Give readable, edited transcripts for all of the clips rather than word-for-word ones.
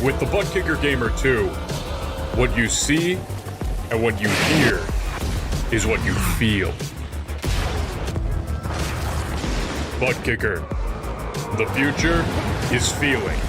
With the Butt Kicker Gamer 2, what you see and what you hear is what you feel. Butt Kicker. The future is feeling.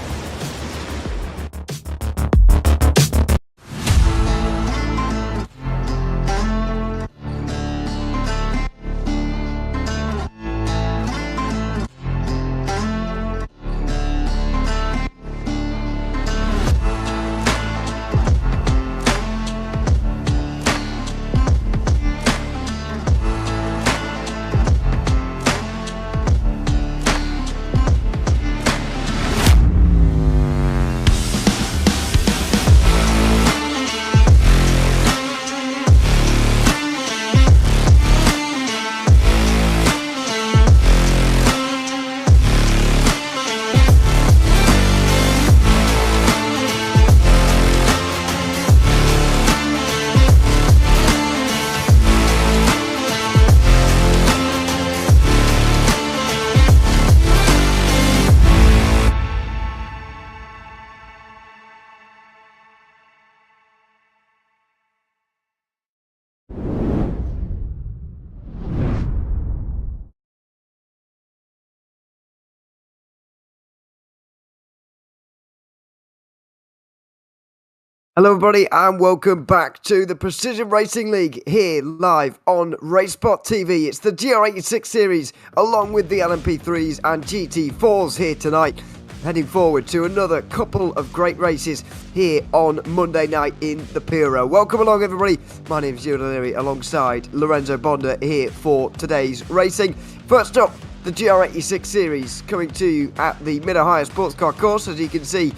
Hello everybody and welcome back to the Precision Racing League here live on RaceSpotTV. It's the GR86 series along with the LMP3s and GT4s here tonight. Heading forward to another couple of great races here on Monday night in the PRL. Welcome along everybody. My name is Gio O'Leary alongside Lorenzo Bonda here for today's racing. First up, the GR86 series coming to you at the Mid-Ohio Sports Car Course. As you can see,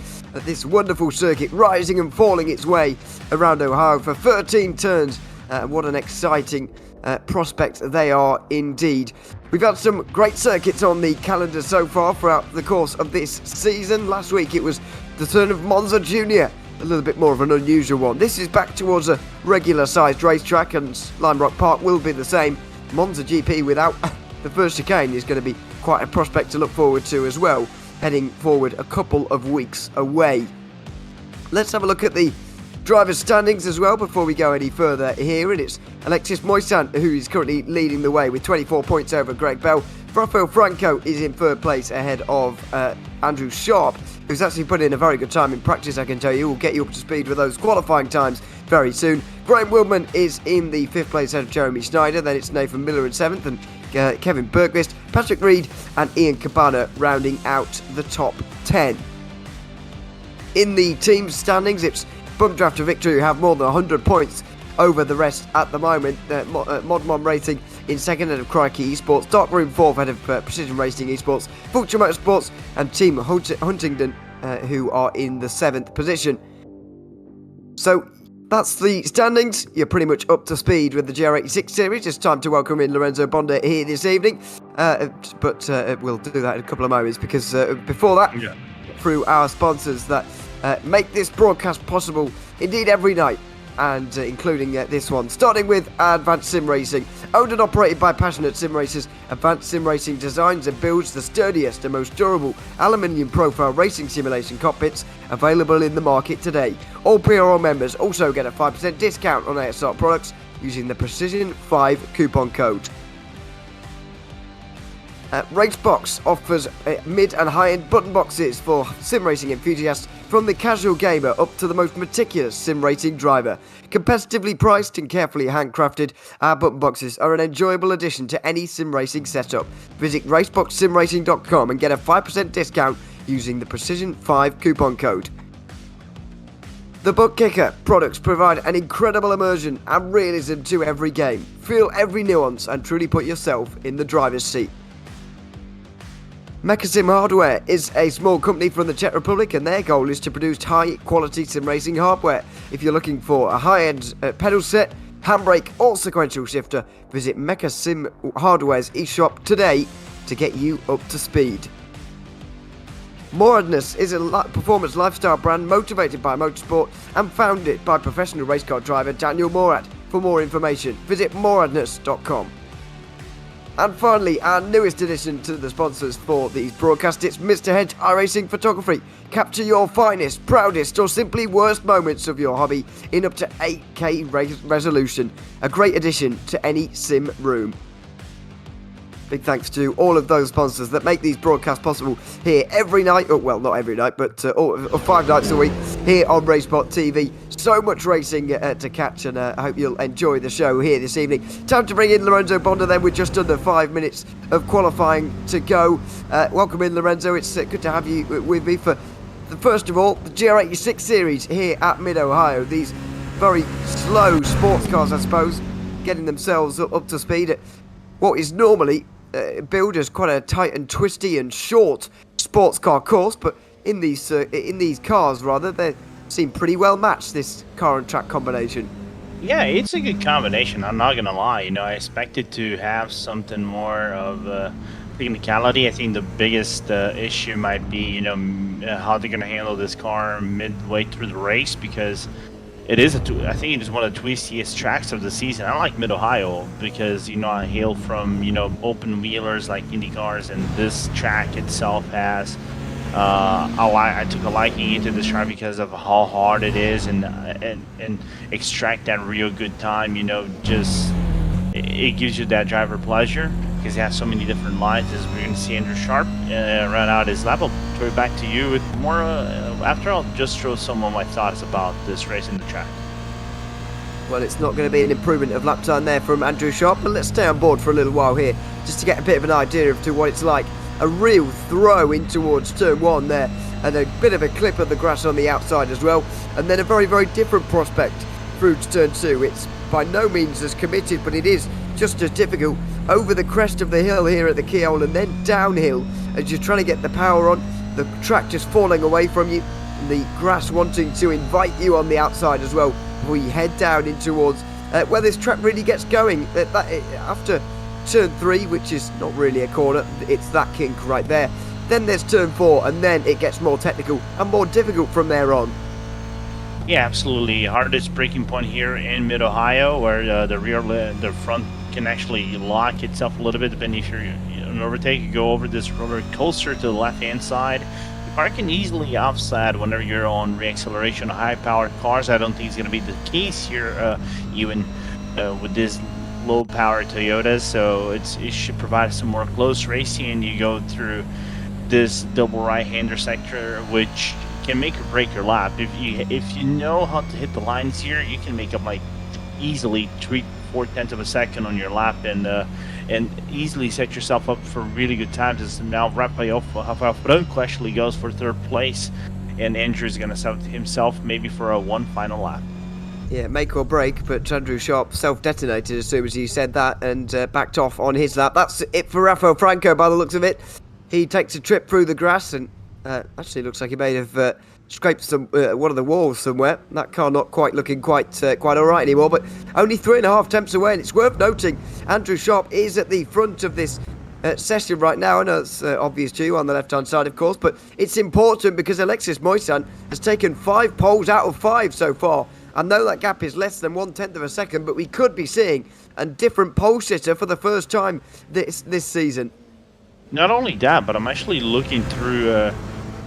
this wonderful circuit rising and falling its way around Ohio for 13 turns. What an exciting prospect they are indeed. We've had some great circuits on the calendar so far throughout the course of this season. Last week it was the turn of Monza Junior, a little bit more of an unusual one. This is back towards a regular sized racetrack, and Lime Rock Park will be the same. Monza GP without the first chicane is going to be quite a prospect to look forward to as well, heading forward a couple of weeks away. Let's have a look at the drivers' standings as well before we go any further here. And it's Alexis Moisan who is currently leading the way with 24 points over Greg Bell. Rafael Franco is in third place ahead of Andrew Sharp, who's actually put in a very good time in practice, I can tell you. We'll get you up to speed with those qualifying times very soon. Graham Wildman is in the fifth place ahead of Jeremy Schneider. Then it's Nathan Miller in seventh, and Kevin Bergqvist, Patrick Reed and Ian Cabana rounding out the top 10. In the team standings, it's Bump Draft to Victory who have more than 100 points over the rest at the moment. Modmon Racing in second ahead of Crikey Esports, Darkroom fourth ahead of Precision Racing Esports, Vulture Motorsports and Team Huntingdon who are in the seventh position. So that's the standings. You're pretty much up to speed with the GR86 series. It's time to welcome in Lorenzo Bonda here this evening. But we'll do that in a couple of moments because before that, through our sponsors that make this broadcast possible indeed every night, and including this one, starting with Advanced Sim Racing. Owned and operated by passionate sim racers, Advanced Sim Racing designs and builds the sturdiest and most durable aluminium profile racing simulation cockpits available in the market today. All PRL members also get a 5% discount on ASR products using the Precision 5 coupon code. Racebox offers mid and high-end button boxes for sim racing enthusiasts, from the casual gamer up to the most meticulous sim racing driver. Competitively priced and carefully handcrafted, our button boxes are an enjoyable addition to any sim racing setup. Visit raceboxsimracing.com and get a 5% discount using the Precision 5 coupon code. The Butt Kicker products provide an incredible immersion and realism to every game. Feel every nuance and truly put yourself in the driver's seat. Mechasim Hardware is a small company from the Czech Republic, and their goal is to produce high-quality sim racing hardware. If you're looking for a high-end pedal set, handbrake or sequential shifter, visit Mechasim Hardware's eShop today to get you up to speed. Moradness is a performance lifestyle brand motivated by motorsport and founded by professional race car driver Daniel Morad. For more information, visit moradness.com. And finally, our newest addition to the sponsors for these broadcasts, it's Mr. Hedge iRacing Photography. Capture your finest, proudest, or simply worst moments of your hobby in up to 8K resolution. A great addition to any sim room. Big thanks to all of those sponsors that make these broadcasts possible here every night. Oh, well, not every night, but 5 nights a week here on RaceSpotTV. So much racing to catch, and I hope you'll enjoy the show here this evening. Time to bring in Lorenzo Bonda then, with just under 5 minutes of qualifying to go. Welcome in, Lorenzo. It's good to have you with me for, first of all, the GR86 series here at Mid-Ohio. These very slow sports cars, I suppose, getting themselves up to speed at what is normally billed as quite a tight and twisty and short sports car course, but in these cars, rather, they seem pretty well matched, this car and track combination. Yeah, it's a good combination, I'm not gonna lie. You know, I expected to have something more of technicality. I think the biggest issue might be, you know, how they're gonna handle this car midway through the race, because it is I think it is one of the twistiest tracks of the season. I like Mid-Ohio because, you know, I hail from, you know, open wheelers like Indy cars, and this track itself has I took a liking into this track because of how hard it is, and extract that real good time. You know, just it gives you that driver pleasure because it has so many different lines. As we're going to see Andrew Sharp run out his lap. I'll throw it back to you with more after I'll just throw some of my thoughts about this race in the track. Well, it's not going to be an improvement of lap time there from Andrew Sharp, but let's stay on board for a little while here just to get a bit of an idea of what it's like. A real throw in towards turn 1 there, and a bit of a clip of the grass on the outside as well, and then a very, very different prospect through to turn 2. It's by no means as committed, but it is just as difficult over the crest of the hill here at the keyhole, and then downhill as you're trying to get the power on, the track just falling away from you, and the grass wanting to invite you on the outside as well before you head down in towards where this track really gets going. After turn 3, which is not really a corner, it's that kink right there. Then there's turn 4, and then it gets more technical and more difficult from there on. Yeah, absolutely. Hardest braking point here in Mid-Ohio, where the front can actually lock itself a little bit depending if you're an overtake. You go over this roller coaster to the left-hand side. The car can easily offset whenever you're on reacceleration. High-powered cars, I don't think it's going to be the case here, even with this low-power Toyotas, so it should provide some more close racing, and you go through this double right-hander sector, which can make or break your lap. If you know how to hit the lines here, you can make up like easily 3/4 of a second on your lap, and easily set yourself up for really good times. As now Rafael Franco actually goes for 3rd place, and Andrew is going to set himself maybe for one final lap. Yeah, make or break, but Andrew Sharp self-detonated as soon as he said that and backed off on his lap. That's it for Rafael Franco by the looks of it. He takes a trip through the grass, and actually looks like he may have scraped some one of the walls somewhere. That car not quite looking quite all right anymore, but only 3.5 tenths away, and it's worth noting Andrew Sharp is at the front of this session right now. I know it's obvious to you on the left-hand side, of course, but it's important because Alexis Moisan has taken 5 poles out of 5 so far. I know that gap is less than 1/10 of a second, but we could be seeing a different pole sitter for the first time this season. Not only that, but I'm actually looking through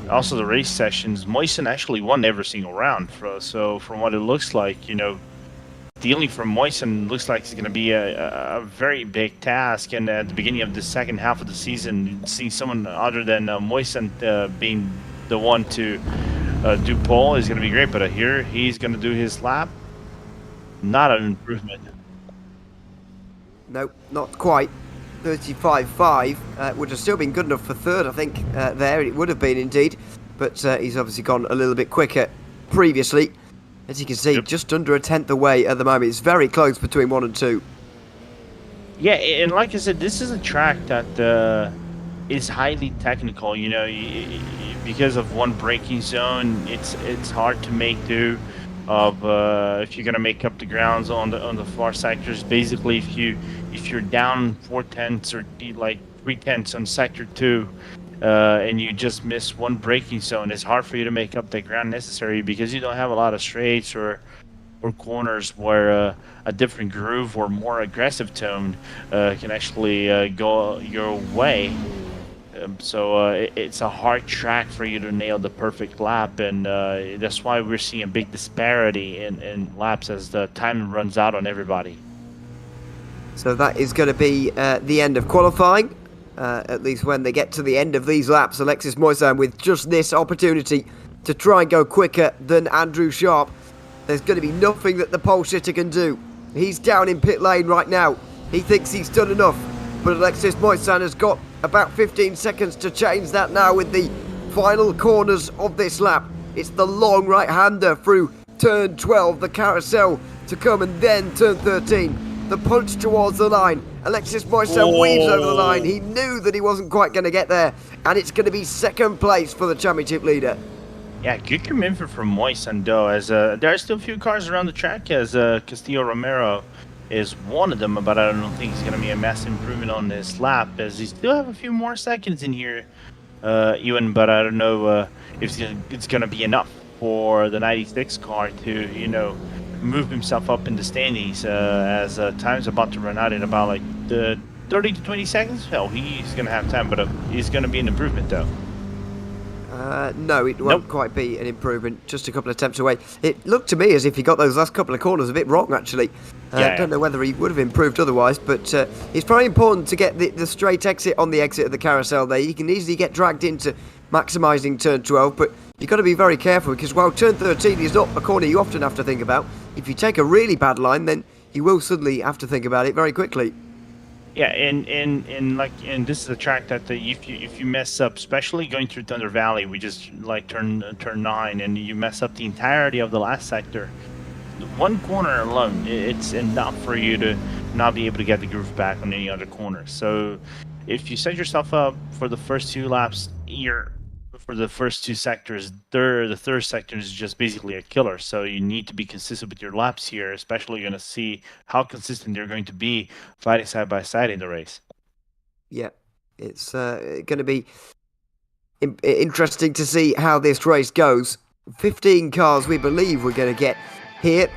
also the race sessions. Moisan actually won every single round, so from what it looks like, you know, dealing from Moisan looks like it's going to be a very big task. And at the beginning of the second half of the season, seeing someone other than Moisan being the one to do pole is going to be great. But here he's going to do his lap. Not an improvement. Nope, not quite. 35.5 would have still been good enough for 3rd, I think. There it would have been indeed, but he's obviously gone a little bit quicker previously. As you can see, just under 1/10 away at the moment. It's very close between 1 and 2. Yeah, and like I said, this is a track that is highly technical. You know, because of one braking zone, it's hard to make do of if you're gonna make up the grounds on the far sectors. Basically, if you're down 4/10 or like 3/10 on sector 2, and you just miss one braking zone, it's hard for you to make up the ground necessary because you don't have a lot of straights or corners where a different groove or more aggressive tone can actually go your way. It's a hard track for you to nail the perfect lap, and that's why we're seeing a big disparity in laps as the time runs out on everybody. So that is going to be the end of qualifying, at least when they get to the end of these laps. Alexis Moisan with just this opportunity to try and go quicker than Andrew Sharp. There's going to be nothing that the pole sitter can do. He's down in pit lane right now. He thinks he's done enough, but Alexis Moisan has got about 15 seconds to change that now with the final corners of this lap. It's the long right-hander through turn 12, the carousel to come, and then turn 13. The punch towards the line. Alexis Moisan weaves over the line. He knew that he wasn't quite going to get there, and it's going to be second place for the championship leader. Yeah, good commitment from Moisan though, as there are still a few cars around the track, as Castillo Romero is one of them, but I don't think he's going to be a massive improvement on this lap, as he still have a few more seconds in here, Ewan, but I don't know if it's going to be enough for the 96 car to, you know, move himself up in the standings, as time's about to run out in about like 30 to 20 seconds. Hell, he's going to have time, but he's going to be an improvement though. No, it won't quite be an improvement, just a couple of attempts away. It looked to me as if he got those last couple of corners a bit wrong, actually. I don't know whether he would have improved otherwise, but it's very important to get the straight exit on the exit of the carousel there. You can easily get dragged into maximising turn 12, but you've got to be very careful, because while turn 13 is not a corner you often have to think about, if you take a really bad line, then you will suddenly have to think about it very quickly. Yeah, and this is a track that if you mess up, especially going through Thunder Valley, we just like turn 9, and you mess up the entirety of the last sector, one corner alone, it's enough for you to not be able to get the groove back on any other corner. So if you set yourself up for the first 2 laps, for the first 2 sectors, the third sector is just basically a killer. So you need to be consistent with your laps here, especially you're going to see how consistent they're going to be fighting side by side in the race. Yeah, it's going to be interesting to see how this race goes. 15 cars we believe we're going to get here,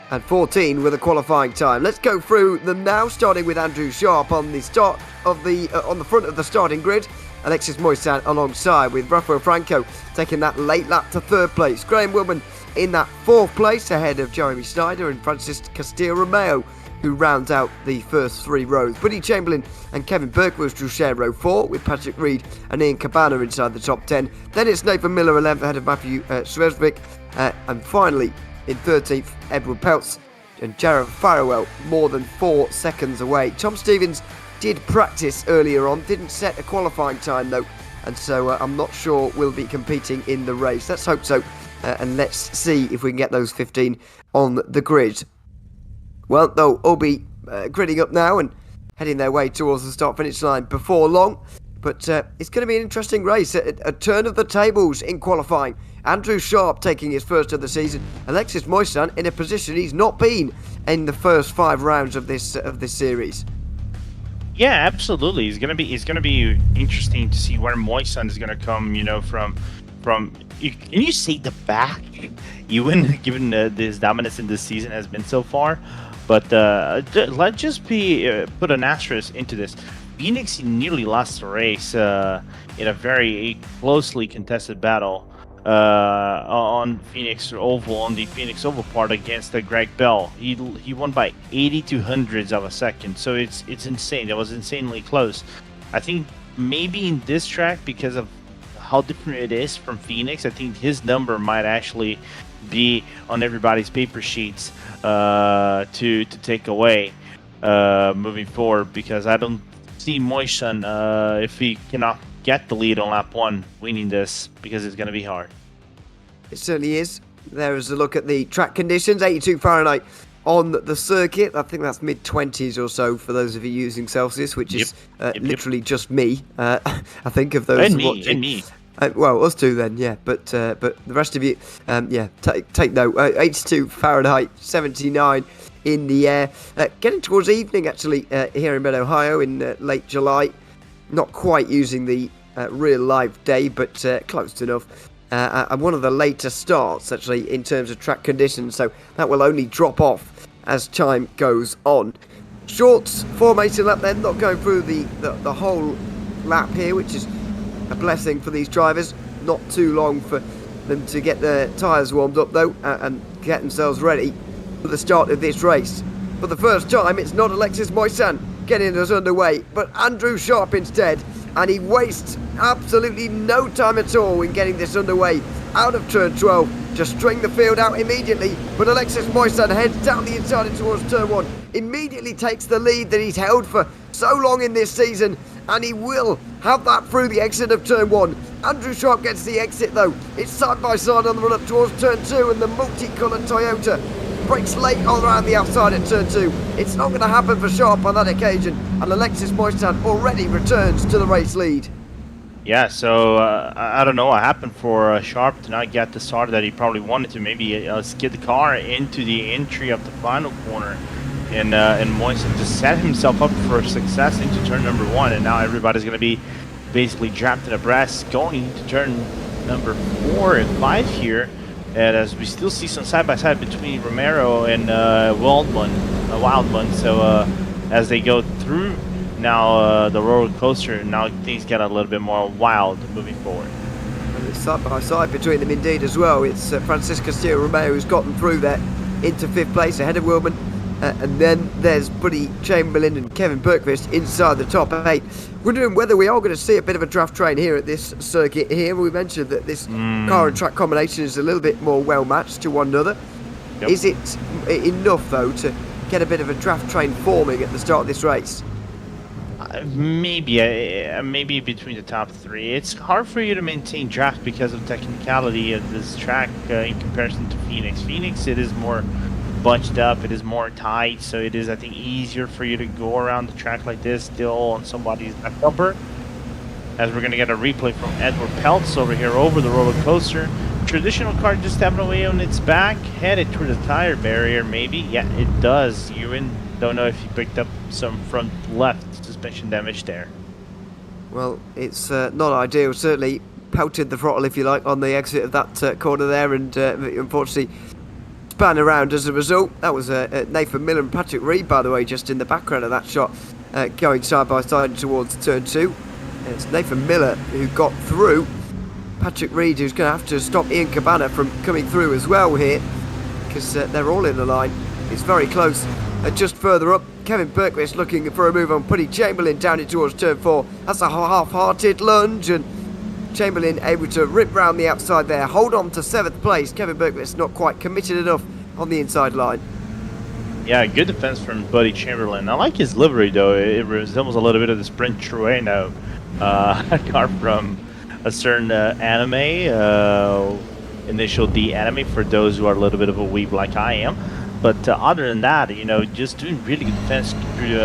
and 14 with a qualifying time. Let's go through them now, starting with Andrew Sharp on the start of the on the front of the starting grid. Alexis Moisan alongside, with Rafael Franco taking that late lap to 3rd place. Graham Willman in that 4th place ahead of Jeremy Snyder and Francis Castillo Romeo, who rounds out the first 3 rows. Buddy Chamberlain and Kevin Berkowitz will share row 4, with Patrick Reed and Ian Cabana inside the top 10. Then it's Nathan Miller 11th ahead of Matthew Schwezvik, and finally in 13th Edward Peltz and Jared Farrell more than 4 seconds away. Tom Stevens did practice earlier on, didn't set a qualifying time though, and so I'm not sure we'll be competing in the race. Let's hope so, and let's see if we can get those 15 on the grid. Well, they'll all be gridding up now and heading their way towards the start-finish line before long, but it's going to be an interesting race, a turn of the tables in qualifying. Andrew Sharp taking his first of the season, Alexis Moisan in a position he's not been in the first 5 rounds of this series. Yeah, absolutely. It's gonna be interesting to see where Moisan is gonna come. You know, from. Can you say the back? Ewan, given this dominance in this season has been so far, but let's just put an asterisk into this. Phoenix nearly lost the race in a very closely contested battle on Phoenix Oval, on the Phoenix Oval part against Greg Bell. He won by 82 hundredths of a second, so it's insane. That was insanely close. I think maybe in this track, because of how different it is from Phoenix, I think his number might actually be on everybody's paper sheets to take away moving forward, because I don't see Moisan, if he cannot get the lead on lap 1, winning this, because it's going to be hard. It certainly is. There is a look at the track conditions. 82 Fahrenheit on the circuit. I think that's mid-20s or so for those of you using Celsius, which is literally just me. I think of those watching. And me. Well, us two then, yeah. But the rest of you, take note. 82 Fahrenheit, 79 in the air. Getting towards evening, actually, here in Mid-Ohio in late July. Not quite using the real live day, but close enough. And one of the later starts, actually, in terms of track conditions. So that will only drop off as time goes on. Shorts formation lap then, not going through the whole lap here, which is a blessing for these drivers. Not too long for them to get their tyres warmed up though, and get themselves ready for the start of this race. For the first time, it's not Alexis Moisan getting us underway, but Andrew Sharp instead, and he wastes absolutely no time at all in getting this underway out of turn 12 to string the field out immediately. But Alexis Moisan heads down the inside and towards turn 1, immediately takes the lead that he's held for so long in this season, and he will have that through the exit of turn 1. Andrew Sharp gets the exit though. It's side by side on the run up towards turn 2, and the multicoloured Toyota brakes late all around the outside at turn 2. It's not going to happen for Sharp on that occasion, and Alexis Moisan already returns to the race lead. Yeah, so I don't know what happened for Sharp to not get the start that he probably wanted to. Maybe skid the car into the entry of the final corner, and Moisan just set himself up for success into turn number 1, and now everybody's going to be basically trapped in a brass going into turn number 4 and 5 here. And as we still see some side-by-side between Romero and Wildman, so as they go through now the roller coaster, now things get a little bit more wild moving forward. And it's side-by-side between them indeed as well. It's Francisco Castillo Romero who's gotten through there into 5th place ahead of Wildman. And then there's Buddy Chamberlain and Kevin Bergqvist inside the top 8. Wondering whether we are going to see a bit of a draft train here at this circuit here. We mentioned that this car and track combination is a little bit more well matched to one another. Yep. Is it enough though to get a bit of a draft train forming at the start of this race? Maybe between the top 3. It's hard for you to maintain draft because of technicality of this track in comparison to Phoenix. Phoenix, it is more bunched up, it is more tight, so it is, I think, easier for you to go around the track like this still on somebody's back bumper. As we're going to get a replay from Edward Peltz over here over the roller coaster. Traditional car just stepping away on its back, headed toward the tire barrier maybe. Yeah, it does. Ewan, don't know if he picked up some front left suspension damage there. Well, it's not ideal, certainly pelted the throttle if you like on the exit of that corner there, and unfortunately span around as a result. That was Nathan Miller and Patrick Reed, by the way, just in the background of that shot, going side by side towards turn 2. It's Nathan Miller who got through. Patrick Reed who's going to have to stop Ian Cabana from coming through as well here, because they're all in the line. It's very close. Just further up, Kevin Bergqvist looking for a move on Buddy Chamberlain down it towards turn 4. That's a half-hearted lunge, and Chamberlain able to rip round the outside there, hold on to 7th place. Kevin Bergqvist not quite committed enough on the inside line. Yeah, good defense from Buddy Chamberlain. I like his livery though. It resembles a little bit of the Sprint Trueno car from a certain anime, initial D anime, for those who are a little bit of a weeb like I am. But other than that, you know, just doing really good defense through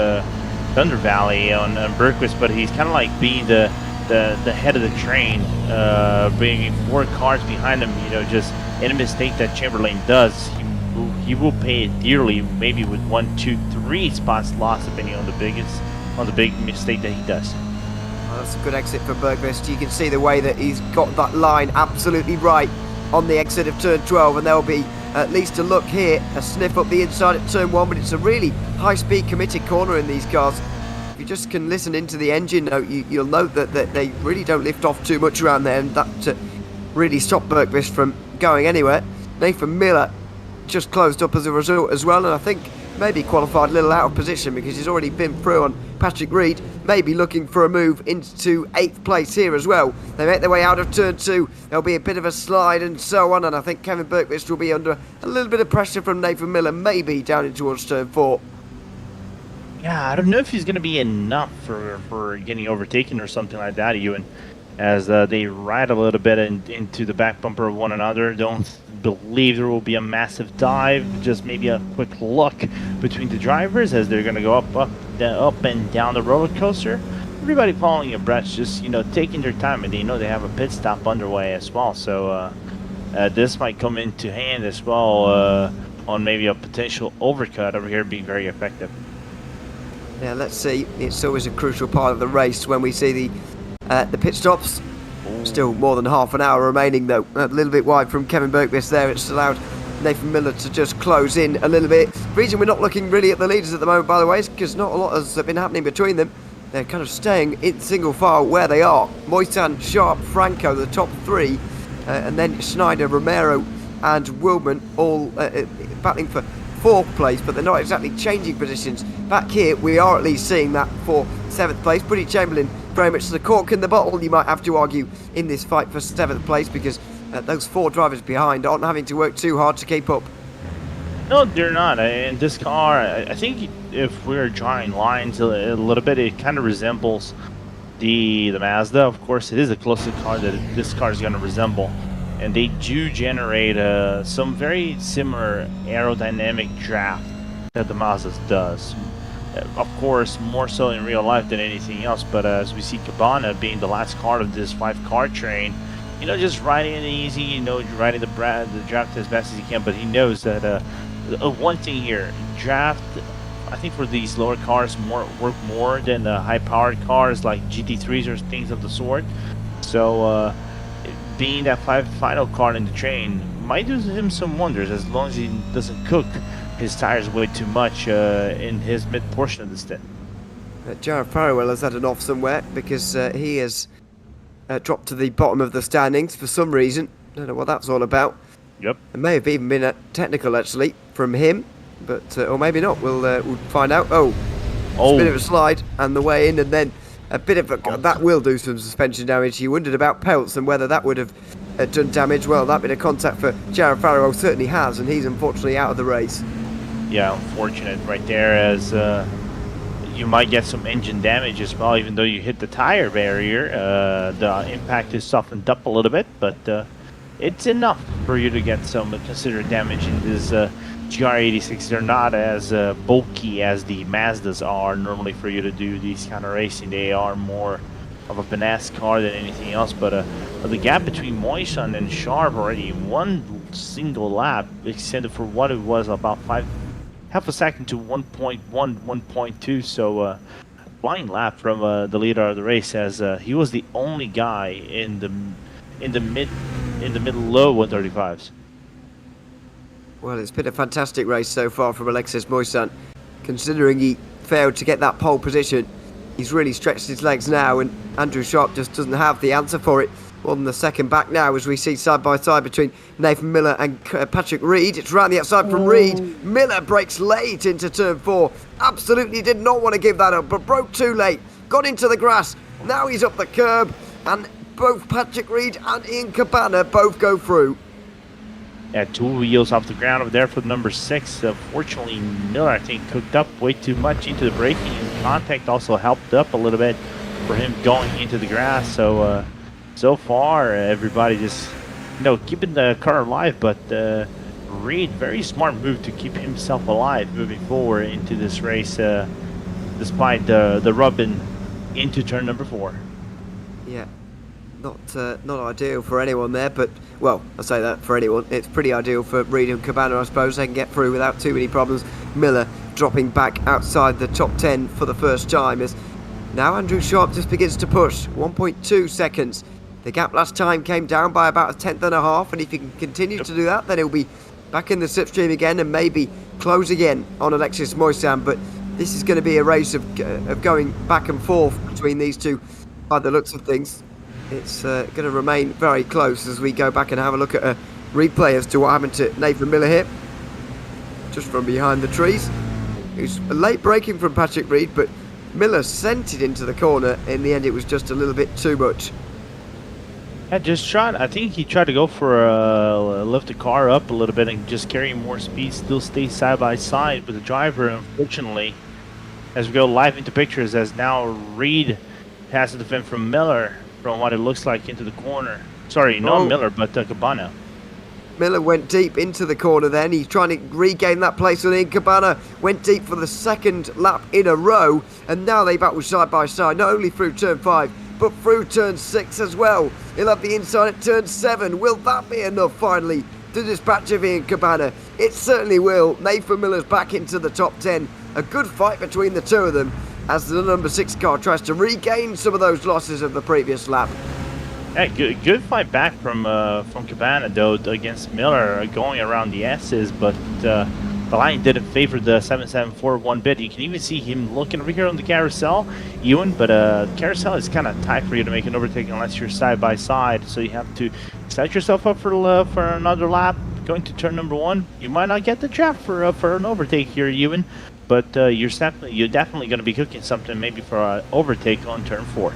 Thunder Valley on Bergqvist, but he's kind of like being the head of the train, bringing 4 cars behind him. You know, just any mistake that Chamberlain does, he will pay it dearly. Maybe with 1, 2, 3 spots lost, depending on the big mistake that he does. Well, that's a good exit for Bergqvist. You can see the way that he's got that line absolutely right on the exit of turn 12, and there'll be at least a look here, a sniff up the inside at turn 1, but it's a really high-speed committed corner in these cars. If you just can listen into the engine note, you'll note that they really don't lift off too much around there, and that really stopped Bergqvist from going anywhere. Nathan Miller just closed up as a result as well, and I think maybe qualified a little out of position because he's already been through on Patrick Reed, maybe looking for a move into 8th place here as well. They make their way out of turn 2, there'll be a bit of a slide and so on, and I think Kevin Bergqvist will be under a little bit of pressure from Nathan Miller, maybe down in towards turn 4. Yeah, I don't know if he's going to be enough for getting overtaken or something like that, Ewan, as they ride a little bit into the back bumper of one another. Don't believe there will be a massive dive, just maybe a quick look between the drivers as they're going to go up and down the roller coaster. Everybody following your breath, just, you know, taking their time, and they know they have a pit stop underway as well. So this might come into hand as well on maybe a potential overcut over here being very effective. Yeah, let's see. It's always a crucial part of the race when we see the pit stops. Still more than half an hour remaining though. A little bit wide from Kevin Bergqvist there. It's allowed Nathan Miller to just close in a little bit. The reason we're not looking really at the leaders at the moment, by the way, is because not a lot has been happening between them. They're kind of staying in single file where they are. Moisan, Sharp, Franco, the top three, and then Schneider, Romero and Willman all battling for 4th place, but they're not exactly changing positions. Back here, we are at least seeing that for 7th place. Bridie Chamberlain, very much the cork in the bottle, you might have to argue, in this fight for 7th place, because those 4 drivers behind aren't having to work too hard to keep up. No, they're not. In this car, I think if we're drawing lines a little bit, it kind of resembles the Mazda. Of course, it is the closest car that this car is going to resemble. And they do generate some very similar aerodynamic draft that the Mazda does. Of course, more so in real life than anything else. But as we see Cabana being the last car of this 5-car train, you know, just riding it easy, you know, riding the draft as best as he can. But he knows that one thing here, draft, I think for these lower cars work more than the high-powered cars like GT3s or things of the sort. So being that final car in the train might do him some wonders, as long as he doesn't cook his tires way too much in his mid portion of the stint. Jared Farrell has had an off somewhere because he has dropped to the bottom of the standings for some reason. Don't know what that's all about. Yep. It may have even been a technical actually from him, but or maybe not. We'll find out. Oh, a bit of a slide and the way in, and then a bit of a, that will do some suspension damage. You wondered about pelts and whether that would have done damage. Well, that bit of contact for Jared Farrell certainly has, and he's unfortunately out of the race. Yeah, unfortunate right there, as you might get some engine damage as well, even though you hit the tire barrier. The impact is softened up a little bit, but it's enough for you to get some considerable damage in this GR86. They're not as bulky as the Mazdas are normally for you to do these kind of racing. They are more of a finesse car than anything else. But the gap between Moisan and Sharp already in one single lap extended for what it was about half a second to 1.1, 1.2. So flying lap from the leader of the race, as he was the only guy in the low 135s. Well, it's been a fantastic race so far from Alexis Moisan. Considering he failed to get that pole position, he's really stretched his legs now, and Andrew Sharp just doesn't have the answer for it. More than the second back now, as we see side by side between Nathan Miller and Patrick Reed. It's round the outside from Reed. Miller breaks late into turn 4. Absolutely did not want to give that up, but broke too late. Got into the grass. Now he's up the curb, and both Patrick Reed and Ian Cabana both go through. Yeah, 2 wheels off the ground over there for number 6. Fortunately, Miller, I think, cooked up way too much into the braking, and contact also helped up a little bit for him going into the grass. So, so far, everybody just, you know, keeping the car alive. But Reed, very smart move to keep himself alive moving forward into this race, despite the rubbing into turn number 4. Yeah. Not ideal for anyone there, but, well, I say that for anyone. It's pretty ideal for Reed and Cabana, I suppose. They can get through without too many problems. Miller dropping back outside the top 10 for the first time, as now Andrew Sharp just begins to push. 1.2 seconds. The gap last time came down by about a tenth and a half, and if he can continue to do that, then he'll be back in the slipstream again and maybe close again on Alexis Moisan. But this is going to be a race of going back and forth between these two by the looks of things. It's going to remain very close as we go back and have a look at a replay as to what happened to Nathan Miller here. Just from behind the trees. It was a late braking from Patrick Reed, but Miller sent it into the corner. In the end, it was just a little bit too much. I think he tried to go for lift the car up a little bit and just carry more speed, still stay side by side with the driver. Unfortunately, as we go live into pictures, as now Reed has to defend from Miller, from what it looks like, into the corner. Sorry, not Miller, but Cabana. Miller went deep into the corner then. He's trying to regain that place on Ian Cabana. Went deep for the second lap in a row. And now they battle side by side, not only through turn 5, but through turn 6 as well. He'll have the inside at turn 7. Will that be enough finally to dispatch of Ian Cabana? It certainly will. Nathan Miller's back into the top 10. A good fight between the two of them, as the number 6 car tries to regain some of those losses of the previous lap. Yeah, good fight back from Cabana though against Miller, going around the S's, but the line didn't favor the 774 one bit. You can even see him looking over here on the carousel, Ewan, but carousel is kind of tight for you to make an overtake unless you're side by side, so you have to set yourself up for another lap. Going to turn number 1, you might not get the trap for an overtake here, Ewan, but you're definitely going to be cooking something maybe for an overtake on turn 4.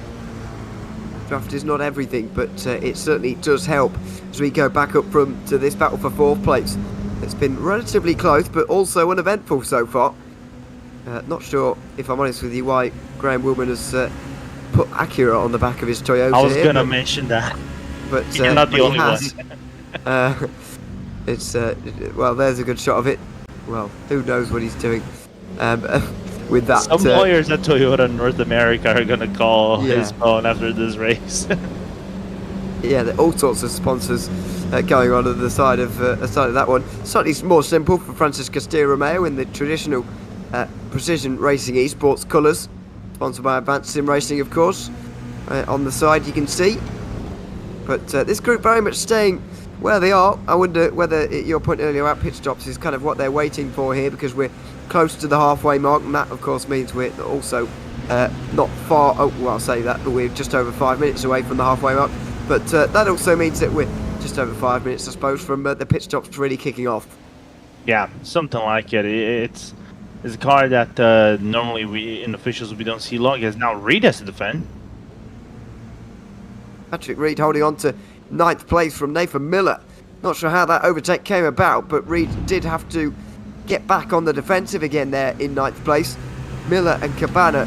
Draft is not everything, but it certainly does help as we go back up to this battle for 4th place. It's been relatively close, but also uneventful so far. Not sure, if I'm honest with you, why Graham Woolman has put Acura on the back of his Toyota. I was going to mention that, but you're not the only one. It's well, there's a good shot of it. Well, who knows what he's doing with that. Some lawyers at Toyota North America are going to call his phone after this race. Yeah, there are all sorts of sponsors going on the side of that one. Slightly more simple for Francis Castillo Romeo in the traditional Precision Racing Esports colours, sponsored by Advanced Sim Racing, of course. On the side, you can see. But this group very much staying where they are. I wonder whether your point earlier about pit stops is kind of what they're waiting for here, because we're close to the halfway mark, and that, of course, means we're also not far. Oh, well, I'll say that, but we're just over 5 minutes away from the halfway mark. But that also means that we're just over 5 minutes, I suppose, from the pit stops really kicking off. Yeah, something like it. It's a car that normally we in officials we don't see long. As now Reed has to defend. Patrick Reed holding on to 9th place from Nathan Miller. Not sure how that overtake came about, but Reed did have to get back on the defensive again there in 9th place. Miller and Cabana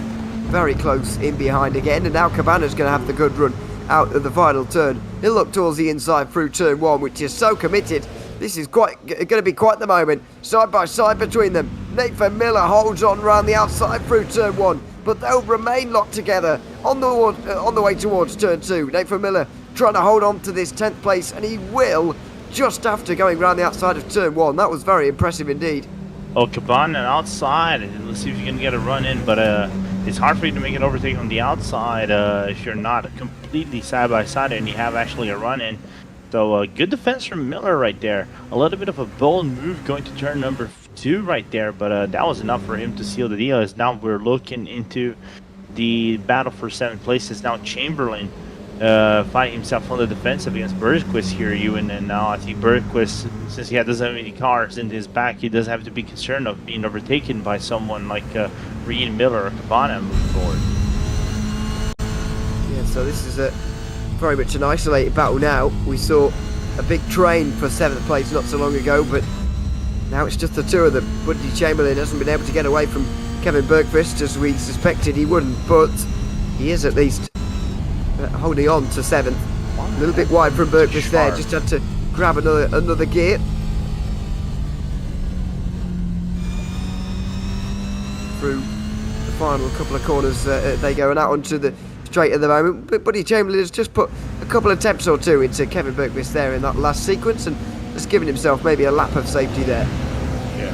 very close in behind again, and now Cabana's going to have the good run out of the final turn. He'll look towards the inside through turn 1, which is so committed. This is going to be quite the moment. Side by side between them. Nathan Miller holds on round the outside through turn 1, but they'll remain locked together on the way towards turn 2. Nathan Miller trying to hold on to this 10th place, and he will just after going round the outside of turn 1. That was very impressive indeed. Oh, Cabana outside. Let's see if you can get a run in, but it's hard for you to make an overtake on the outside if you're not completely side by side and you have actually a run in. So good defense from Miller right there. A little bit of a bold move going to turn number 2 right there, but that was enough for him to seal the deal. As now we're looking into the battle for 7th place. Is now Chamberlain fighting himself on the defensive against Bergquist here, Ewan, and now I think Bergquist, since he doesn't have any cars in his back, he doesn't have to be concerned of being overtaken by someone like Reed, Miller, or Cabana moving forward. Yeah, so this is very much an isolated battle now. We saw a big train for 7th place not so long ago, but now it's just the two of them. Buddy Chamberlain hasn't been able to get away from Kevin Bergquist as we suspected he wouldn't, but he is at least holding on to 7th. A little bit wide from Bergquist there, just had to grab another gear. Through the final couple of corners they go, and out onto the straight at the moment. But Buddy Chamberlain has just put a couple of attempts or two into Kevin Bergquist there in that last sequence, and has given himself maybe a lap of safety there. Yeah.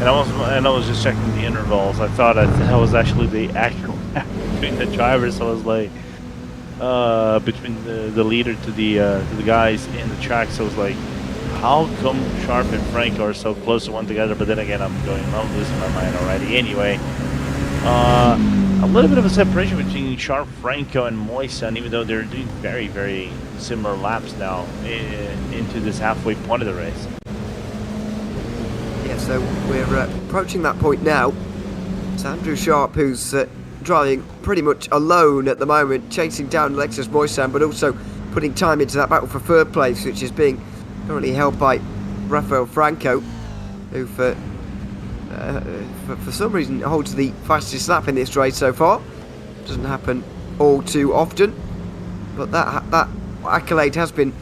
And I was just checking the intervals. I thought that was actually the actual lap between the drivers. So I was like, between the leader to the guys in the track. So I was like, how come Sharp and Franco are so close to one together? But then again, I'm losing my mind already. Anyway, a little bit of a separation between Sharp, Franco, and Moisan, even though they're doing very, very similar laps now into this halfway point of the race. Yeah, so we're approaching that point now. It's Andrew Sharp who's driving pretty much alone at the moment, chasing down Lexus Moisan, but also putting time into that battle for 3rd place, which is being currently held by Rafael Franco, who for some reason holds the fastest lap in this race so far. Doesn't happen all too often, but that accolade has been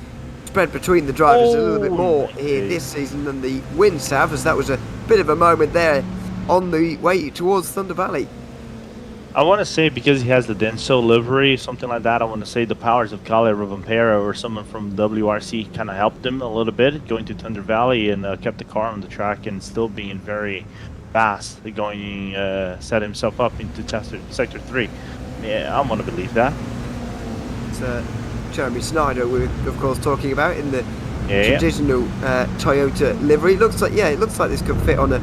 spread between the drivers a little bit more here this season than the wins have, as that was a bit of a moment there on the way towards Thunder Valley. I want to say, because he has the Denso livery, something like that, I want to say the powers of Kale Rovanpera or someone from WRC kind of helped him a little bit going to Thunder Valley and kept the car on the track and still being very fast, going set himself up into Sector 3. Yeah, I want to believe that. It's Jeremy Snyder we're of course talking about in the traditional Toyota livery. Looks like, yeah, it looks like this could fit on a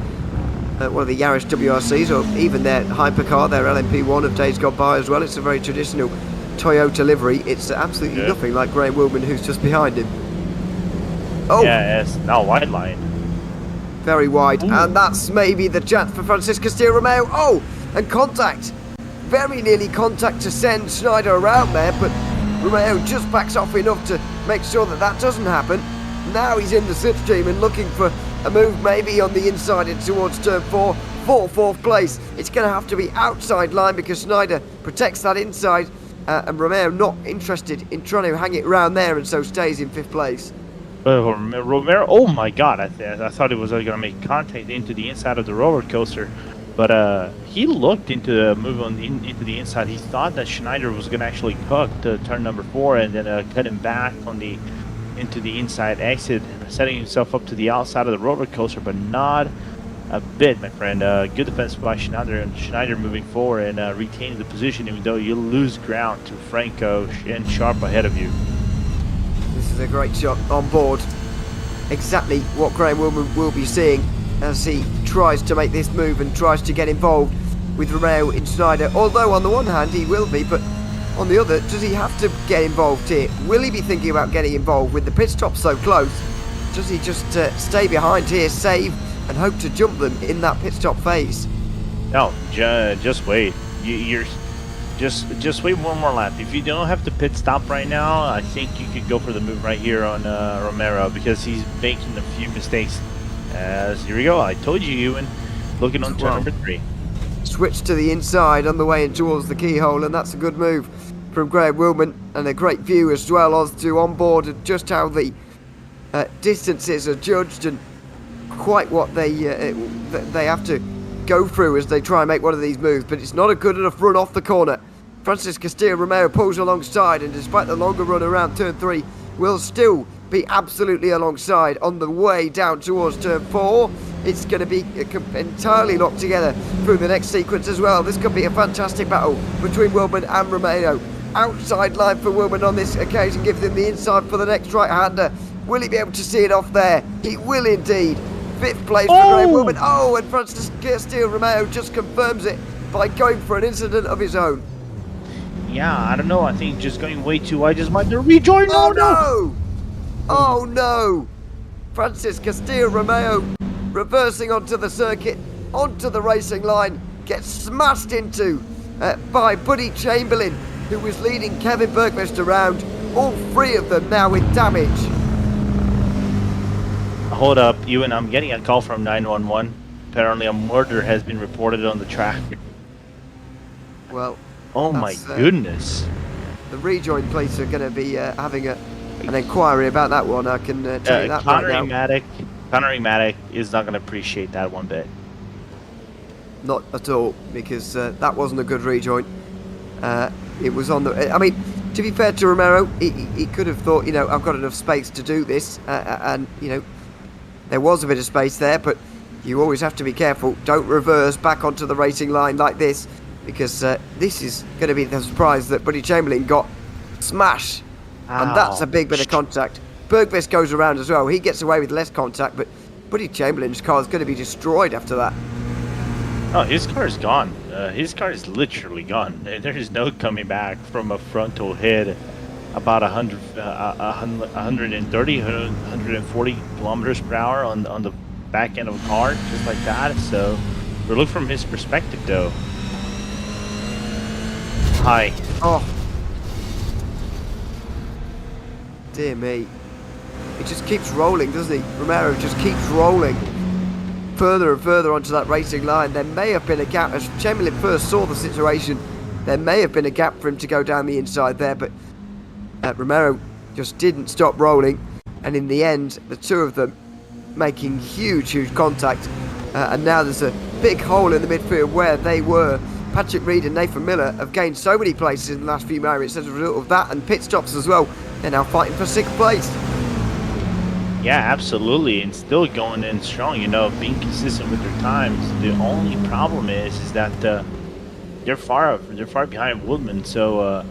one of the Yaris WRCs, or even their hypercar, their LMP1 of days gone by as well. It's a very traditional Toyota livery. It's absolutely nothing like Graham Willman, who's just behind him. Oh, yeah, it's now wide line. Very wide. Ooh. And that's maybe the chance for Francisco Castillo Romeo. Oh, and contact. Very nearly contact to send Schneider around there, but Romeo just backs off enough to make sure that that doesn't happen. Now he's in the slipstream and looking for a move maybe on the inside and towards turn 4 for 4th place. It's going to have to be outside line because Schneider protects that inside, and Romeo not interested in trying to hang it around there, and so stays in 5th place. Romero, oh my god, I thought it was going to make contact into the inside of the roller coaster, but he looked into the move on into the inside. He thought that Schneider was going to actually hook to turn number 4 and then cut him back on the into the inside exit, setting himself up to the outside of the roller coaster, but not a bit, my friend. Good defense by Schneider, and Schneider moving forward and retaining the position, even though you lose ground to Franco and Sharp ahead of you. This is a great shot on board. Exactly what Graham Willman will be seeing as he tries to make this move and tries to get involved with Romeo and Schneider. Although on the one hand he will be, but on the other, does he have to get involved here? Will he be thinking about getting involved with the pit stop so close? Does he just stay behind here, save, and hope to jump them in that pit stop phase? No, just wait. You're just wait one more lap. If you don't have to pit stop right now, I think you could go for the move right here on Romero, because he's making a few mistakes. Here we go. I told you, Ewan. Looking on turn number 3. Switch to the inside on the way in towards the keyhole, and that's a good move from Graham Willman, and a great view as well as to on board and just how the distances are judged and quite what they have to go through as they try and make one of these moves. But it's not a good enough run off the corner. Francis Castillo Romeo pulls alongside, and despite the longer run around turn 3, will still be absolutely alongside on the way down towards turn 4. It's going to be entirely locked together through the next sequence as well. This could be a fantastic battle between Willman and Romeo. Outside line for Willman on this occasion, gives him the inside for the next right-hander. Will he be able to see it off there? He will indeed. 5th place for Graham Willman. Oh, and Francis Castillo Romeo just confirms it by going for an incident of his own. Yeah, I don't know. I think just going way too wide just might be rejoin. Oh no! Oh no! Francis Castillo Romeo reversing onto the circuit, onto the racing line, gets smashed into by Buddy Chamberlain, who was leading Kevin Bergquist around. All 3 of them now with damage. Hold up, Ewan, I'm getting a call from 911. Apparently a murder has been reported on the track. Well, oh my goodness. The rejoin police are going to be having an inquiry about that one. I can tell you that right now. Connery Maddock is not going to appreciate that one bit. Not at all, because that wasn't a good rejoin. It was on the... I mean, to be fair to Romero, he could have thought, you know, I've got enough space to do this. And, you know, there was a bit of space there, but you always have to be careful. Don't reverse back onto the racing line like this, because this is going to be the surprise that Buddy Chamberlain got. Smash. Ow. And that's a big bit of contact. Bergquist goes around as well. He gets away with less contact, but Buddy Chamberlain's car is going to be destroyed after that. Oh, his car is gone. His car is literally gone. There is no coming back from a frontal hit about 130, 140 kilometers per hour on the back end of a car, just like that. So, we'll look from his perspective, though. Hi. Oh. Dear me. It just keeps rolling, doesn't he? Romero just keeps rolling further and further onto that racing line. There may have been a gap. As Chamberlain first saw the situation, there may have been a gap for him to go down the inside there, but Romero just didn't stop rolling, and in the end, the 2 of them making huge contact, and now there's a big hole in the midfield where they were. Patrick Reed and Nathan Miller have gained so many places in the last few moments as a result of that, and pit stops as well. They're now fighting for 6th place. Yeah, absolutely, and still going in strong, you know, being consistent with their times. The only problem is that they're far behind Woodman, so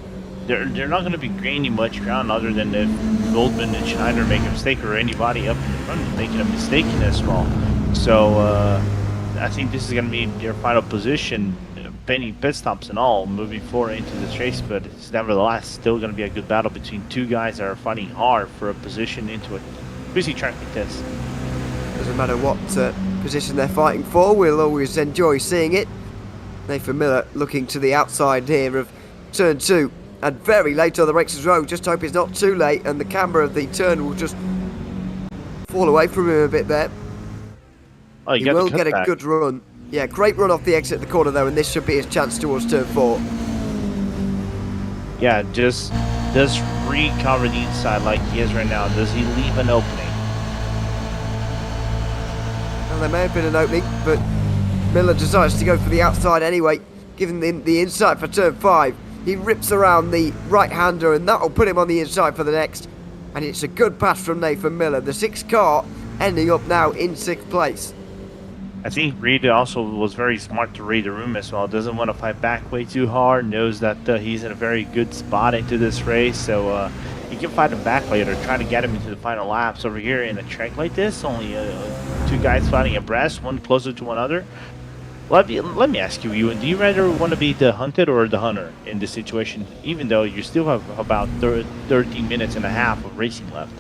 they're not going to be gaining much ground other than if Goldman and Schneider make a mistake or anybody up in the front making a mistake as well. So I think this is going to be their final position, penny pit stops and all, moving forward into this race. But it's nevertheless still going to be a good battle between two guys that are fighting hard for a position into a busy track like this. Doesn't matter what position they're fighting for, we'll always enjoy seeing it. Nathan Miller looking to the outside here of turn 2, and very late on the brakes as well. Just hope it's not too late and the camber of the turn will just fall away from him a bit there. Oh, he will get a good run. Yeah, great run off the exit of the corner though, and this should be his chance towards turn 4. Yeah, just recover the inside like he is right now. Does he leave an opening? Well, there may have been an opening, but Miller decides to go for the outside anyway, giving him the inside for turn 5. He rips around the right-hander, and that'll put him on the inside for the next. And it's a good pass from Nathan Miller. The 6th car ending up now in 6th place. I think Reed also was very smart to read the room as well. Doesn't want to fight back way too hard. Knows that he's in a very good spot into this race, so he can fight him back later, try to get him into the final laps. Over here in a track like this, only 2 guys fighting abreast, one closer to another. Let me ask you, Ewan, do you rather want to be the hunted or the hunter in this situation, even though you still have about 13 minutes and a half of racing left?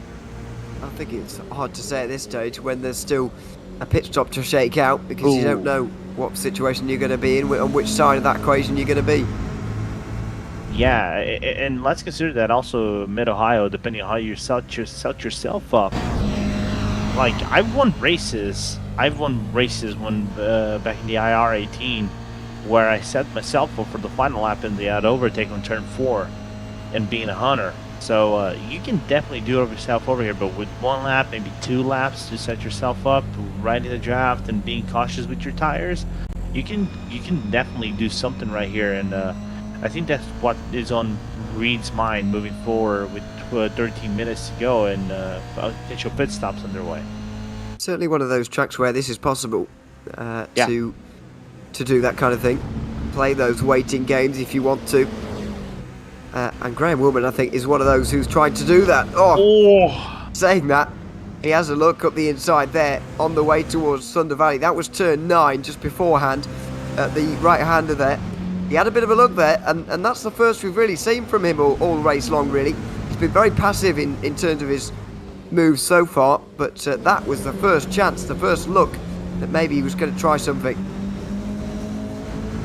I think it's hard to say at this stage when there's still a pit stop to shake out, because you don't know what situation you're going to be in, on which side of that equation you're going to be. Yeah, and let's consider that also Mid-Ohio, depending on how you set yourself up. Like, I've won races when back in the IR18 where I set myself up for the final lap in the overtake on turn 4 and being a hunter. So you can definitely do it yourself over here, but with 1 lap, maybe 2 laps to set yourself up, right in the draft and being cautious with your tires, you can definitely do something right here. And I think that's what is on Reed's mind moving forward with 13 minutes to go and potential pit stops underway. Certainly one of those tracks where this is possible to do that kind of thing. Play those waiting games if you want to. And Graham Woolman, I think, is one of those who's tried to do that. Saying that, he has a look up the inside there on the way towards Thunder Valley. That was turn 9 just beforehand at the right-hander there. He had a bit of a look there, and that's the first we've really seen from him all race long, really. He's been very passive in terms of his moves so far, but that was the first chance, the first look that maybe he was going to try something.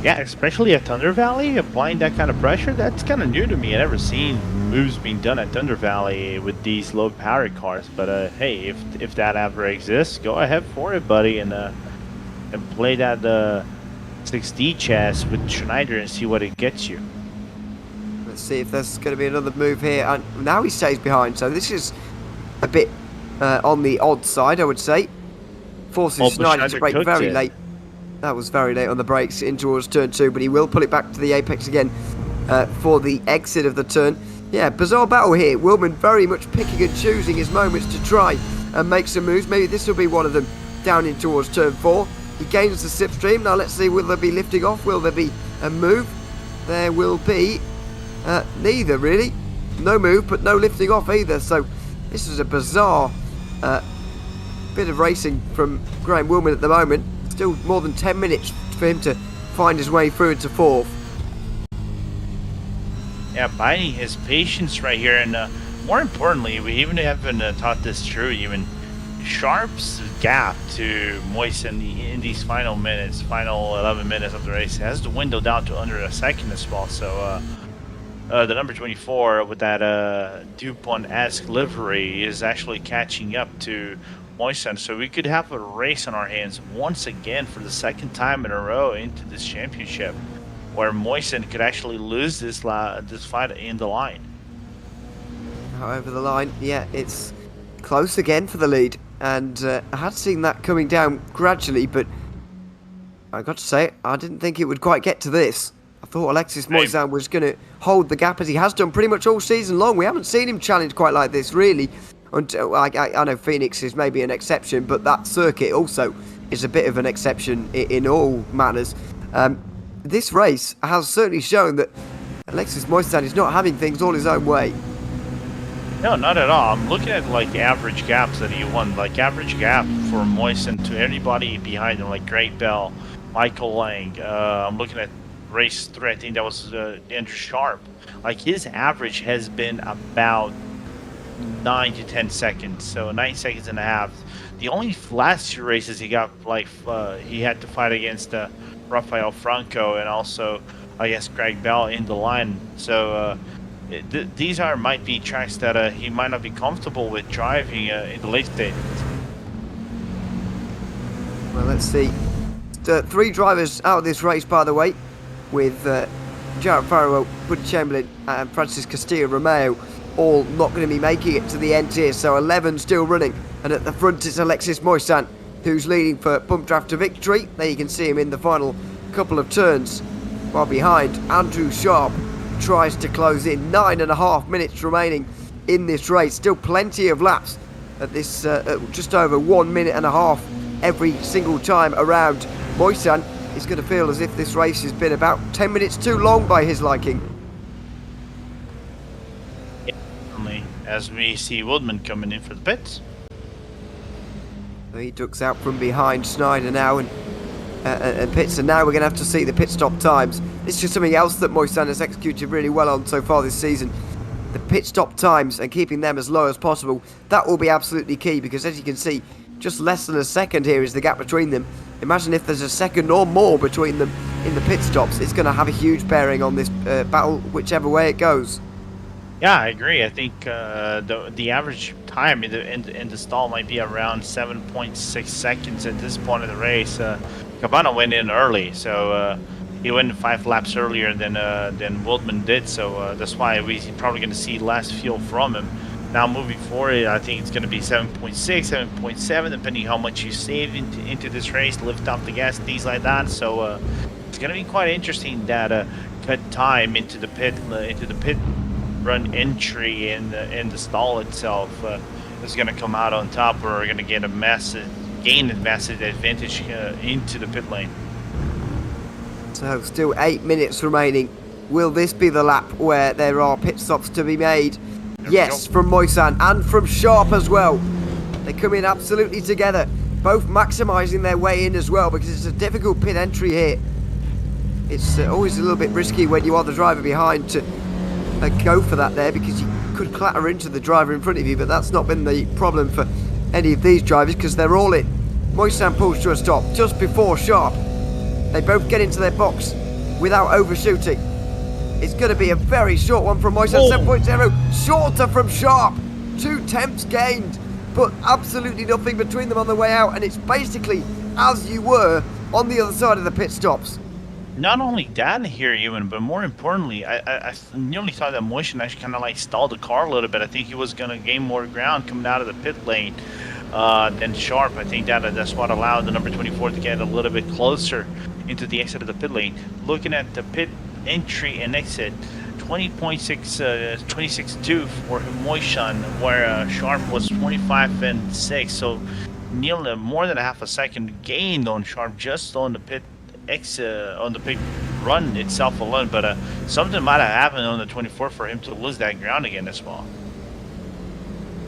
Yeah, especially at Thunder Valley, applying that kind of pressure, that's kind of new to me. I've never seen moves being done at Thunder Valley with these low-powered cars, but hey, if that ever exists, go ahead for it, buddy, and play that 6D chess with Schneider and see what it gets you. Let's see if there's going to be another move here, and now he stays behind, so this is a bit on the odd side, I would say. Forces Schneider to brake very late. That was very late on the brakes in towards turn 2, but he will pull it back to the apex again for the exit of the turn. Yeah, bizarre battle here. Woolman very much picking and choosing his moments to try and make some moves. Maybe this will be one of them down in towards turn 4. He gains the slipstream. Now let's see, will there be lifting off? Will there be a move? There will be neither, really. No move, but no lifting off either. So this is a bizarre bit of racing from Graham Woolman at the moment. Still more than 10 minutes for him to find his way through into 4th. Yeah, biding his patience right here, and more importantly, we even haven't thought this through. Even Sharp's gap to Moisen in these final 11 minutes of the race has the window down to under a second as well. So the number 24 with that DuPont-esque livery is actually catching up to Moisen, so we could have a race on our hands once again for the 2nd time in a row into this championship, where Moisen could actually lose this fight in the line. Over the line, yeah, it's close again for the lead, and I had seen that coming down gradually, but I got to say, I didn't think it would quite get to this. I thought Alexis Moisan was going to hold the gap as he has done pretty much all season long. We haven't seen him challenge quite like this, really. Until, I know Phoenix is maybe an exception, but that circuit also is a bit of an exception in all manners. This race has certainly shown that Alexis Moisan is not having things all his own way. No, not at all. I'm looking at like average gaps that he won. Like average gap for Moisen to anybody behind him, like Greg Bell, Michael Lang. I'm looking at race 3. I think that was Andrew Sharp. Like his average has been about 9 to 10 seconds. So 9 seconds and a half. The only last 2 races he got, like he had to fight against Rafael Franco and also against Greg Bell in the line. So. These might be tracks that he might not be comfortable with driving in the late stages. Well, let's see. 3 drivers out of this race, by the way, with Jarrett Farrell, Bud Chamberlain and Francis Castillo Romeo all not going to be making it to the end here. So 11 still running, and at the front it's Alexis Moisan who's leading for Pump Draft to victory. There you can see him in the final couple of turns, while behind Andrew Sharp tries to close in. 9.5 minutes remaining in this race. Still plenty of laps at this just over 1.5 minutes every single time around. Moisan is going to feel as if this race has been about 10 minutes too long by his liking. Yeah, certainly, as we see Woodman coming in for the pits. So he ducks out from behind Snyder now and pits, and now we're going to have to see the pit stop times. This is something else that Moisan has executed really well on so far this season. The pit stop times and keeping them as low as possible. That will be absolutely key, because as you can see, just less than a second here is the gap between them. Imagine if there's a second or more between them in the pit stops. It's going to have a huge bearing on this battle, whichever way it goes. Yeah, I agree. I think the average time in the stall might be around 7.6 seconds at this point of the race. Cabana went in early, so he went 5 laps earlier than Wildman did, so that's why we're probably going to see less fuel from him. Now moving forward, I think it's going to be 7.6, 7.7, depending how much you save into this race, lift off the gas, things like that. So it's going to be quite interesting that cut time into the pit run entry in the stall itself is going to come out on top. We're going to get gain a massive advantage into the pit lane. So still 8 minutes remaining. Will this be the lap where there are pit stops to be made? Yes, from Moisan and from Sharp as well. They come in absolutely together, both maximising their way in as well, because it's a difficult pit entry here. It's always a little bit risky when you are the driver behind to go for that there, because you could clatter into the driver in front of you, but that's not been the problem for any of these drivers, because they're all in. Moisan pulls to a stop just before Sharp. They both get into their box without overshooting. It's going to be a very short one from Moisan, 7.0, shorter from Sharp. 2 tenths gained, but absolutely nothing between them on the way out, and it's basically as you were on the other side of the pit stops. Not only that here, Ewan, but more importantly, I nearly thought that Moisan actually kind of like stalled the car a little bit. I think he was going to gain more ground coming out of the pit lane than Sharp. I think that's what allowed the number 24 to get a little bit closer into the exit of the pit lane. Looking at the pit entry and exit, 26.2 for Moisan, where Sharp was 25.6. So nearly more than a half a second gained on Sharp just on the pit on the pit run itself alone. But something might have happened on the 24 for him to lose that ground again as well.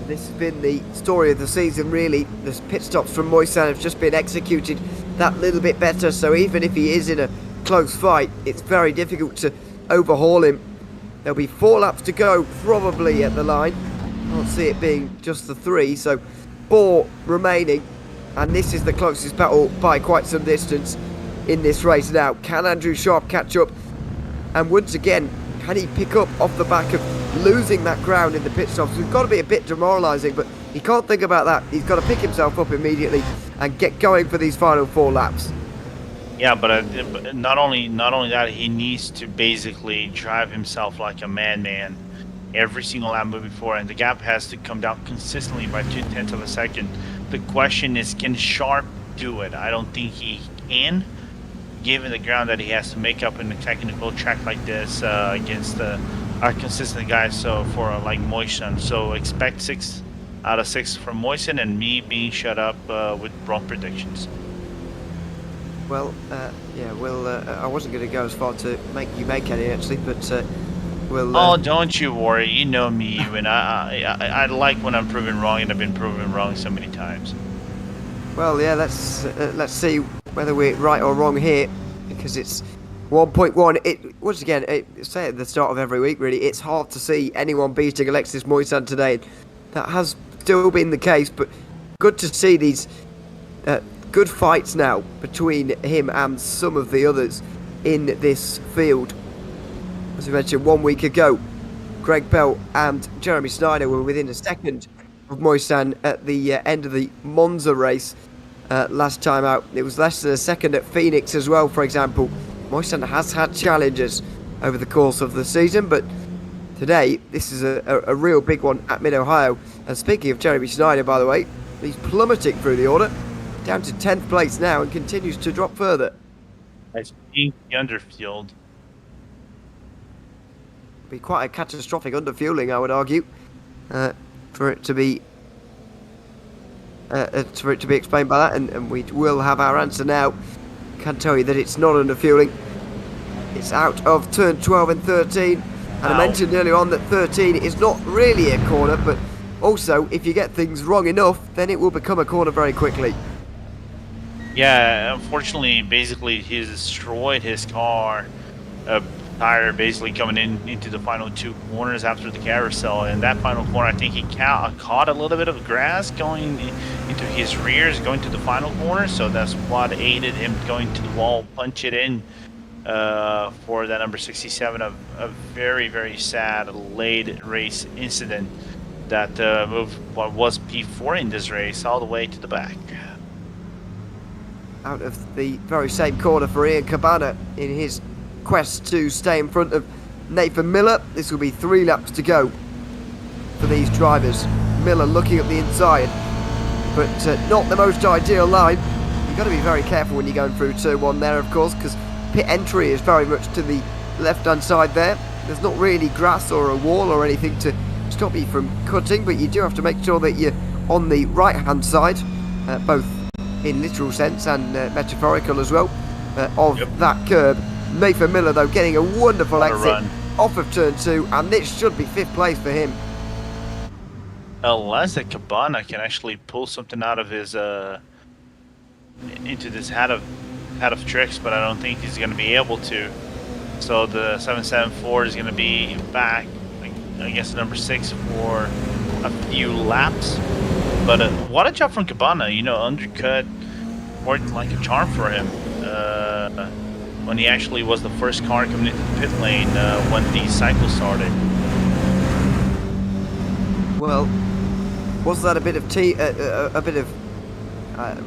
This has been the story of the season, really. The pit stops from Moisan have just been executed that little bit better, so even if he is in a close fight, it's very difficult to overhaul him. There'll be 4 laps to go probably at the line. I don't see it being just the 3, so 4 remaining, and this is the closest battle by quite some distance in this race. Now, can Andrew Sharp catch up? And once again, can he pick up off the back of losing that ground in the pit stops? We've got to be a bit demoralising, but he can't think about that. He's got to pick himself up immediately and get going for these final 4 laps. Yeah, but not only that, he needs to basically drive himself like a madman every single lap moving forward, and the gap has to come down consistently by 0.2 of a second. The question is, can Sharp do it? I don't think he can, given the ground that he has to make up in a technical track like this against our consistent guys. So for like Moisan, so expect 6 out of 6 from Moisan, and me being shut up with wrong predictions. Well, yeah, I wasn't going to go as far to make you make any actually, but We'll. Oh, don't you worry. You know me. When I like when I'm proven wrong, and I've been proven wrong so many times. Well, yeah. Let's see whether we're right or wrong here, because it's 1.1. It once again. Say at the start of every week, really, it's hard to see anyone beating Alexis Moisan today. That has still been the case, but good to see these good fights now between him and some of the others in this field. As we mentioned 1 week ago, Greg Bell and Jeremy Snyder were within a second of Moisan at the end of the Monza race last time out. It was less than a second at Phoenix as well, for example. Moisan has had challenges over the course of the season, but today this is a real big one at Mid-Ohio. And speaking of Jeremy Snyder, by the way, he's plummeting through the order, down to 10th place now, and continues to drop further. That's being the underfield. Be quite a catastrophic underfueling, I would argue, for it to be explained by that, and we will have our answer now. Can tell you that it's not underfueling. It's out of turn 12 and 13, and I mentioned earlier on that 13 is not really a corner, but also if you get things wrong enough, then it will become a corner very quickly. Yeah, unfortunately, basically, he's destroyed his car. Tire basically coming into the final 2 corners after the carousel, and that final corner, I think he caught a little bit of grass going into his rears, going to the final corner, so that's what aided him going to the wall, punch it in for that number 67. A very, very sad late race incident that moved what was P4 in this race all the way to the back. Out of the very same corner for Ian Cabana in his quest to stay in front of Nathan Miller. This will be 3 laps to go for these drivers. Miller looking at the inside, but not the most ideal line. You've got to be very careful when you're going through turn 1 there, of course, because pit entry is very much to the left-hand side there. There's not really grass or a wall or anything to stop you from cutting, but you do have to make sure that you're on the right-hand side, both in literal sense and metaphorical as well, of that curb. Nathan Miller, though, getting a wonderful exit off of turn 2, and this should be 5th place for him. Unless that Cabana can actually pull something out of his into this hat of tricks, but I don't think he's going to be able to. So the 774 is going to be back, I guess, number 6 for a few laps. But what a job from Cabana, you know, undercut worked like a charm for him. When he actually was the first car coming into the pit lane when the cycle started. Well, was that a bit of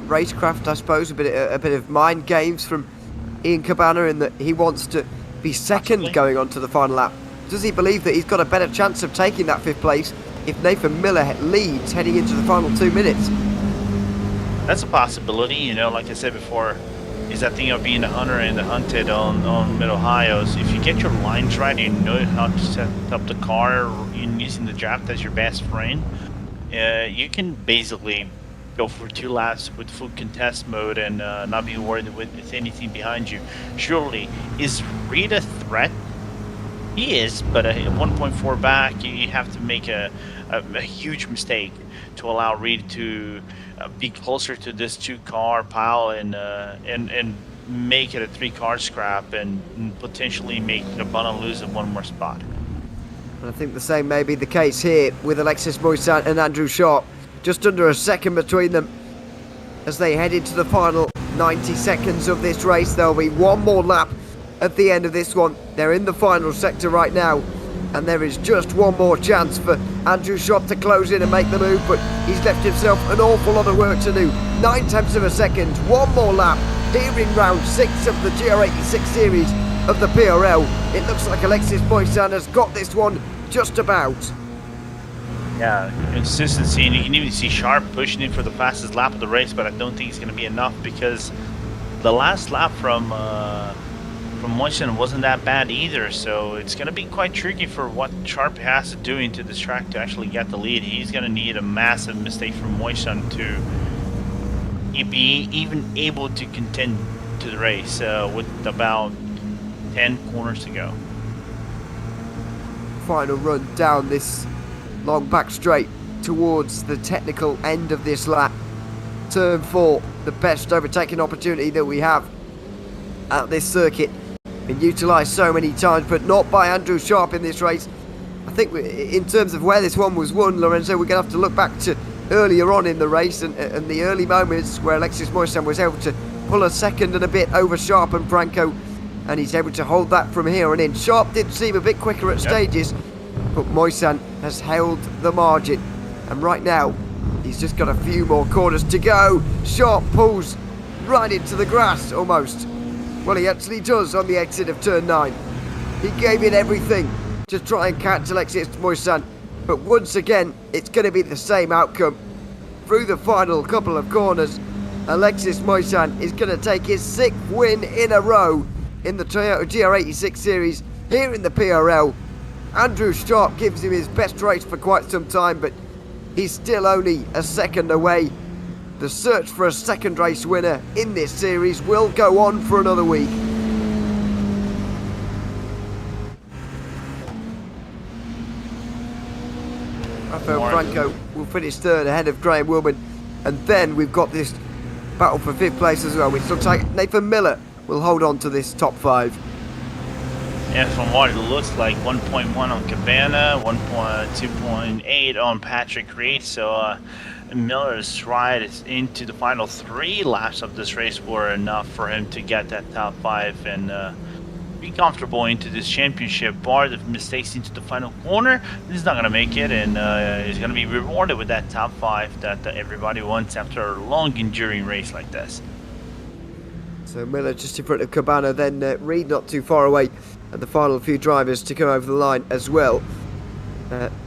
racecraft, I suppose, a bit of mind games from Ian Cabana in that he wants to be second going on to the final lap? Does he believe that he's got a better chance of taking that 5th place if Nathan Miller leads heading into the final 2 minutes? That's a possibility, you know, like I said before. Is that thing of being a hunter and the hunted on Mid-Ohio. So if you get your lines right, you know how to set up the car using the draft as your best friend, you can basically go for 2 laps with full contest mode and not be worried with anything behind you. Surely, is Reed a threat? He is, but at 1.4 back, you have to make a huge mistake to allow Reed to be closer to this 2-car pile and make it a 3-car scrap and potentially make Cabana lose in 1 more spot. And I think the same may be the case here with Alexis Moisan and Andrew Sharp. Just under a second between them as they head into the final 90 seconds of this race. There'll be 1 more lap at the end of this one. They're in the final sector right now, and there is just 1 more chance for Andrew Sharp to close in and make the move, but he's left himself an awful lot of work to do. 9/10 of a second, 1 more lap here in round 6 of the GR86 series of the PRL. It looks like Alexis Moisan has got this one just about. Yeah, consistency, and you can even see Sharp pushing in for the fastest lap of the race, but I don't think it's going to be enough because the last lap from Moisan wasn't that bad either, so it's going to be quite tricky for what Sharp has to do into this track to actually get the lead. He's going to need a massive mistake from Moisan to be even able to contend to the race with about 10 corners to go. final run down this long back straight towards the technical end of this lap. Turn 4, the best overtaking opportunity that we have at this circuit. Been utilised so many times, but not by Andrew Sharp in this race. I think in terms of where this one was won, Lorenzo, we're going to have to look back to earlier on in the race and the early moments where Alexis Moisan was able to pull a second and a bit over Sharp and Franco, and he's able to hold that from here on in. Sharp did seem a bit quicker at stages, but Moisan has held the margin, and right now he's just got a few more corners to go. Sharp pulls right into the grass almost. Well, he actually does on the exit of turn 9. He gave it everything to try and catch Alexis Moisan, but once again it's going to be the same outcome. Through the final couple of corners, Alexis Moisan is going to take his 6th win in a row in the Toyota GR86 series here in the PRL. Andrew Sharp gives him his best race for quite some time, but he's still only a second away. The search for a second race winner in this series will go on for another week. Rafael Franco will finish 3rd ahead of Graham Willman, and then we've got this battle for 5th place as well, which looks like Nathan Miller will hold on to this top 5. And from what it looks like, 1.1 on Cabana, 2.8 on Patrick Reed. So Miller's ride into the final 3 laps of this race were enough for him to get that top 5 and be comfortable into this championship. Bar the mistakes into the final corner, he's not going to make it, and he's going to be rewarded with that top 5 that everybody wants after a long, enduring race like this. So Miller just in front of Cabana, then Reed not too far away, and the final few drivers to come over the line as well.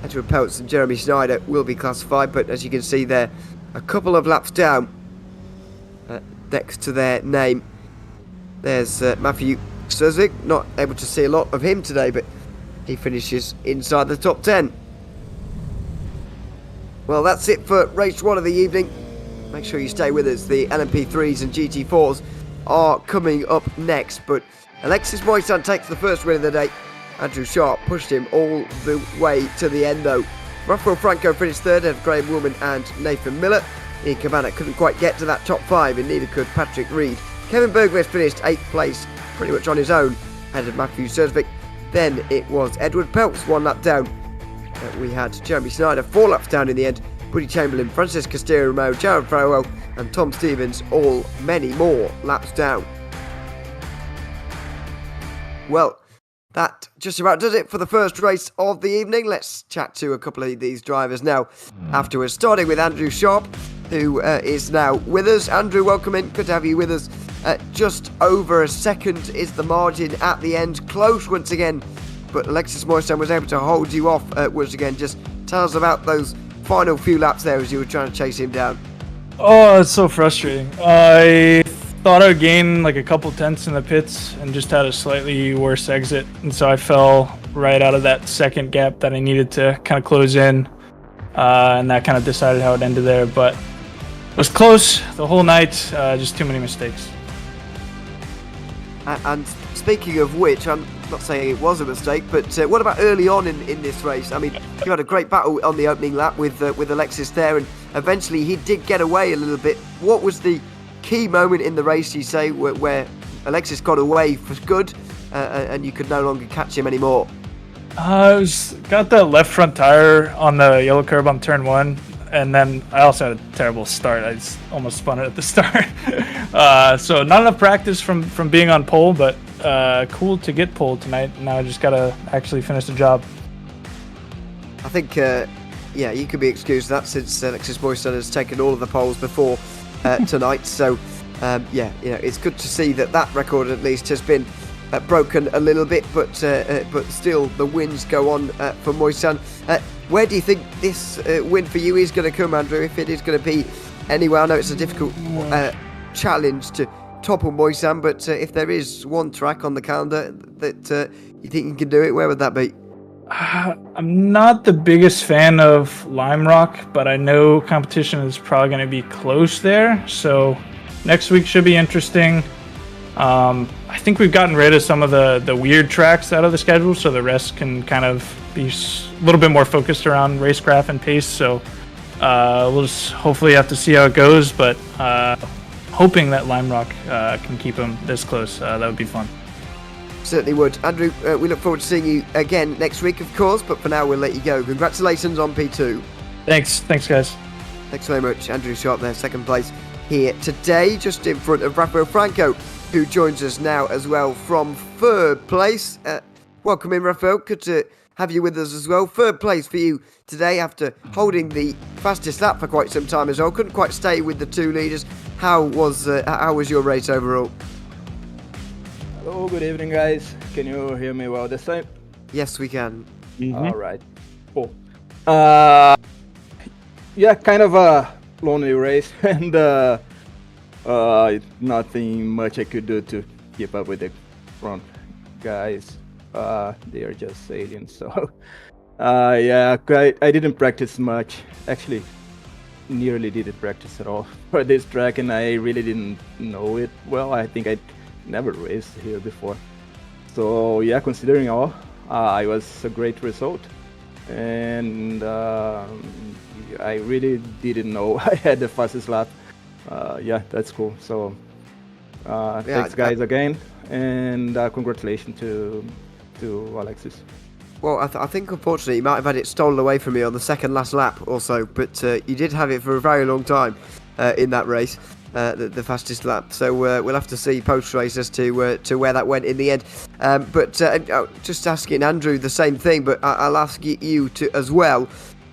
Edward Peltz and Jeremy Schneider will be classified, but as you can see there, a couple of laps down next to their name. There's Matthew Suzik, not able to see a lot of him today, but he finishes inside the top 10. Well, that's it for race 1 of the evening. Make sure you stay with us. The LMP3s and GT4s are coming up next, but Alexis Moisan takes the first win of the day. Andrew Sharp pushed him all the way to the end though. Rafael Franco finished 3rd ahead of Graham Woolman and Nathan Miller. Ian Cabana couldn't quite get to that top 5, and neither could Patrick Reed. Kevin Bergquist finished 8th place pretty much on his own ahead of Matthew Sursvik. Then it was Edward Peltz 1 lap down. We had Jeremy Snyder 4 laps down in the end. Woody Chamberlain, Francis Castillo-Romero, Jared Farwell and Tom Stevens all many more laps down. Well, that just about does it for the first race of the evening. Let's chat to a couple of these drivers now afterwards, starting with Andrew Sharp, who is now with us. Andrew, welcome in. Good to have you with us. Just over a second is the margin at the end. Close once again, but Alexis Moisan was able to hold you off once again. Just tell us about those final few laps there as you were trying to chase him down. Oh, it's so frustrating. I thought I would gain like a couple tenths in the pits and just had a slightly worse exit, and so I fell right out of that second gap that I needed to kind of close in, and that kind of decided how it ended there. But it was close the whole night, just too many mistakes. And speaking of which, I'm not saying it was a mistake, but what about early on in this race? I mean, you had a great battle on the opening lap with Alexis there, and eventually he did get away a little bit. What was the key moment in the race, you say, where Alexis got away for good and you could no longer catch him anymore? Got the left front tire on the yellow curb on turn 1, and then I also had a terrible start. I just almost spun it at the start. So not enough practice from being on pole, but cool to get pole tonight. Now I just gotta actually finish the job. I think, yeah, you could be excused that since Alexis Moisan has taken all of the poles before tonight. So, yeah, you know, it's good to see that record at least has been broken a little bit, but still the wins go on for Moisan. Where do you think this win for you is going to come, Andrew, if it is going to be anywhere? I know it's a difficult challenge to topple Moisan, but if there is one track on the calendar that you think you can do it, where would that be? I'm not the biggest fan of Lime Rock, but I know competition is probably going to be close there, so next week should be interesting. I think we've gotten rid of some of the weird tracks out of the schedule, so the rest can kind of be a little bit more focused around racecraft and pace. So we'll just hopefully have to see how it goes, but hoping that Lime Rock can keep him this close. That would be fun. Certainly would. Andrew, we look forward to seeing you again next week, of course, but for now we'll let you go. Congratulations on P2. Thanks, guys. Thanks very much. Andrew Sharp there, second place here today, just in front of Rafael Franco, who joins us now as well from third place. Welcome in, Rafael. Good to have you with us as well. Third place for you today after holding the fastest lap for quite some time as well. Couldn't quite stay with the two leaders. How was your race overall? Hello, good evening, guys. Can you hear me well this time? Yes, we can. All right, cool. Yeah, kind of a lonely race, and nothing much I could do to keep up with the front guys. They are just aliens, so yeah, I didn't practice much. Actually, nearly didn't practice at all for this track, and I really didn't know it well. I think I never raced here before, so yeah, considering all, it was a great result, and I really didn't know I had the fastest lap. Yeah, that's cool. So thanks guys again, and congratulations to Alexis. Well, I think unfortunately you might have had it stolen away from me on the second last lap also, but you did have it for a very long time in that race. The fastest lap, so we'll have to see post-race as to where that went in the end. But just asking Andrew the same thing, but I'll ask you to as well.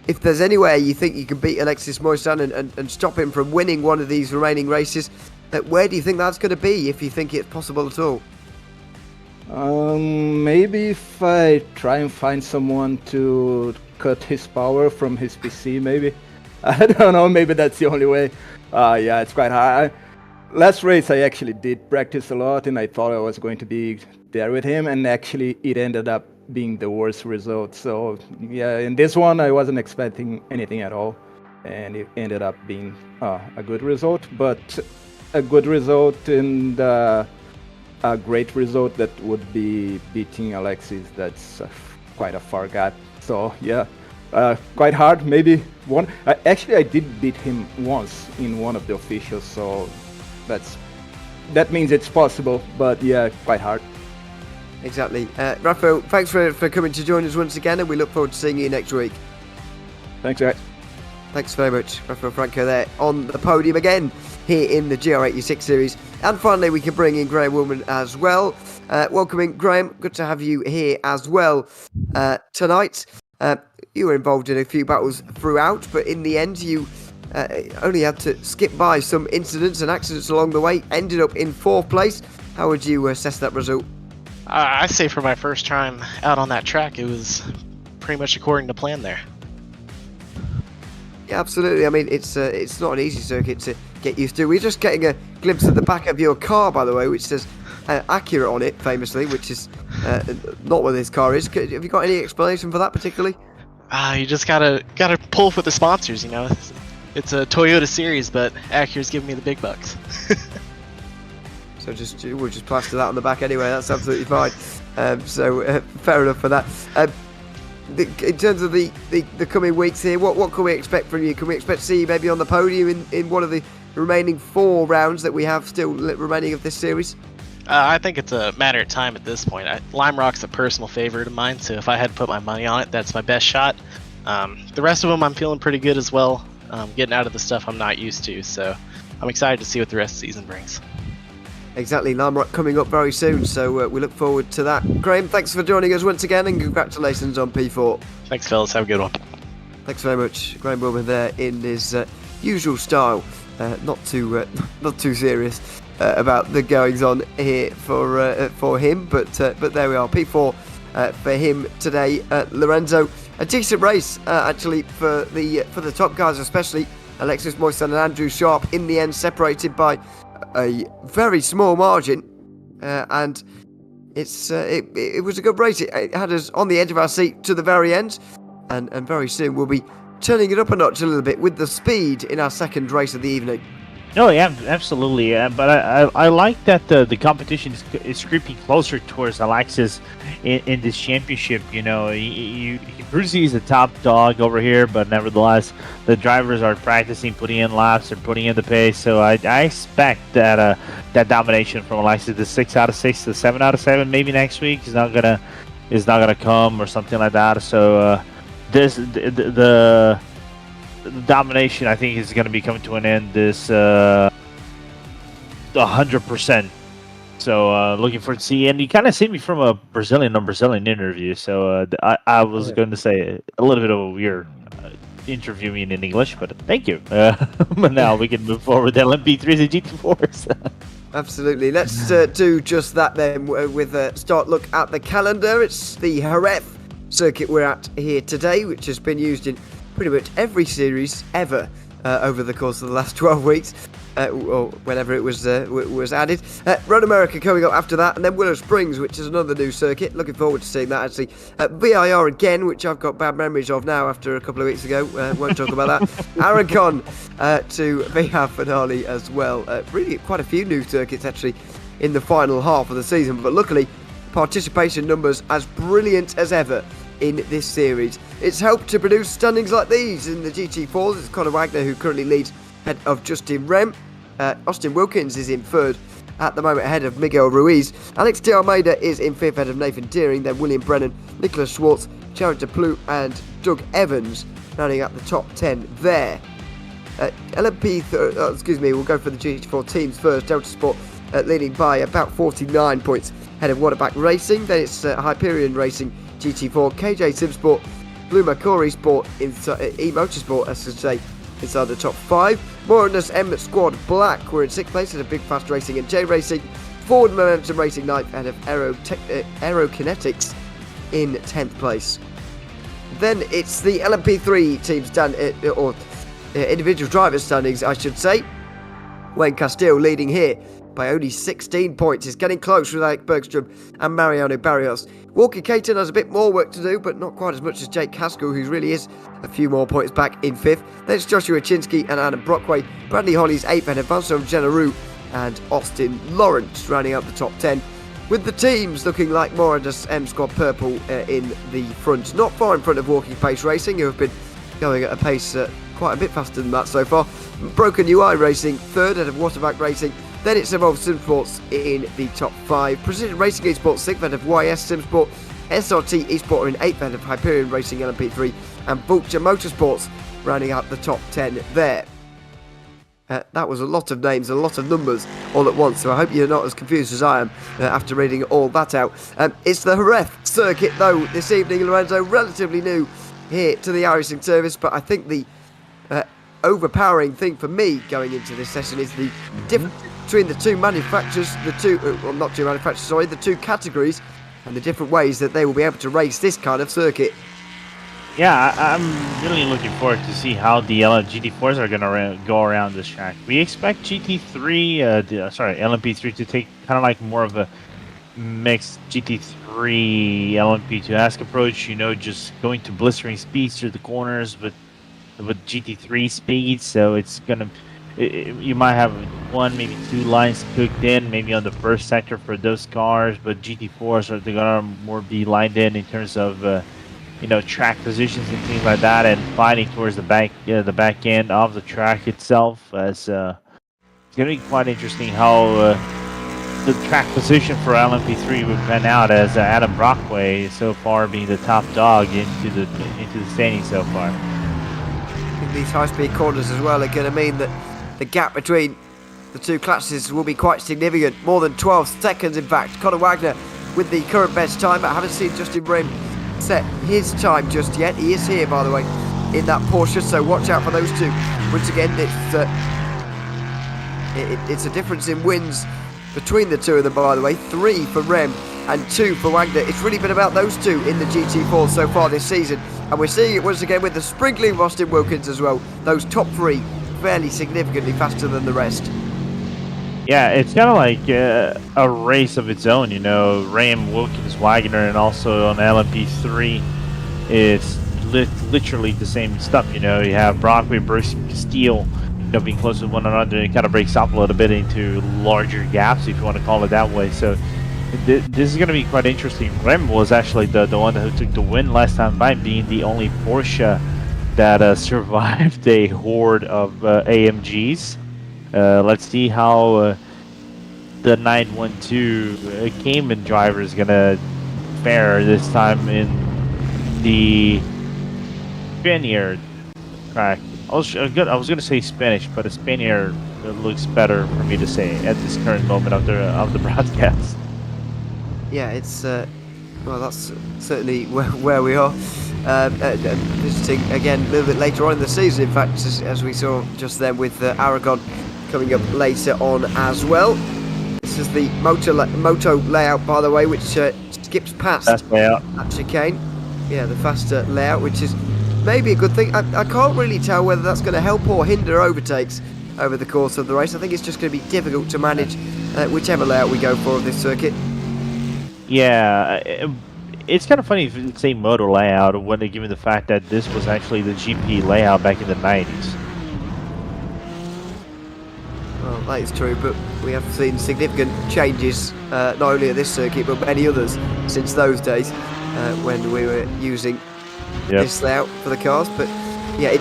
If there's anywhere you think you can beat Alexis Moisan and stop him from winning one of these remaining races, where do you think that's going to be, if you think it's possible at all? Maybe if I try and find someone to cut his power from his PC, maybe. I don't know, maybe that's the only way. Yeah, it's quite hard. Last race I actually did practice a lot, and I thought I was going to be there with him, and actually it ended up being the worst result. So yeah, in this one I wasn't expecting anything at all, and it ended up being a good result, but a good result and a great result that would be beating Alexis. That's quite a far gap. So yeah, quite hard. Maybe one. Actually, I did beat him once in one of the officials, so that means it's possible. But yeah, quite hard. Exactly. Rafael, thanks for coming to join us once again, and we look forward to seeing you next week. Thanks, guys. Thanks very much, Rafael Franco there on the podium again here in the GR86 series. And finally, we can bring in Graham Woolman as well. Welcome in, Graham. Good to have you here as well tonight. You were involved in a few battles throughout, but in the end, you only had to skip by some incidents and accidents along the way. Ended up in 4th place. How would you assess that result? I say for my first time out on that track, it was pretty much according to plan there. Yeah, absolutely. I mean, it's not an easy circuit to get used to. We're just getting a glimpse of the back of your car, by the way, which says Acura on it, famously, which is not what this car is. Have you got any explanation for that particularly? You just gotta pull for the sponsors, you know. It's a Toyota series, but Acura's giving me the big bucks. So we'll just plaster that on the back anyway. That's absolutely fine. So fair enough for that. In terms of the coming weeks here, what can we expect from you? Can we expect to see you maybe on the podium in one of the remaining 4 rounds that we have still remaining of this series? I think it's a matter of time at this point. Lime Rock's a personal favorite of mine, so if I had to put my money on it, that's my best shot. The rest of them I'm feeling pretty good as well. Getting out of the stuff I'm not used to, so I'm excited to see what the rest of the season brings. Exactly, Lime Rock coming up very soon, so we look forward to that. Graham, thanks for joining us once again, and congratulations on P4. Thanks, fellas. Have a good one. Thanks very much. Graham Wilmer there in his usual style, not too serious about the goings on here for him, but there we are. P4 for him today. Lorenzo, a decent race actually for the top guys, especially Alexis Moisan and Andrew Sharp. In the end, separated by a very small margin, and it was a good race. It had us on the edge of our seat to the very end, and very soon we'll be turning it up a notch a little bit with the speed in our second race of the evening. No, yeah, absolutely. But I like that the competition is creeping closer towards Alexis in this championship. You know, Brucey is the top dog over here, but nevertheless, the drivers are practicing, putting in laps, they're putting in the pace. So I expect that that domination from Alexis, the 6 out of 6, the 7 out of 7, maybe next week is not gonna come or something like that. So this the domination, I think, is going to be coming to an end this 100%. So looking forward to see. And you kind of see me from a Brazilian interview. So I was going to say a little bit of a weird interviewing in English, but thank you. But now we can move forward with LMP3s and GT4s. Absolutely. Let's do just that then with a start look at the calendar. It's the Jerez circuit we're at here today, which has been used in pretty much every series ever over the course of the last 12 weeks, or whenever it was added. Road America coming up after that, and then Willow Springs, which is another new circuit. Looking forward to seeing that, actually. VIR again, which I've got bad memories of now after a couple of weeks ago. Won't talk about that. Aragon to VR finale as well. Really quite a few new circuits, actually, in the final half of the season, but luckily, participation numbers as brilliant as ever in this series. It's helped to produce standings like these in the GT4s. It's Conor Wagner who currently leads ahead of Justin Rem. Austin Wilkins is in third at the moment ahead of Miguel Ruiz. Alex de Almeida is in fifth ahead of Nathan Deering. Then William Brennan, Nicholas Schwartz, Jared DePlue and Doug Evans rounding up the top 10 there. We'll go for the GT4 teams first. Delta Sport leading by about 49 points ahead of Waterback Racing. Then it's Hyperion Racing GT4, KJ Simsport, Blue Macquarie Sport, E-Motorsport, I should say, inside the top 5. Morinus M Squad Black, we're in 6th place at a Big Fast Racing and J Racing. Forward Momentum Racing 9th ahead of Aerokinetics in 10th place. Then it's the LMP3 teams individual drivers standings, I should say. Wayne Castile leading here by only 16 points. Is getting close with Alec Bergstrom and Mariano Barrios. Walker Caton has a bit more work to do, but not quite as much as Jake Haskell, who really is a few more points back in 5th. Then it's Joshua Chinsky and Adam Brockway. Bradley Holly's 8th ahead of Vincent Generou and Austin Lawrence rounding out the top 10. With the teams looking like Morinus M Squad Purple in the front. Not far in front of Walking Pace Racing, who have been going at a pace quite a bit faster than that so far. Broken UI Racing, 3rd ahead of Waterback Racing. Then it's Evolved Simsports in the top 5. Precision Racing Esports 6th ahead of YS Simsport. SRT Esports are in 8th ahead of Hyperion Racing LMP3. And Vulture Motorsports rounding out the top 10 there. That was a lot of names, a lot of numbers all at once, so I hope you're not as confused as I am after reading all that out. It's the Jerez circuit, though, this evening, Lorenzo, relatively new here to the iRacing service, but I think the overpowering thing for me going into this session is the difference between the two manufacturers, the two categories, and the different ways that they will be able to race this kind of circuit. Yeah, I'm really looking forward to see how the GT4s are going to go around this track. We expect LMP3 to take kind of like more of a mixed GT3 LMP2-esque approach, you know, just going to blistering speeds through the corners with GT3 speeds. So it's going to, you might have 1, maybe 2 lines cooked in, maybe on the first sector for those cars, but GT4s are going to more be lined in terms of track positions and things like that, and fighting towards the back end of the track itself. As it's going to be quite interesting how the track position for LMP3 would pan out, as Adam Brockway so far being the top dog into the standings so far. I think these high-speed corners as well are going to mean that the gap between the two classes will be quite significant. More than 12 seconds, in fact. Conor Wagner with the current best time, but I haven't seen Justin Brim set his time just yet. He is here, by the way, in that Porsche, so watch out for those two. Once again, it's a difference in wins between the two of them, by the way. 3 for Rem and 2 for Wagner. It's really been about those two in the GT4 so far this season, and we're seeing it once again with the sprinkling of Austin Wilkins as well. Those top 3 fairly significantly faster than the rest. Yeah, it's kind of like a race of its own, Ram, Wilkins, Wagner, and also on LMP3, it's literally the same stuff, You have Brockway, Brooks, Steele being close to one another, it kind of breaks up a little bit into larger gaps, if you want to call it that way. So this is going to be quite interesting. Rem was actually the one who took the win last time by, being the only Porsche that survived a horde of AMGs. Let's see how the 912 Cayman driver is going to fare this time in the Spaniard track. I was gonna say Spanish, but a Spaniard looks better for me to say at this current moment of the broadcast. Yeah, it's well, that's certainly where we are. Visiting again a little bit later on in the season, in fact, as we saw just then with Aragon coming up later on as well. This is the moto layout, by the way, which skips past that chicane. Yeah, the faster layout, which is maybe a good thing. I can't really tell whether that's going to help or hinder overtakes over the course of the race. I think it's just going to be difficult to manage whichever layout we go for of this circuit. Yeah, it's kind of funny if you say moto layout when they given the fact that this was actually the GP layout back in the 90s. Well, that is true, but we have seen significant changes, not only at this circuit, but many others since those days when we were using this layout for the cars. But yeah,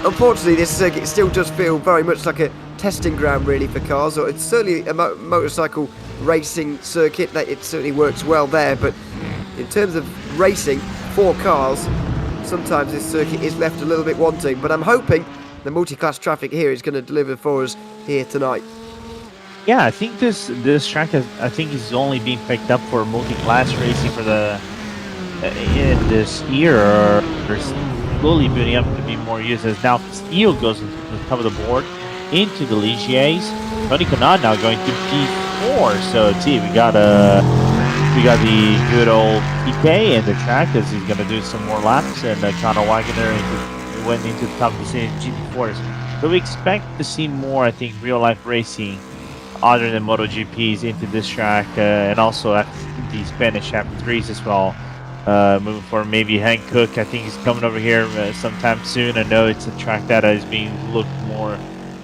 unfortunately this circuit still does feel very much like a testing ground really for cars, or it's certainly a motorcycle racing circuit. That it certainly works well there, but in terms of racing for cars, sometimes this circuit is left a little bit wanting. But I'm hoping the multi-class traffic here is going to deliver for us here tonight. Yeah, I think this track is only being picked up for multi-class racing for the in this year, or slowly building up to be more used, as now Steel goes into the top of the board into the Ligiers. Tony Kanaan now going to P4. So we got the good old PK in the track, as he's gonna do some more laps, and Conor Wagner went into the top of the scene GT4s. So we expect to see more, I think, real life racing other than MotoGPs into this track, and also the Spanish LMP3s as well. Moving forward, maybe Hank Cook, I think he's coming over here sometime soon. I know it's a track that is being looked more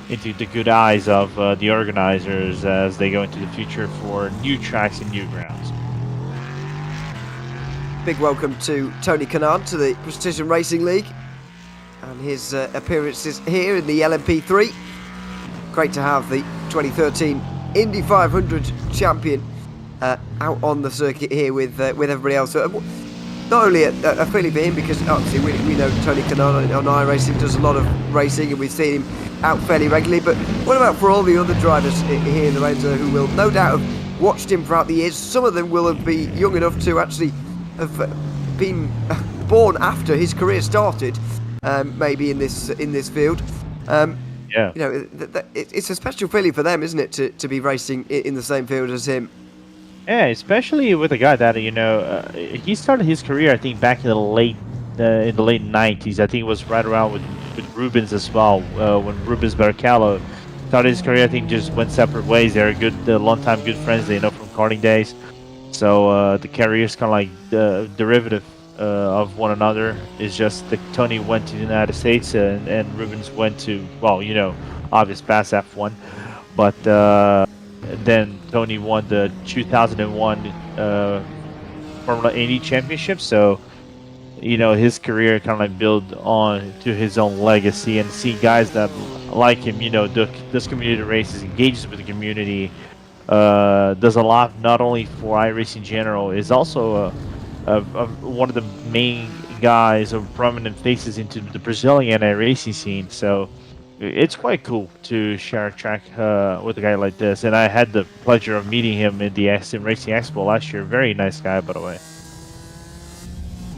into the good eyes of the organizers as they go into the future for new tracks and new grounds. Big welcome to Tony Kanaan to the Precision Racing League and his appearances here in the LMP3. Great to have the 2013 Indy 500 champion out on the circuit here with everybody else. Not only a feeling for him, because obviously we know Tony Kanaan on iRacing does a lot of racing and we've seen him out fairly regularly, but what about for all the other drivers here in Lorenzo who will no doubt have watched him throughout the years? Some of them will be young enough to actually have been born after his career started, maybe in this field. Yeah, you know, it's a special feeling for them, isn't it, to be racing in the same field as him? Yeah, especially with a guy that he started his career, I think, back in the late 90s. I think it was right around with Rubens as well, when Rubens Barrichello started his career. I think just went separate ways. They're long-time good friends. They know from karting days. So the careers kind of like derivative of one another. It's just that Tony went to the United States and Rubens went to, obvious past F1, but then Tony won the 2001 Formula 80 championship. So his career kind of like build on to his own legacy, and see guys that like him, does community races, engages with the community, does a lot not only for iRacing in general, is also one of the main guys or prominent faces into the Brazilian iRacing scene. So it's quite cool to share a track with a guy like this, and I had the pleasure of meeting him in the Sim Racing Expo last year. Very nice guy, by the way.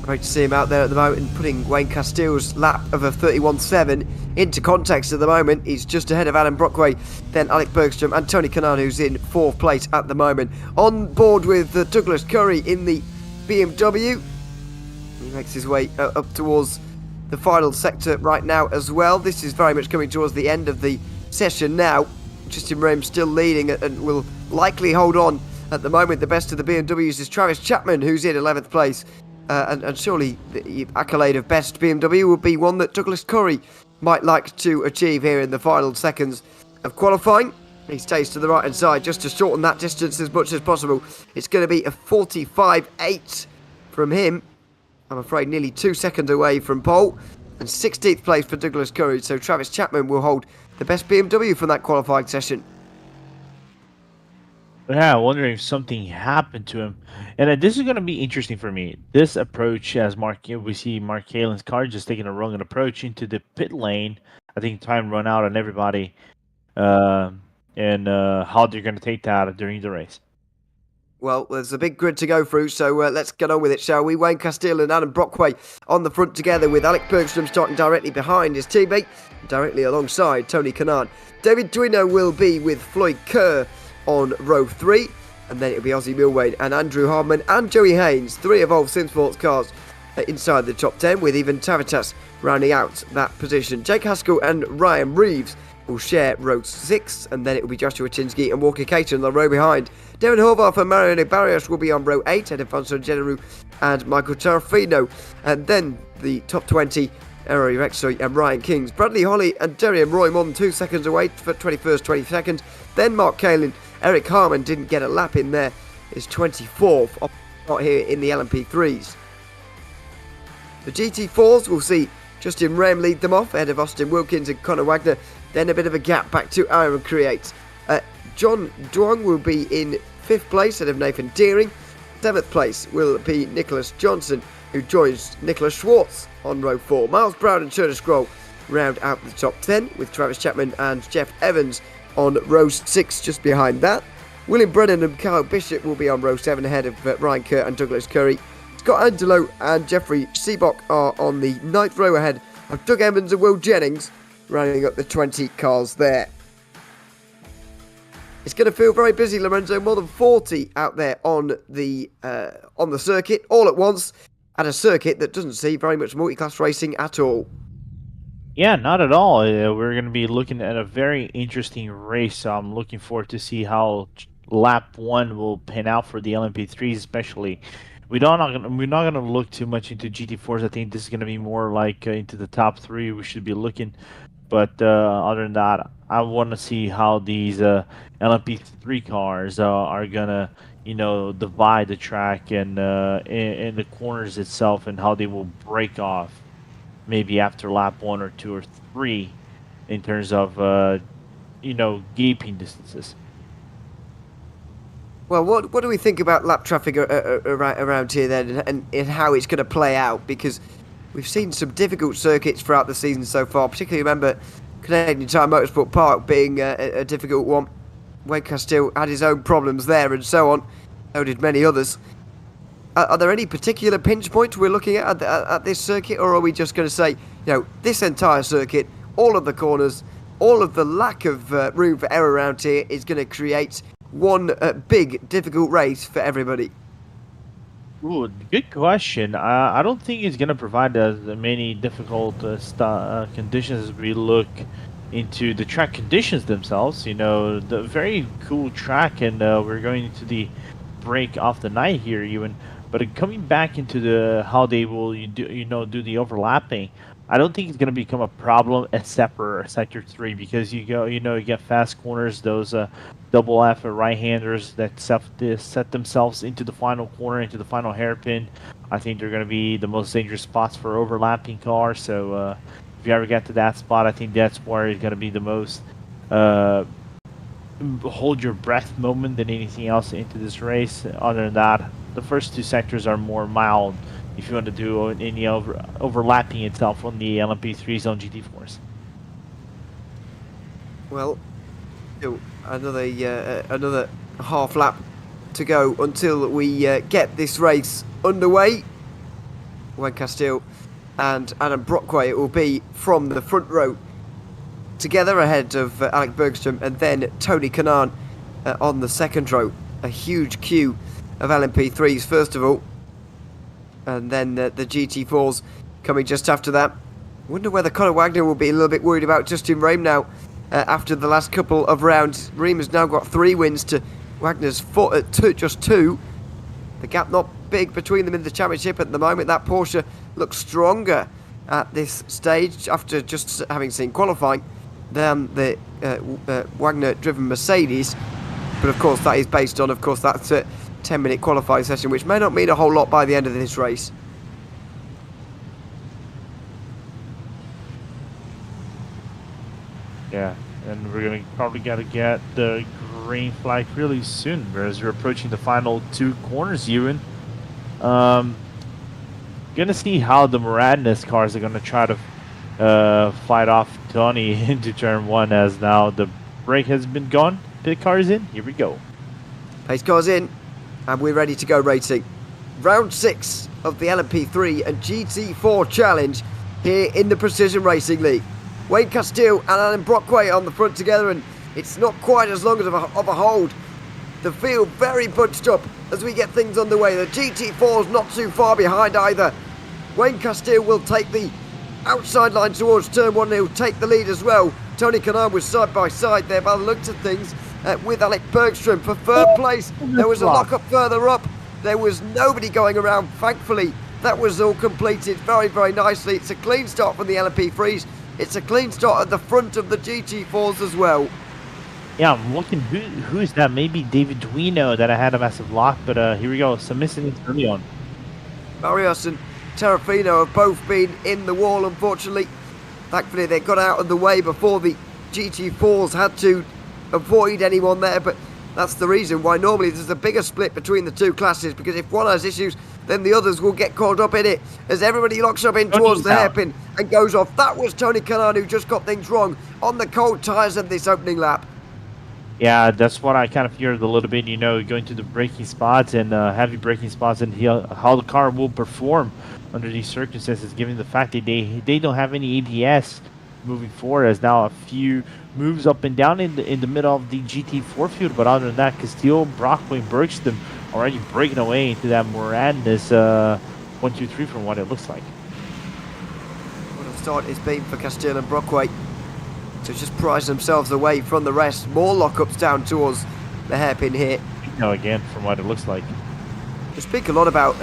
Great to see him out there at the moment and putting Wayne Castille's lap of a 31.7 into context at the moment. He's just ahead of Adam Brockway, then Alec Bergstrom and Tony Kanaan, who's in 4th place at the moment. On board with Douglas Curry in the BMW. He makes his way up towards the final sector right now as well. This is very much coming towards the end of the session now. Justin Rame still leading and will likely hold on at the moment. The best of the BMWs is Travis Chapman, who's in 11th place. And surely the accolade of best BMW would be one that Douglas Curry might like to achieve here in the final seconds of qualifying. He stays to the right hand side just to shorten that distance as much as possible. It's going to be a 45.8 from him. I'm afraid nearly 2 seconds away from pole. And 16th place for Douglas Curry. So Travis Chapman will hold the best BMW from that qualifying session. Yeah, I'm wondering if something happened to him. And this is going to be interesting for me. This approach, as we see Mark Kalen's car just taking a wrong approach into the pit lane. I think time run out on everybody. And how they're going to take that during the race. Well, there's a big grid to go through, so let's get on with it, shall we? Wayne Castile and Adam Brockway on the front together, with Alec Bergstrom starting directly behind his teammate, directly alongside Tony Kanaan. David Duino will be with Floyd Kerr on row 3, and then it'll be Ozzy Milwade and Andrew Hardman and Joey Haynes, 3 Evolve SimSports cars inside the top 10, with even Tavitas rounding out that position. Jake Haskell and Ryan Reeves will share row 6, and then it will be Joshua Chinsky and Walker Cater on the row behind. Darren Horvath and Mariano Barrios will be on row 8, and Afonso Generu and Michael Tarafino. And then the top 20, Eri Rexoy and Ryan Kings. Bradley Holly and Derian Roy more than 2 seconds away for 21st, 22nd. Then Mark Kalin. Eric Harman didn't get a lap in there. Is 24th, not here in the LMP3s. The GT4s will see Justin Ram lead them off ahead of Austin Wilkins and Conor Wagner. Then a bit of a gap back to Iron Creates. John Duong will be in 5th place ahead of Nathan Deering. 7th place will be Nicholas Johnson, who joins Nicholas Schwartz on row 4. Miles Brown and Turner Scroll round out the top 10, with Travis Chapman and Jeff Evans on row 6 just behind that. William Brennan and Kyle Bishop will be on row 7 ahead of Ryan Kerr and Douglas Curry. Scott Angelo and Jeffrey Seabock are on the 9th row ahead of Doug Evans and Will Jennings, rounding up the 20 cars there. It's going to feel very busy, Lorenzo. More than 40 out there on the circuit all at once, at a circuit that doesn't see very much multi-class racing at all. Yeah, not at all. We're going to be looking at a very interesting race. So I'm looking forward to see how lap 1 will pan out for the LMP3s, especially. We're not going to look too much into GT4s. I think this is going to be more like into the top 3 we should be looking. But other than that, I want to see how these LMP3 cars are going to, divide the track and in the corners itself, and how they will break off maybe after lap 1 or 2 or 3 in terms of, gaping distances. Well, what do we think about lap traffic around here then, and how it's going to play out? Because we've seen some difficult circuits throughout the season so far. Particularly remember Canadian Tire Motorsport Park being a difficult one. Wayne Castile had his own problems there, and so on. So did many others. Are there any particular pinch points we're looking at this circuit, or are we just going to say, this entire circuit, all of the corners, all of the lack of room for error around here is going to create one big, difficult race for everybody? Ooh, good question. I don't think it's going to provide as many difficult conditions as we look into the track conditions themselves. The very cool track, and we're going into the break off the night here even. But coming back into how they will do the overlapping, I don't think it's going to become a problem except for Sector 3, because you get fast corners, those double F right-handers that set themselves into the final corner, into the final hairpin. I think they're going to be the most dangerous spots for overlapping cars. So if you ever get to that spot, I think that's where it's going to be the most hold your breath moment than anything else into this race. Other than that, the first 2 sectors are more mild if you want to do any overlapping itself on the LMP3s on GT4s. Well, another half lap to go until we get this race underway. Wayne Castile and Adam Brockway will be from the front row together ahead of Alec Bergstrom, and then Tony Kanaan on the second row. A huge queue of LMP3s first of all, and then the GT4s coming just after that. Wonder whether Conor Wagner will be a little bit worried about Justin Rehm now after the last couple of rounds. Rehm has now got 3 wins to Wagner's just 2. The gap not big between them in the championship at the moment. That Porsche looks stronger at this stage after just having seen qualifying than the Wagner-driven Mercedes. But of course, that is based on, of course, that 10-minute qualifying session, which may not mean a whole lot by the end of this race. Yeah, and we're gonna probably gotta get the green flag really soon, as we're approaching the final 2 corners even. Gonna see how the Moradness cars are gonna try to fight off Tony into turn 1, as now the brake has been gone. Pit car is in. Here we go. Pace car's in, and we're ready to go racing. Round 6 of the LMP3 and GT4 challenge here in the Precision Racing League. Wayne Castile and Alan Brockway on the front together, and it's not quite as long as of a hold. The field very bunched up as we get things underway. The GT4's not too far behind either. Wayne Castile will take the outside line towards turn 1, he'll take the lead as well. Tony Kanaan was side by side there by the looks of things with Alec Bergstrom for third place. There was a lock-up further up. There was nobody going around. Thankfully, that was all completed very, very nicely. It's a clean start from the LMP3s. It's a clean start at the front of the GT4s as well. Yeah, I'm looking. Who's that? Maybe David Duino that I had a massive lock, but here we go. Some missing early on. Marius and Terrafino have both been in the wall, unfortunately. Thankfully, they got out of the way before the GT4s had to avoid anyone there, but that's the reason why normally there's a bigger split between the 2 classes, because if one has issues, then the others will get caught up in it as everybody locks up in towards the hairpin and goes off. That was Tony Kanaan who just got things wrong on the cold tyres of this opening lap. Yeah, that's what I kind of feared a little bit, going to the braking spots and heavy braking spots, and how the car will perform under these circumstances, given the fact that they don't have any ABS moving forward, as now a few moves up and down in the middle of the GT4 field. But other than that, Castile, Brockway, Bergstrom already breaking away into that Moradness 1, 2, 3 from what it looks like. What a start it's been for Castile and Brockway to just prize themselves away from the rest. More lockups down towards the hairpin here. Again, from what it looks like. We speak a lot about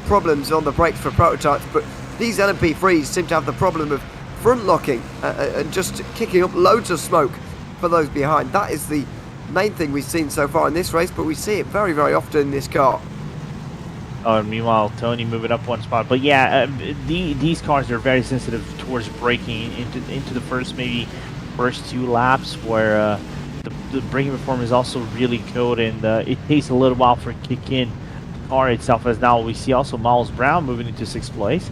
problems on the brakes for prototypes, but these LMP3s seem to have the problem of front locking and just kicking up loads of smoke for those behind. That is the main thing we've seen so far in this race, but we see it very, very often in this car. Oh, and meanwhile, Tony moving up 1 spot. But yeah, these cars are very sensitive towards braking into the first 2 laps, where the braking performance is also really good, and it takes a little while for it to kick in. The car itself, as now we see also Miles Brown moving into 6th place.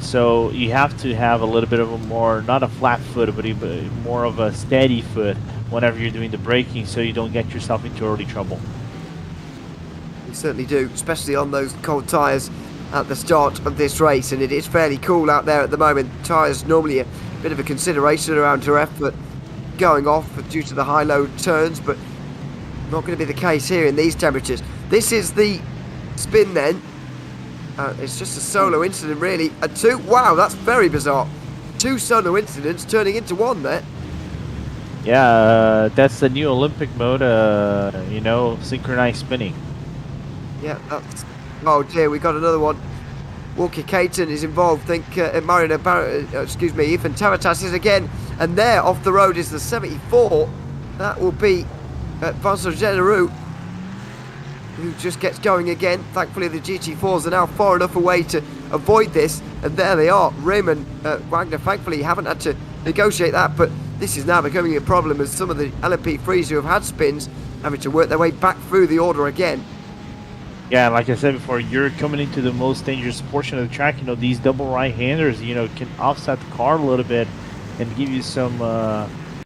So you have to have a little bit of a more, not a flat foot, but more of a steady foot whenever you're doing the braking, so you don't get yourself into early trouble. You certainly do, especially on those cold tyres at the start of this race, and it is fairly cool out there at the moment. Tyres normally a bit of a consideration around Jerez, but going off due to the high-low turns, but not going to be the case here in these temperatures. This is the spin then. It's just a solo incident really. Wow, that's very bizarre. 2 solo incidents turning into 1 there. Yeah, that's the new Olympic mode, synchronized spinning. Yeah, that's... Oh dear, we got another one. Walker Caton is involved. Ethan Taratas is again. And there, off the road, is the 74. That will be Vincent Generou, who just gets going again. Thankfully, the GT4s are now far enough away to avoid this. And there they are. Rim and Wagner, thankfully, haven't had to negotiate that. But this is now becoming a problem as some of the LMP3s who have had spins having to work their way back through the order again. Yeah, like I said before, you're coming into the most dangerous portion of the track. These double right-handers, can offset the car a little bit and give you some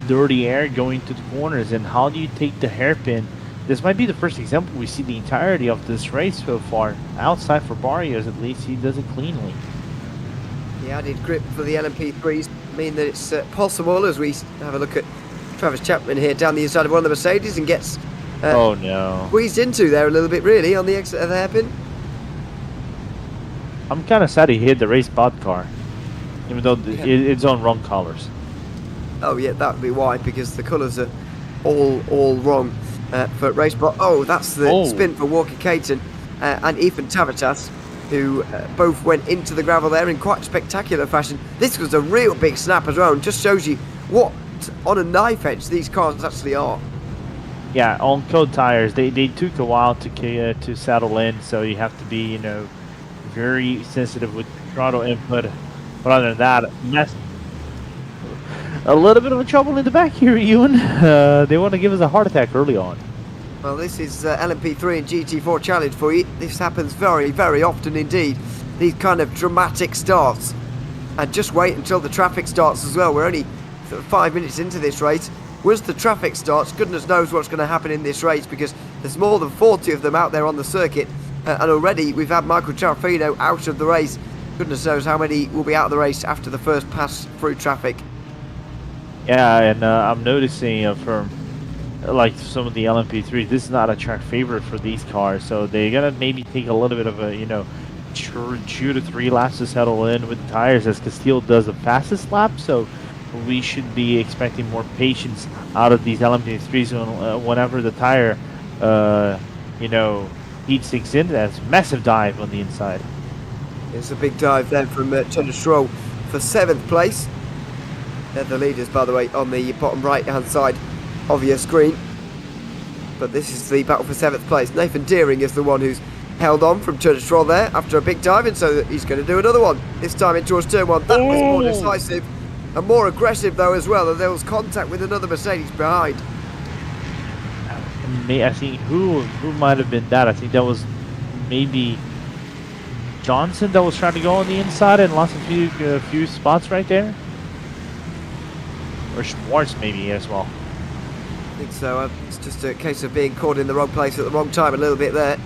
dirty air going to the corners. And how do you take the hairpin? This might be the first example we see the entirety of this race so far. Outside for Barrios, at least, he does it cleanly. The added grip for the LMP3s mean that it's possible, as we have a look at Travis Chapman here down the inside of one of the Mercedes and gets oh no, squeezed into there a little bit really on the exit of the hairpin. I'm kind of sad he hit the RaceSpot car, even though it's on wrong colors. Oh yeah, that would be why, because the colours are all wrong for RaceSpot. Oh, that's the spin for Walker Caton and Ethan Tavatas, who both went into the gravel there in quite spectacular fashion. This was a real big snap as well, and just shows you what on a knife edge these cars actually are. Yeah, on cold tires, they took a while to settle in, so you have to be, you know, very sensitive with throttle input. But other than that, a little bit of a trouble in the back here, Ewan. They want to give us a heart attack early on. Well, this is LMP3 and GT4 challenge for you. This happens very, very often indeed. These kind of dramatic starts. And just wait until the traffic starts as well. We're only sort of 5 minutes into this race. Once the traffic starts, goodness knows what's going to happen in this race, because there's more than 40 of them out there on the circuit. And already we've had Michael Ciarafino out of the race. Goodness knows how many will be out of the race after the first pass through traffic. Yeah, and I'm noticing from like some of the LMP3s, this is not a track favorite for these cars, so they're gonna maybe take a little bit of a, you know, 2 to 3 laps to settle in with the tires, as Castile does the fastest lap. So we should be expecting more patience out of these LMP3s whenever the tire, you know, heat sinks in. That's a massive dive on the inside. It's a big dive then from Tony Stroll for 7th place. They're the leaders, by the way, on the bottom right-hand side of your screen. But this is the battle for 7th place. Nathan Deering is the one who's held on from Tony Stroll there after a big dive, and so he's going to do another one. This time in towards turn 1. That was more decisive and more aggressive, though, as well. And there was contact with another Mercedes behind. I think who might have been that? I think that was maybe Johnson that was trying to go on the inside and lost a few spots right there. Or Schwartz maybe as well. I think so. It's just a case of being caught in the wrong place at the wrong time a little bit there.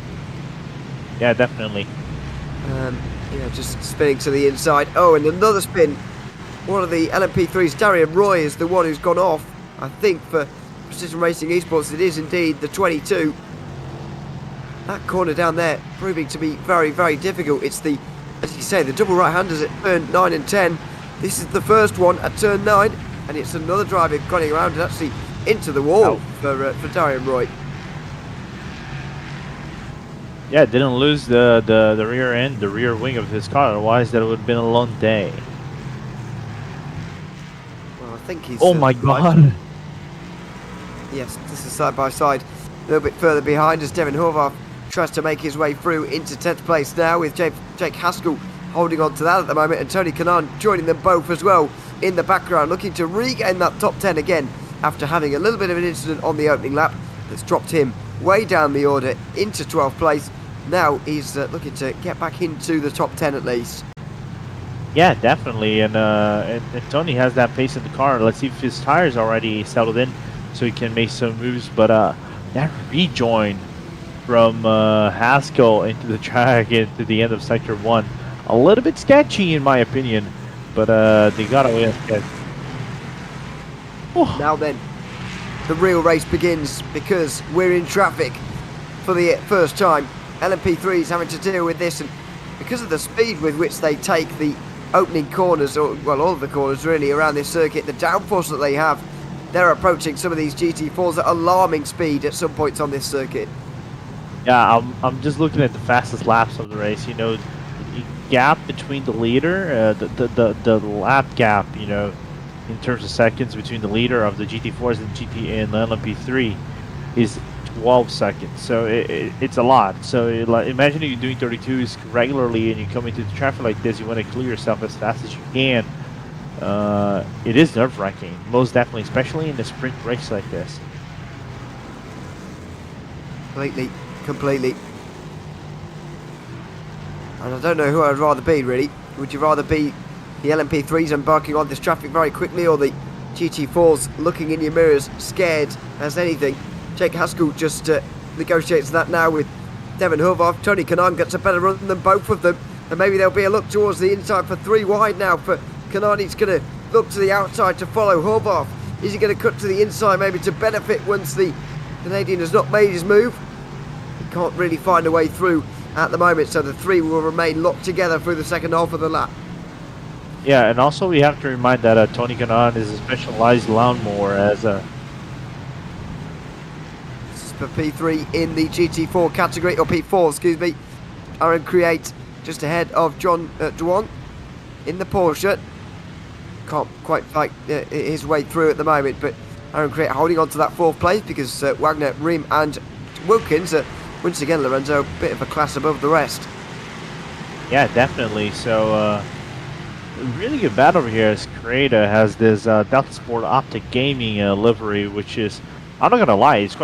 Yeah, definitely. Yeah, just spinning to the inside. Oh, and another spin. One of the LMP3s, Darian Roy, is the one who's gone off. I think for Precision Racing Esports, it is indeed the 22. That corner down there proving to be very, very difficult. It's the, as you say, the double right-handers at turn 9 and 10. This is the first one at turn 9, and it's another driver going around and actually into the wall for Darian Roy. Yeah, didn't lose the rear end, the rear wing of his car. Otherwise, that would have been a long day. Well, I think he's... Oh my God! Yes, this is side by side. A little bit further behind as Devin Horvath tries to make his way through into 10th place now, with Jake Haskell holding on to that at the moment, and Tony Kanaan joining them both as well in the background, looking to regain that top 10 again after having a little bit of an incident on the opening lap that's dropped him way down the order into 12th place. Now he's looking to get back into the top 10 at least. Yeah, definitely, and Tony has that pace in the car. Let's see if his tires already settled in, so he can make some moves. But that rejoin from Haskell into the track into the end of sector 1, a little bit sketchy in my opinion, but they got away with it. Now then, the real race begins, because we're in traffic for the first time. LMP3 is having to deal with this, and because of the speed with which they take the opening corners, or well, all of the corners really around this circuit, the downforce that they have, they're approaching some of these GT4s at alarming speed at some points on this circuit. Yeah, I'm just looking at the fastest laps of the race. You know, the gap between the leader, the lap gap, you know, in terms of seconds between the leader of the GT4s and the LMP3 is 12 seconds. So it's a lot. So imagine if you're doing 32s regularly and you come into the traffic like this, you want to clear yourself as fast as you can. It is nerve-wracking, most definitely, especially in a sprint race like this. Completely. And I don't know who I'd rather be, really. Would you rather be the LMP3s embarking on this traffic very quickly, or the GT4s looking in your mirrors, scared as anything? Jake Haskell just negotiates that now with Devin Horvath. Tony Kanaan gets a better run than both of them, and maybe there'll be a look towards the inside for 3 wide now for Kanaan. He's going to look to the outside to follow Horvath. Is he going to cut to the inside maybe to benefit once the Canadian has not made his move? He can't really find a way through at the moment, so the 3 will remain locked together through the second half of the lap. Yeah, and also we have to remind that Tony Kanaan is a specialized lawnmower as a... This is for P3 in the GT4 category, or P4, excuse me. Aaron Create just ahead of John Dwan in the Porsche. Can't quite fight his way through at the moment, but Aaron Crate holding on to that 4th place because Wagner, Ream and Wilkins are, once again, Lorenzo, a bit of a class above the rest. Yeah, definitely. So, really good battle over here as Creta has this Delta Sport Optic Gaming livery, which is, I'm not gonna lie, it's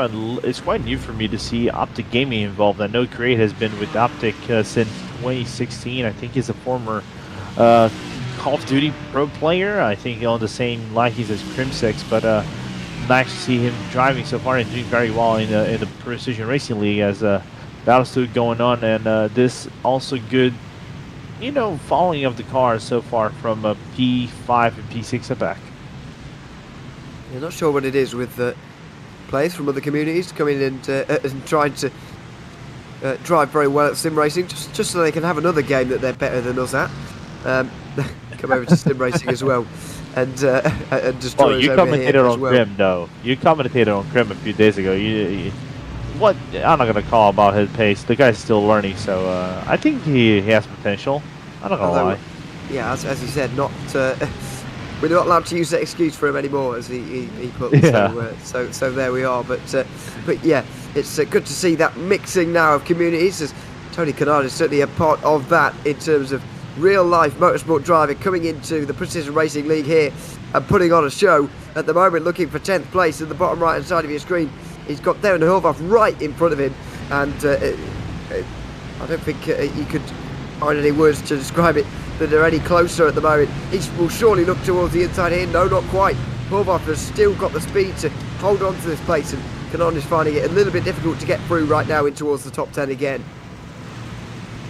quite new for me to see Optic Gaming involved. I know Crate has been with Optic since 2016. I think he's a former Call of Duty pro player. I think on the same line he's as Crimsix, but nice to see him driving so far and doing very well in the Precision Racing League as battles still going on, and this also good, you know, following of the cars so far from P5 and P6 at back. You're not sure what it is with players from other communities coming in and trying to drive very well at sim racing, just so they can have another game that they're better than us at. Come over to sim racing as well, and destroy well, you us over here commentated as on well. Crim, though. You commentated on Crim a few days ago. What? I'm not gonna call about his pace. The guy's still learning, so I think he has potential. I'm not gonna lie. Yeah, as you said, not we're not allowed to use that excuse for him anymore, as he put. Yeah. So there we are. But yeah, it's good to see that mixing now of communities. As Tony Kennard is certainly a part of that in terms of real life motorsport driving, coming into the Precision Racing League here and putting on a show. At the moment, looking for 10th place in the bottom right hand side of your screen. He's got Darren Horvath right in front of him, and I don't think you could find any words to describe it that are any closer at the moment. He will surely look towards the inside here. No, not quite. Horvath has still got the speed to hold on to this place, and Canon is finding it a little bit difficult to get through right now in towards the top 10 again.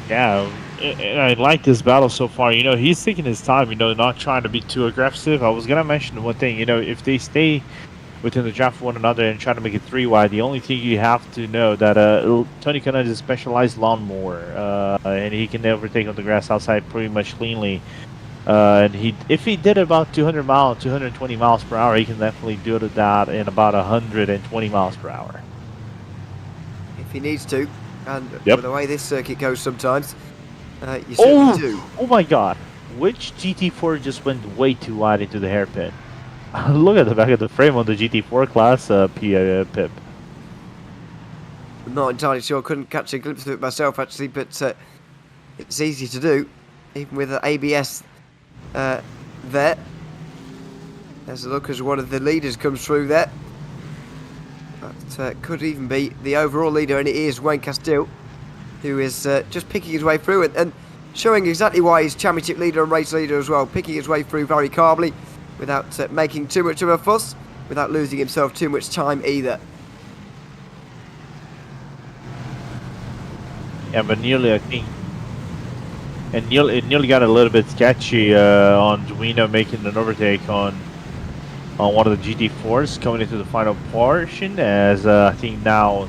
Yeah, and I like this battle so far. You know, he's taking his time, you know, not trying to be too aggressive. I was going to mention one thing, you know, if they stay within the draft of one another and try to make it 3 wide, the only thing you have to know that Tony Kennard is a specialized lawnmower, and he can overtake on the grass outside pretty much cleanly. And if he did about 220 miles per hour, he can definitely do that in about 120 miles per hour. If he needs to, and Yep. with the way this circuit goes sometimes, you certainly do. Oh my god, which GT4 just went way too wide into the hairpin? Look at the back of the frame on the GT4 class Pip. I'm not entirely sure, couldn't catch a glimpse of it myself actually, but it's easy to do, even with the ABS there. There's a look as one of the leaders comes through there. That could even be the overall leader, and it is Wayne Castile, who is just picking his way through and showing exactly why he's championship leader and race leader as well, picking his way through very calmly without making too much of a fuss, without losing himself too much time either. Yeah, but nearly, I think, and it nearly got a little bit sketchy on Duino making an overtake on one of the GT4s coming into the final portion, as I think now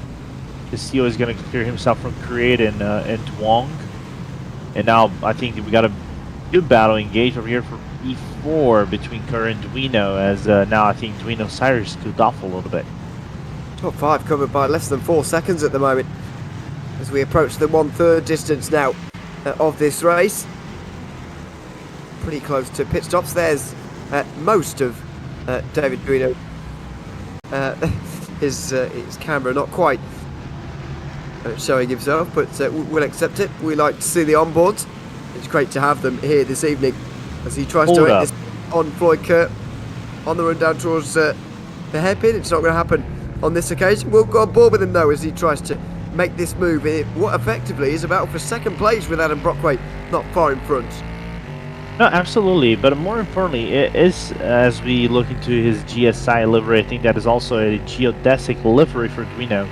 Castillo is going to clear himself from Create and Twong. And now I think we got a good battle engaged over here for E4 between Kerr and Duino, as now I think Duino Cyrus cooled off a little bit. Top 5 covered by less than 4 seconds at the moment, as we approach the 1/3 distance now of this race. Pretty close to pit stops. There's most of David Duino. His camera not quite showing himself, but we'll accept it. We like to see the onboards. It's great to have them here this evening as he tries to make this on Floyd Kerr on the run down towards the hairpin. It's not going to happen on this occasion. We'll go on board with him though as he tries to make this move in what effectively is a battle for second place with Adam Brockway not far in front. No, absolutely, but more importantly, it is, as we look into his GSI livery, I think that is also a geodesic livery for Duino.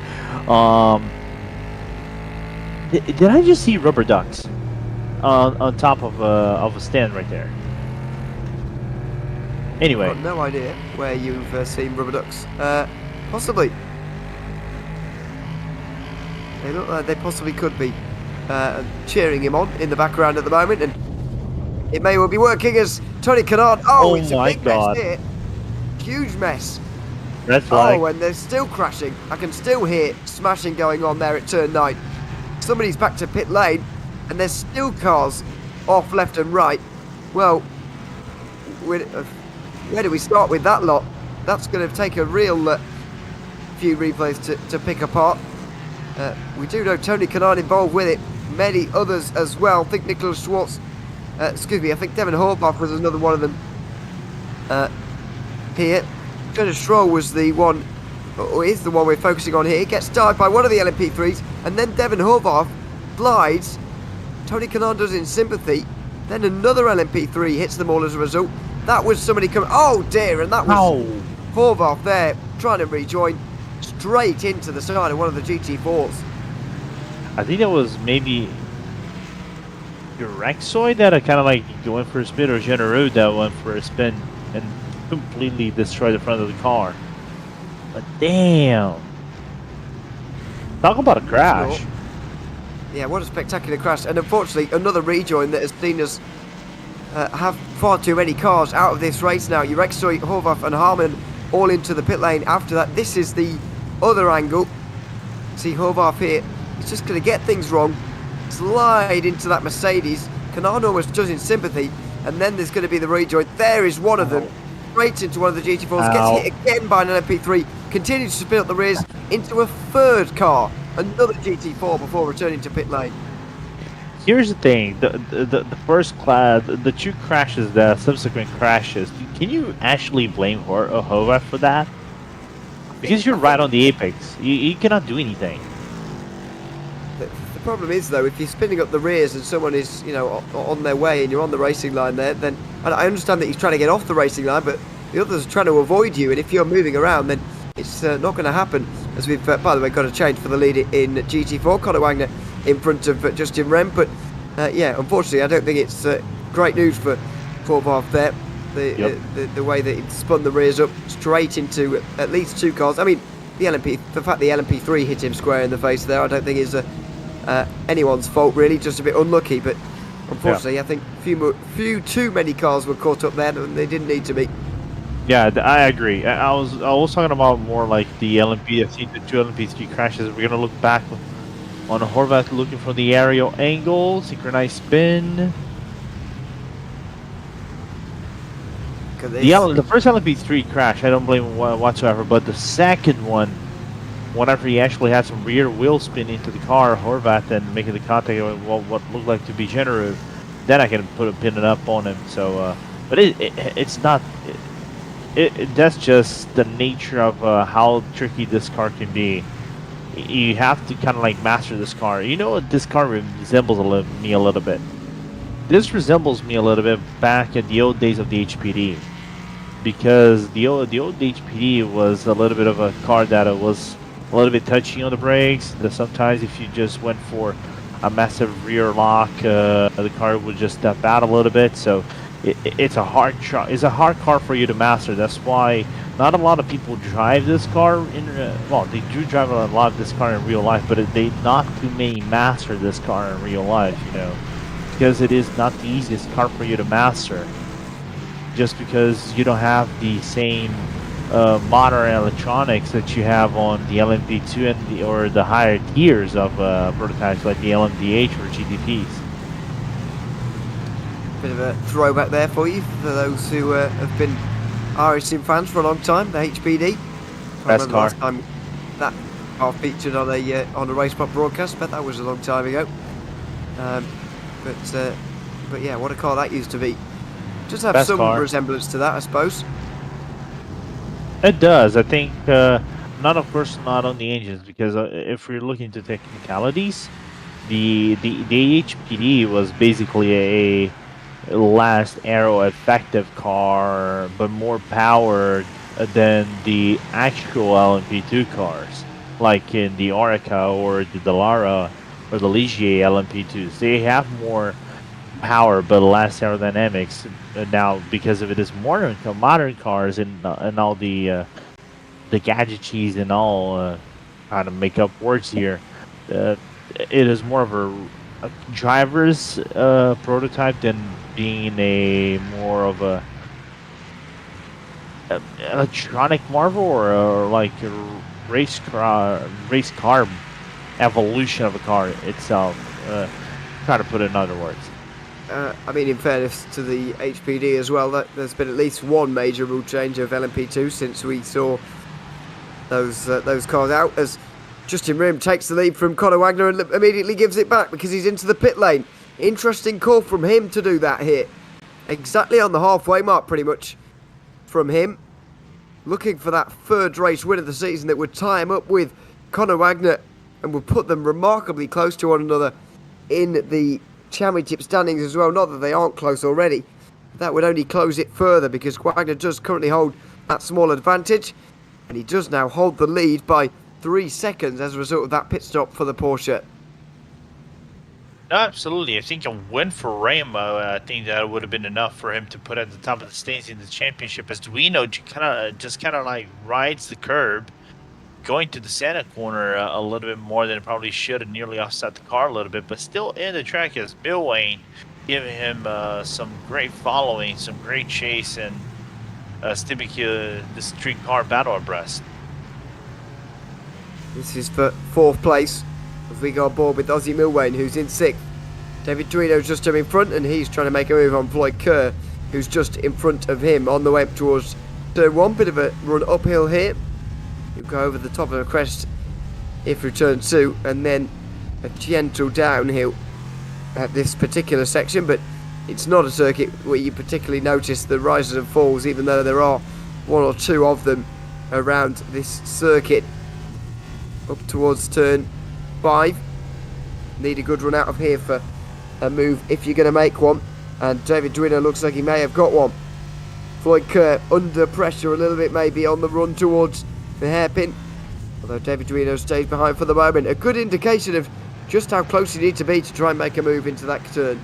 Did I just see rubber ducks on top of a stand right there? Anyway, I've got no idea where you've seen rubber ducks. Possibly. They look like they possibly could be cheering him on in the background at the moment, and it may well be working as Tony Kennard. Oh, it's a big mess here. Huge mess. red flag. Oh, and they're still crashing. I can still hear smashing going on there at turn 9. Somebody's back to pit lane. and there's still cars off left and right. Well, where do we start with that lot? That's going to take a real few replays to pick apart. We do know Tony Kanaan involved with it, many others as well. I think Nicholas Schwartz, I think Devin Horvath was another one of them here. Curtis Stroll was the one, or is the one we're focusing on here. Gets dived by one of the LMP3s, and then Devin Horvath glides. Tony Kanaan does in sympathy. Then another LMP3 hits them all as a result. That was somebody coming. Oh dear, and that was Horvath there trying to rejoin straight into the side of one of the GT4s. I think that was maybe Rexoid that kind of like went for a spin, or Genereux that went for a spin and completely destroyed the front of the car. But damn. Talk about a crash. Sure. Yeah, what a spectacular crash. And unfortunately, another rejoin that has seen us have far too many cars out of this race now. Rexoid, Horvath and Harman all into the pit lane after that. This is the other angle. See Horvath here. He's just going to get things wrong. Slide into that Mercedes. Kanaan almost does in sympathy. And then there's going to be the rejoin. There is one of them. Straight into one of the GT4s. Gets hit again by an LMP3. Continues to spin up the rears into a third car. Another GT4 before returning to pit lane. Here's the thing: the first class, the two crashes, the subsequent crashes. Can you actually blame Horvath for that? Because you're right on the apex. You cannot do anything. The problem is though, if you're spinning up the rears and someone is, on their way and you're on the racing line there, then I understand that he's trying to get off the racing line, but the others are trying to avoid you, and if you're moving around, then it's not going to happen. As we've, by the way, got a change for the lead in GT4. Conor Wagner in front of Justin Rem, but yeah, unfortunately, I don't think it's great news for Horvath there. The way that he spun the rears up straight into at least two cars. I mean, the fact the LMP3 hit him square in the face there, I don't think is anyone's fault really. Just a bit unlucky, but unfortunately, I think few too many cars were caught up there, and they didn't need to be. Yeah, I agree. I was talking about more like the LMP. I think the two LMP3 crashes. We're gonna look back on Horvath looking for the aerial angle, synchronized spin. The first LMP3 crash, I don't blame him whatsoever. But the second one, whenever he actually had some rear wheel spin into the car, Horvath, and making the contact with what looked like to be Genereux, then I can put a pin up on him. So, but it's not. That's just the nature of how tricky this car can be. You have to kind of like master this car. You know what this car resembles me a little bit? This resembles me a little bit back in the old days of the HPD. Because the old HPD was a little bit of a car that was a little bit touchy on the brakes. That sometimes if you just went for a massive rear lock, the car would just step out a little bit. So it's a hard car for you to master. That's why not a lot of people drive this car well, they do drive a lot of this car in real life, but not too many master this car in real life, because it is not the easiest car for you to master, just because you don't have the same modern electronics that you have on the LMP2 or the higher tiers of prototypes like the LMDH or GTPs. Bit of a throwback there for you, for those who have been iRacing fans for a long time. The HPD. Best car. Last time that car featured on a RaceSpot broadcast, but that was a long time ago. But yeah, what a car that used to be. Just have Best some car. resemblance to that, I suppose. It does. I think not on the engines, because if we're looking to technicalities, the HPD was basically a last aero effective car, but more powered than the actual LMP2 cars, like in the Orica or the Dallara or the Ligier LMP2s. They have more power but less aerodynamics now, because of it is modern cars and all the gadgetries and all kind of make up words here. It is more of a driver's prototype than being a more of a electronic marvel or like a race car evolution of a car itself. try to put it in other words. I mean, in fairness to the HPD as well, that there's been at least one major rule change of LMP2 since we saw those cars out, as Justin Rim takes the lead from Conor Wagner and immediately gives it back because he's into the pit lane. Interesting call from him to do that here. Exactly on the halfway mark, pretty much, from him. Looking for that third race win of the season that would tie him up with Conor Wagner and would put them remarkably close to one another in the championship standings as well. Not that they aren't close already. That would only close it further because Wagner does currently hold that small advantage. And he does now hold the lead by 3 seconds as a result of that pit stop for the Porsche. No, absolutely. I think a win for Rainbow, I think that would have been enough for him to put at the top of the standings in the championship. As Duino just kind of like rides the curb, going to the center corner a little bit more than it probably should, and nearly offset the car a little bit, but still in the track as Bill Wayne giving him some great following, some great chase, and the street car battle abreast. This is for 4th place as we go on board with Ozzy Milwain, who's in 6th. David Duino's just in front, and he's trying to make a move on Floyd Kerr, who's just in front of him on the way up towards turn 1. Bit of a run uphill here. He'll go over the top of the crest if through turn 2, and then a gentle downhill at this particular section, but it's not a circuit where you particularly notice the rises and falls, even though there are 1 or 2 of them around this circuit. Up towards turn 5. Need a good run out of here for a move if you're going to make one, and David Duino looks like he may have got one. Floyd Kerr under pressure a little bit, maybe on the run towards the hairpin, although David Duino stays behind for the moment. A good indication of just how close you need to be to try and make a move into that turn.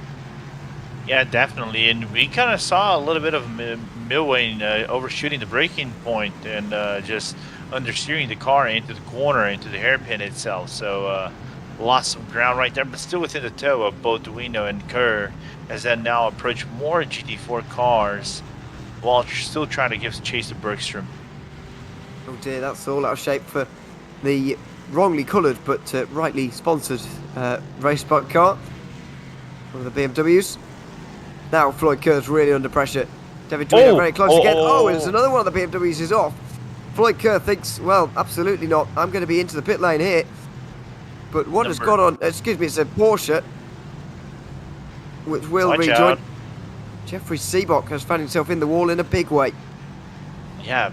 Yeah, definitely, and we kind of saw a little bit of Milwain overshooting the braking point and just understeering the car into the corner, into the hairpin itself. So lost some ground right there, but still within the toe of both Duino and Kerr, as they now approach more GT4 cars while still trying to give chase to Bergstrom. Oh dear, that's all out of shape for the wrongly coloured but rightly sponsored RaceSpot car, one of the BMWs. Now Floyd Kerr's really under pressure. David Duino very close again. There's another one of the BMWs is off. Floyd Kerr thinks, well, absolutely not. I'm going to be into the pit lane here. But what has gone on? Excuse me, it's a Porsche, which will rejoin. Out. Jeffrey Seabock has found himself in the wall in a big way. Yeah,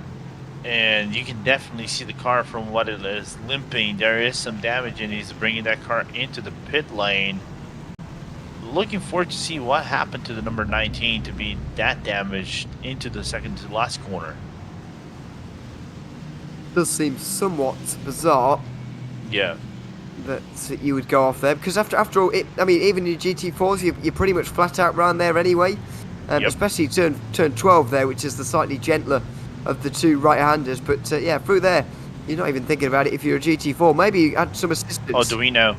and you can definitely see the car from what it is limping. There is some damage, and he's bringing that car into the pit lane. Looking forward to see what happened to the number 19 to be that damaged into the second to last corner. Does seem somewhat bizarre. Yeah. That you would go off there, because after all, I mean, even in GT4s, you're pretty much flat out round there anyway. Especially turn 12 there, which is the slightly gentler of the 2 right-handers. But yeah, through there, you're not even thinking about it if you're a GT4. Maybe you had some assistance. Oh, Duino.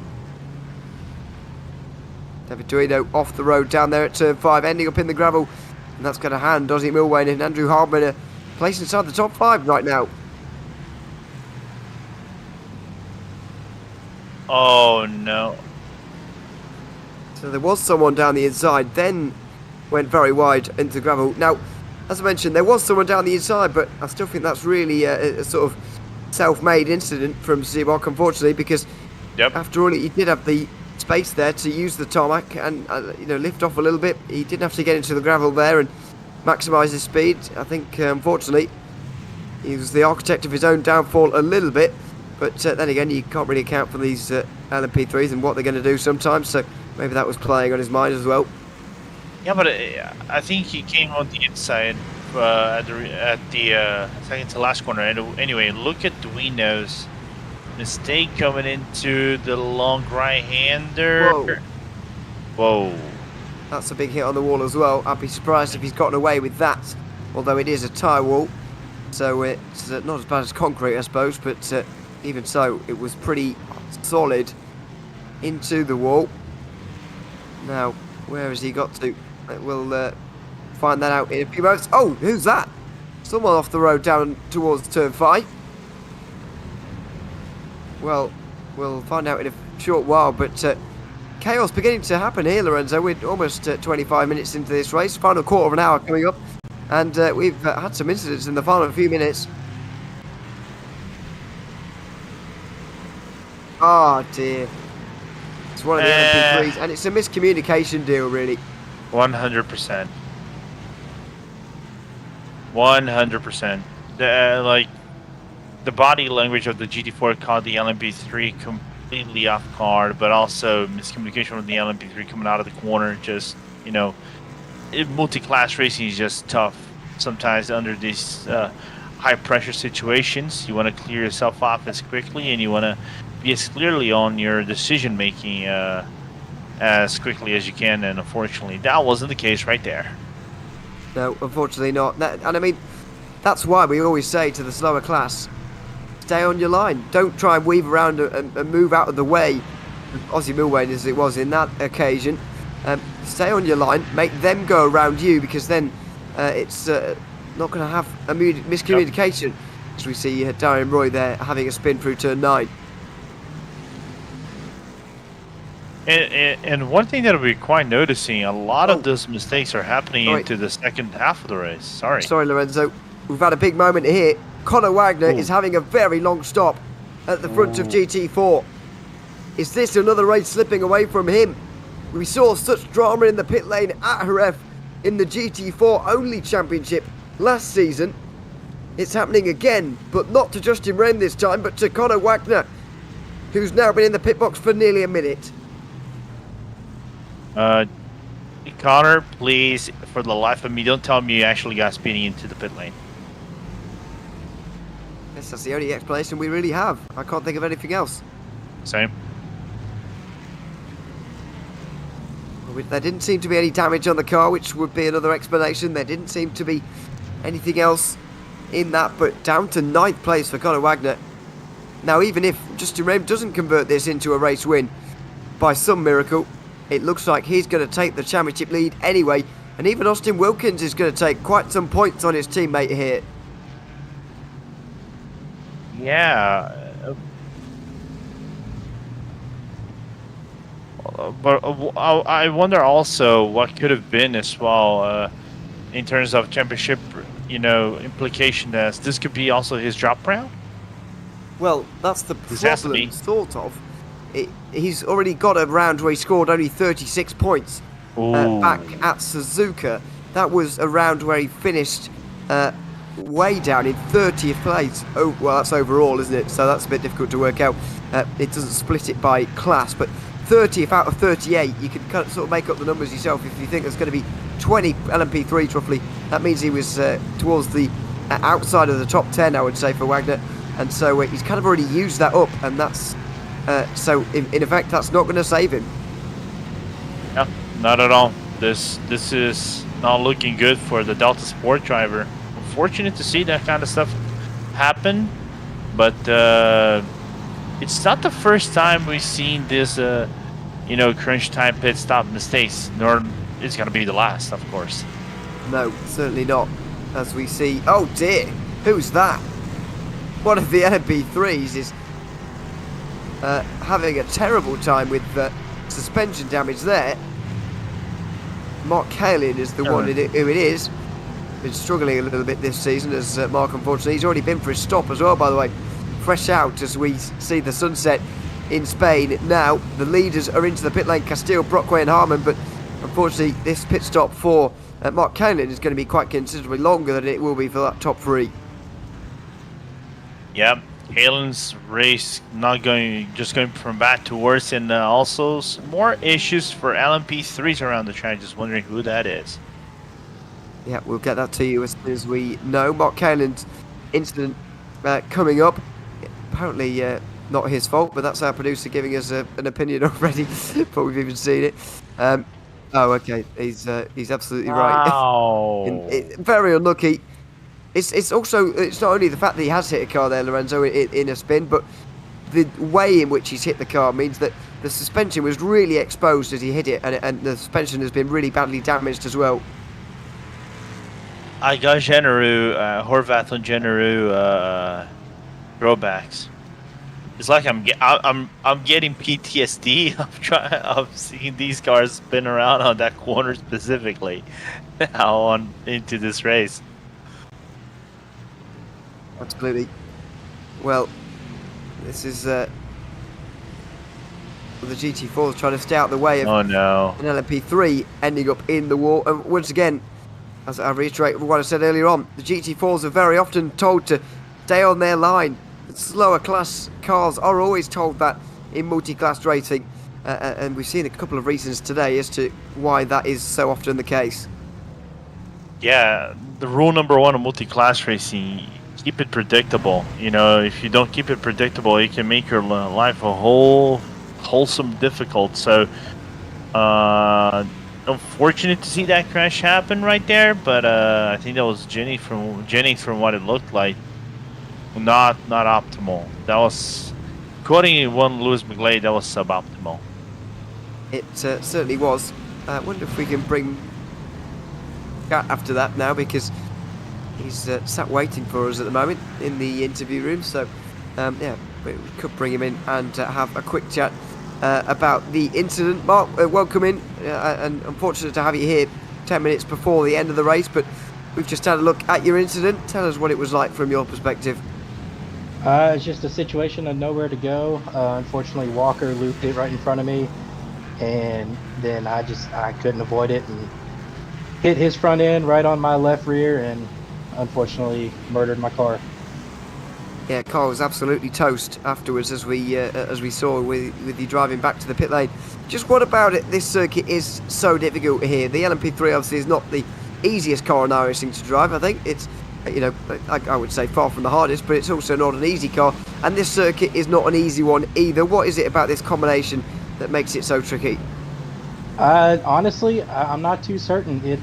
David Duino off the road down there at turn 5, ending up in the gravel. And that's going to hand Ozzy Milwain and Andrew Hardman a place inside the top 5 right now. Oh, no. So there was someone down the inside, then went very wide into the gravel. Now, as I mentioned, there was someone down the inside, but I still think that's really a sort of self-made incident from Seabock, unfortunately, because after all, he did have the space there to use the tarmac and lift off a little bit. He didn't have to get into the gravel there and maximise his speed. I think, unfortunately, he was the architect of his own downfall a little bit. But then again, you can't really account for these LMP3s and what they're going to do sometimes, so maybe that was playing on his mind as well. Yeah, but I think he came on the inside at the second to last corner. And anyway, look at Duino's mistake coming into the long right-hander. Whoa. That's a big hit on the wall as well. I'd be surprised if he's gotten away with that, although it is a tyre wall. So it's not as bad as concrete, I suppose, but even so, it was pretty solid into the wall. Now, where has he got to? We'll find that out in a few moments. Oh, who's that? Someone off the road down towards turn 5. Well, we'll find out in a short while, but chaos beginning to happen here, Lorenzo. We're almost 25 minutes into this race. Final quarter of an hour coming up. And we've had some incidents in the final few minutes. Oh, dear. It's one of the LMP3s. And it's a miscommunication deal, really. 100%. 100%. Like, the body language of the GT4 caught the LMP3 completely off guard, but also miscommunication with the LMP3 coming out of the corner. Just, you know, multi-class racing is just tough sometimes under these high-pressure situations. You want to clear yourself off as quickly, and you want to be as clearly on your decision-making as quickly as you can, and unfortunately, that wasn't the case right there. No, unfortunately not. And I mean, that's why we always say to the slower class, stay on your line. Don't try and weave around and move out of the way. Aussie Millway as it was in that occasion. Stay on your line. Make them go around you, because then it's not going to have a miscommunication. As we see Darian Roy there having a spin through turn 9. And one thing that we're quite noticing, a lot of those mistakes are happening into the second half of the race. Sorry, Lorenzo. We've had a big moment here. Conor Wagner is having a very long stop at the front of GT4. Is this another race slipping away from him? We saw such drama in the pit lane at Jerez in the GT4 only championship last season. It's happening again, but not to Justin Wren this time, but to Conor Wagner, who's now been in the pit box for nearly a minute. Connor, please, for the life of me, don't tell me you actually got speeding into the pit lane. Yes, that's the only explanation we really have. I can't think of anything else. Same. There didn't seem to be any damage on the car, which would be another explanation. There didn't seem to be anything else in that, but down to 9th place for Conor Wagner. Now, even if Justin Wren doesn't convert this into a race win by some miracle, it looks like he's going to take the championship lead anyway, and even Austin Wilkins is going to take quite some points on his teammate here. Yeah, but I wonder also what could have been as well in terms of championship, you know, implication, as this could be also his drop round. Well, that's the problem, sort of. He's already got a round where he scored only 36 points back at Suzuka. That was a round where he finished way down in 30th place. Oh, well, that's overall, isn't it? So that's a bit difficult to work out. It doesn't split it by class, but 30th out of 38, you can kind of sort of make up the numbers yourself. If you think there's going to be 20 LMP3s roughly, that means he was towards the outside of the top 10, I would say, for Wagner. And so he's kind of already used that up, and that's so in effect that's not going to save him. Yeah, not at all. This is not looking good for the Delta Sport driver. Unfortunate to see that kind of stuff happen, but it's not the first time we've seen this you know, crunch time pit stop mistakes, nor it's going to be the last, of course. No, certainly not. As we see, oh dear, who's that? One of the LMP3s is having a terrible time with suspension damage there. Mark Kalin is the one who it is. Been struggling a little bit this season, as Mark, unfortunately. He's already been for his stop as well, by the way. Fresh out as we see the sunset in Spain. Now, the leaders are into the pit lane, Castile, Brockway and Harmon, but unfortunately this pit stop for Mark Kalin is going to be quite considerably longer than it will be for that top 3. Yep, Kalen's race just going from bad to worse, and also more issues for LMP3s around the track. Just wondering who that is. Yeah, we'll get that to you as soon as we know. Mark Kalen's incident coming up. Apparently not his fault, but that's our producer giving us an opinion already before we've even seen it. Oh, okay, he's absolutely right. Very unlucky. It's also, it's not only the fact that he has hit a car there, Lorenzo, in a spin, but the way in which he's hit the car means that the suspension was really exposed as he hit it, and the suspension has been really badly damaged as well. I got Generu, Horvath and Generu drawbacks. It's like I'm getting PTSD of seeing these cars spin around on that corner specifically now on into this race. Absolutely. Well, this is the GT4 is trying to stay out of the way of Oh no. an LMP3 ending up in the wall. And once again, as I reiterate what I said earlier on, the GT4s are very often told to stay on their line. Slower class cars are always told that in multi-class racing, and we've seen a couple of reasons today as to why that is so often the case. Yeah, the rule number one of multi-class racing: keep it predictable. You know, if you don't keep it predictable, it can make your life a wholesome difficult. So, unfortunate to see that crash happen right there, but I think that was Jennings from what it looked like. Not optimal. That was, quoting one Lewis McGlade, that was suboptimal. It certainly was. I wonder if we can bring Cat after that now, because he's sat waiting for us at the moment in the interview room. So, yeah, we could bring him in and have a quick chat about the incident. Mark, welcome in, and unfortunate to have you here 10 minutes before the end of the race, but we've just had a look at your incident. Tell us what it was like from your perspective. It's just a situation of nowhere to go. Unfortunately, Walker looped it right in front of me, and then I couldn't avoid it and hit his front end right on my left rear, and unfortunately murdered my car. Yeah, car was absolutely toast afterwards, as we saw with you driving back to the pit lane. Just what about it? This circuit is so difficult here. The LMP3 obviously is not the easiest car in iRacing to drive. I think it's, you know, I would say far from the hardest, but it's also not an easy car, and this circuit is not an easy one either. What is it about this combination that makes it so tricky? Honestly, I'm not too certain. It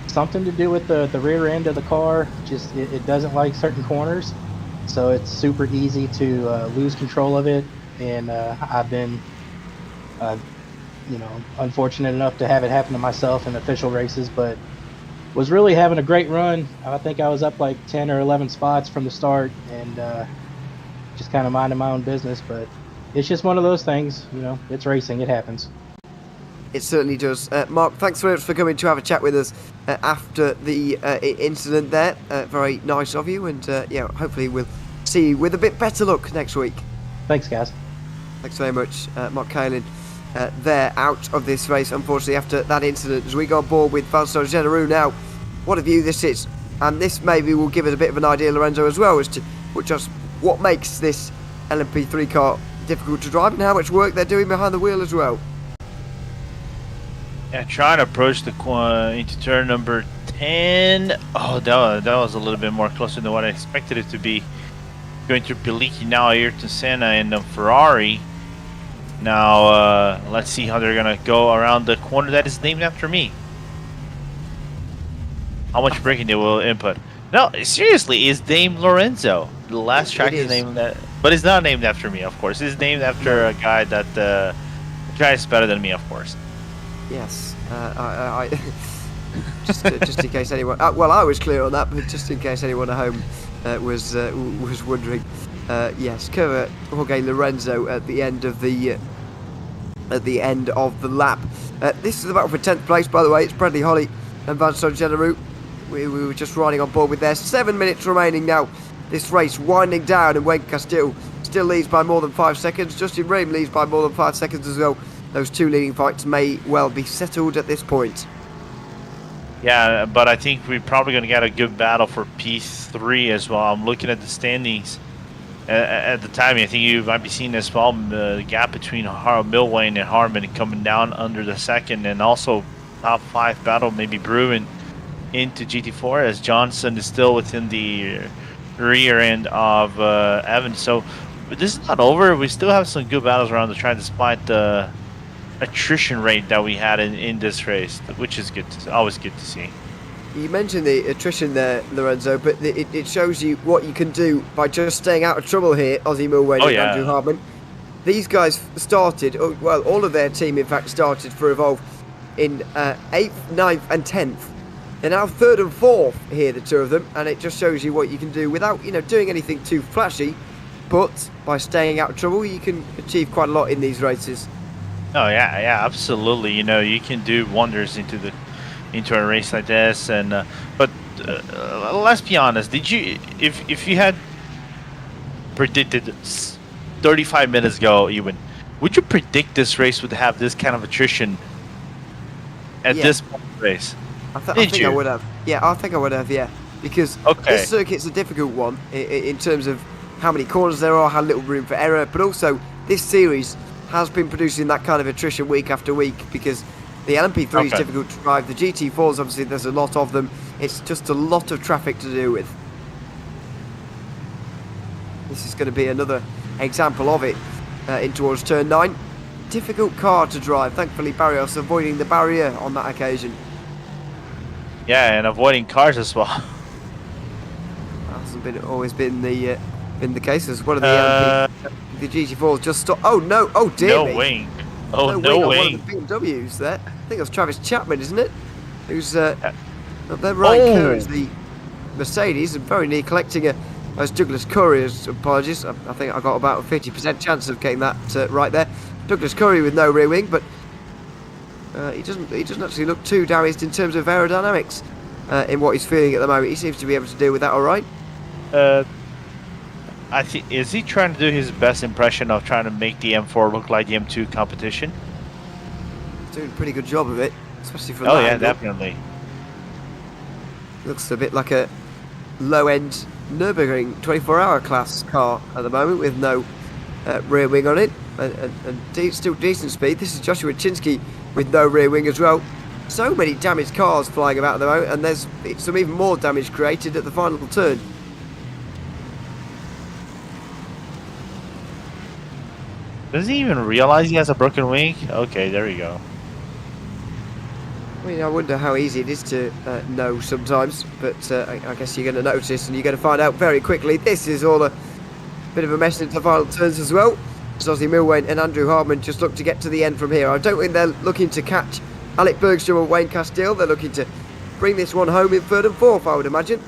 something to do with the rear end of the car. Just it doesn't like certain corners, so it's super easy to lose control of it. And I've been, you know, unfortunate enough to have it happen to myself in official races, but was really having a great run. I think I was up like 10 or 11 spots from the start, and just kind of minding my own business. But it's just one of those things, you know, it's racing, it happens. It certainly does. Mark, thanks very much for coming to have a chat with us after the incident there. Very nice of you, and yeah, hopefully we'll see you with a bit better luck next week. Thanks, guys. Thanks very much, Mark Kalin. They're out of this race, unfortunately, after that incident. As we go on board with Vincent Generou now, what a view this is. And this maybe will give us a bit of an idea, Lorenzo, as well, as to what makes this LMP3 car difficult to drive and how much work they're doing behind the wheel as well. Yeah, trying to approach the into turn number 10. Oh, that was a little bit more closer than what I expected it to be. Going through Piliki now, Ayrton Senna and the Ferrari. Now, let's see how they're going to go around the corner that is named after me. How much braking they will input. No, seriously, it's named Lorenzo. The last track is named that, but it's not named after me, of course. It's named after a guy that drives better than me, of course. Yes, I just in case anyone. Well, I was clear on that, but just in case anyone at home was wondering. Yes, Jorge Lorenzo at the end of the lap. This is the battle for 10th place, by the way. It's Bradley Holly and Vincent Generou. We were just riding on board with there. 7 minutes remaining now. This race winding down, and Wayne Castile still leads by more than 5 seconds. Justin Ream leads by more than 5 seconds as well. Those two leading fights may well be settled at this point. Yeah, but I think we're probably going to get a good battle for P3 as well. I'm looking at the standings at the time. I think you might be seeing as well the gap between Milwayne and Harmon coming down under the second, and also top 5 battle maybe brewing into GT4 as Johnson is still within the rear end of Evans. So this is not over. We still have some good battles around the track despite the attrition rate that we had in this race, which is good. Always good to see. You mentioned the attrition there, Lorenzo, but it shows you what you can do by just staying out of trouble here. Ozzy Milwayne and Andrew Hartman. These guys started, well, all of their team in fact started for Evolve in 8th, 9th and 10th. They're now 3rd and 4th here, the two of them, and it just shows you what you can do without, you know, doing anything too flashy. but by staying out of trouble, you can achieve quite a lot in these races. Oh yeah, absolutely. You know, you can do wonders into a race like this. And but let's be honest. Did you, if you had predicted 35 minutes ago, even, would you predict this race would have this kind of attrition at this point in the race? I think I would have. Yeah, I think I would have. Yeah, because this circuit's a difficult one in terms of how many corners there are, how little room for error, but also this series has been producing that kind of attrition week after week because the LMP3 is difficult to drive. The GT4s, obviously, there's a lot of them. It's just a lot of traffic to deal with. This is going to be another example of it in towards turn 9. Difficult car to drive. Thankfully, Barrios avoiding the barrier on that occasion. Yeah, and avoiding cars as well. That hasn't always been the case. As one of the GT4s just stopped. Oh no! Oh dear no me! Wing. Oh no wing. One of the BMWs there. I think that's Travis Chapman, isn't it? Who's up there? Ryan Kerr is the Mercedes, and very near collecting a. As Douglas Curry's apologies. I think I got about a 50% chance of getting that right there. Douglas Curry with no rear wing, but he doesn't actually look too damaged in terms of aerodynamics in what he's feeling at the moment. He seems to be able to deal with that all right. I think, is he trying to do his best impression of trying to make the M4 look like the M2 competition? He's doing a pretty good job of it, especially from that angle. Definitely. Looks a bit like a low-end Nürburgring 24-hour class car at the moment with no rear wing on it and still decent speed. This is Joshua Chinsky with no rear wing as well. So many damaged cars flying about at the moment, and there's some even more damage created at the final turn. Does he even realize he has a broken wing? Okay, there we go. I mean, I wonder how easy it is to know sometimes, but I guess you're going to notice and you're going to find out very quickly. This is all a bit of a mess into the final turns as well. Ozzy Milwain and Andrew Hardman just look to get to the end from here. I don't think they're looking to catch Alec Bergstrom or Wayne Castile. They're looking to bring this one home in third and fourth, I would imagine.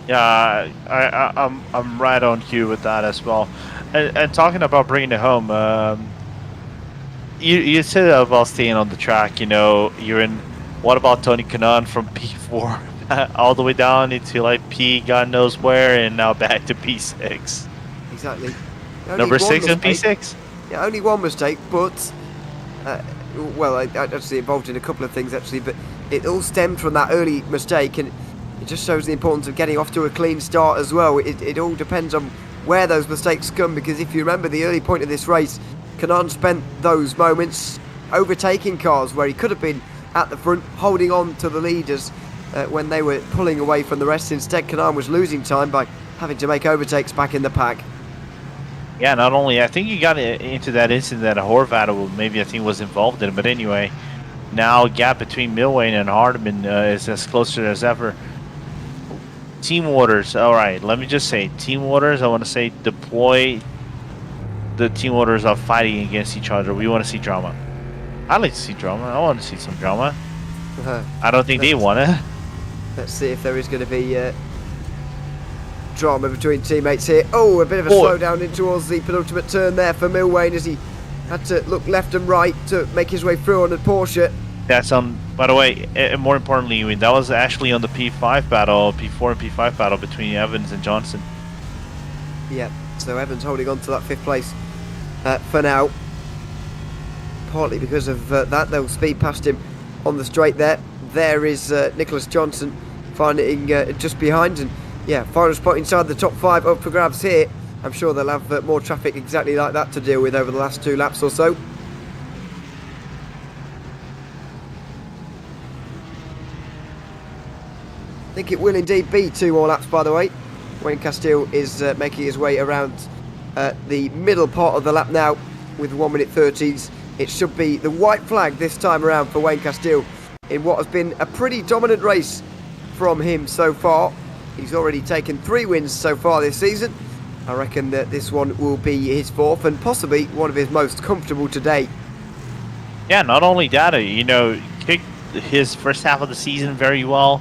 Yeah, I'm right on cue with that as well. And talking about bringing it home, you said about staying on the track. You know, you're in. What about Tony Kanaan from P4 all the way down into like P, God knows where, and now back to P6? Exactly. Number 6 and P6. Yeah, only one mistake, but well, I actually involved in a couple of things actually, but it all stemmed from that early mistake, and it just shows the importance of getting off to a clean start as well. It all depends on where those mistakes come, because if you remember the early point of this race, Kanaan spent those moments overtaking cars where he could have been at the front, holding on to the leaders when they were pulling away from the rest. Instead, Kanaan was losing time by having to make overtakes back in the pack. Yeah, not only, I think you got into that incident that Horvath maybe I think was involved in, but anyway, now gap between Milwain and Hardman is as closer as ever. Team orders, all right, let me just say, team orders, I want to say deploy the team orders of fighting against each other. We want to see drama. I like to see drama. I want to see some drama. I don't think they want it. Let's see if there is going to be drama between teammates here. Oh, a bit of a slowdown in towards the penultimate turn there for Milwain as he had to look left and right to make his way through on the Porsche. That's on, by the way, more importantly, I mean, that was actually on the P5 battle, P4 and P5 battle between Evans and Johnson. Yeah, so Evans holding on to that 5th place for now. Partly because of that, they'll speed past him on the straight there. There is Nicholas Johnson finding just behind, and yeah, final spot inside the top 5 up for grabs here. I'm sure they'll have more traffic exactly like that to deal with over the last 2 laps or so. I think it will indeed be 2 more laps, by the way. Wayne Castile is making his way around the middle part of the lap now with 1:30s. It should be the white flag this time around for Wayne Castile in what has been a pretty dominant race from him so far. He's already taken 3 wins so far this season. I reckon that this one will be his 4th and possibly one of his most comfortable today. Yeah, not only that, you know, kicked his first half of the season very well.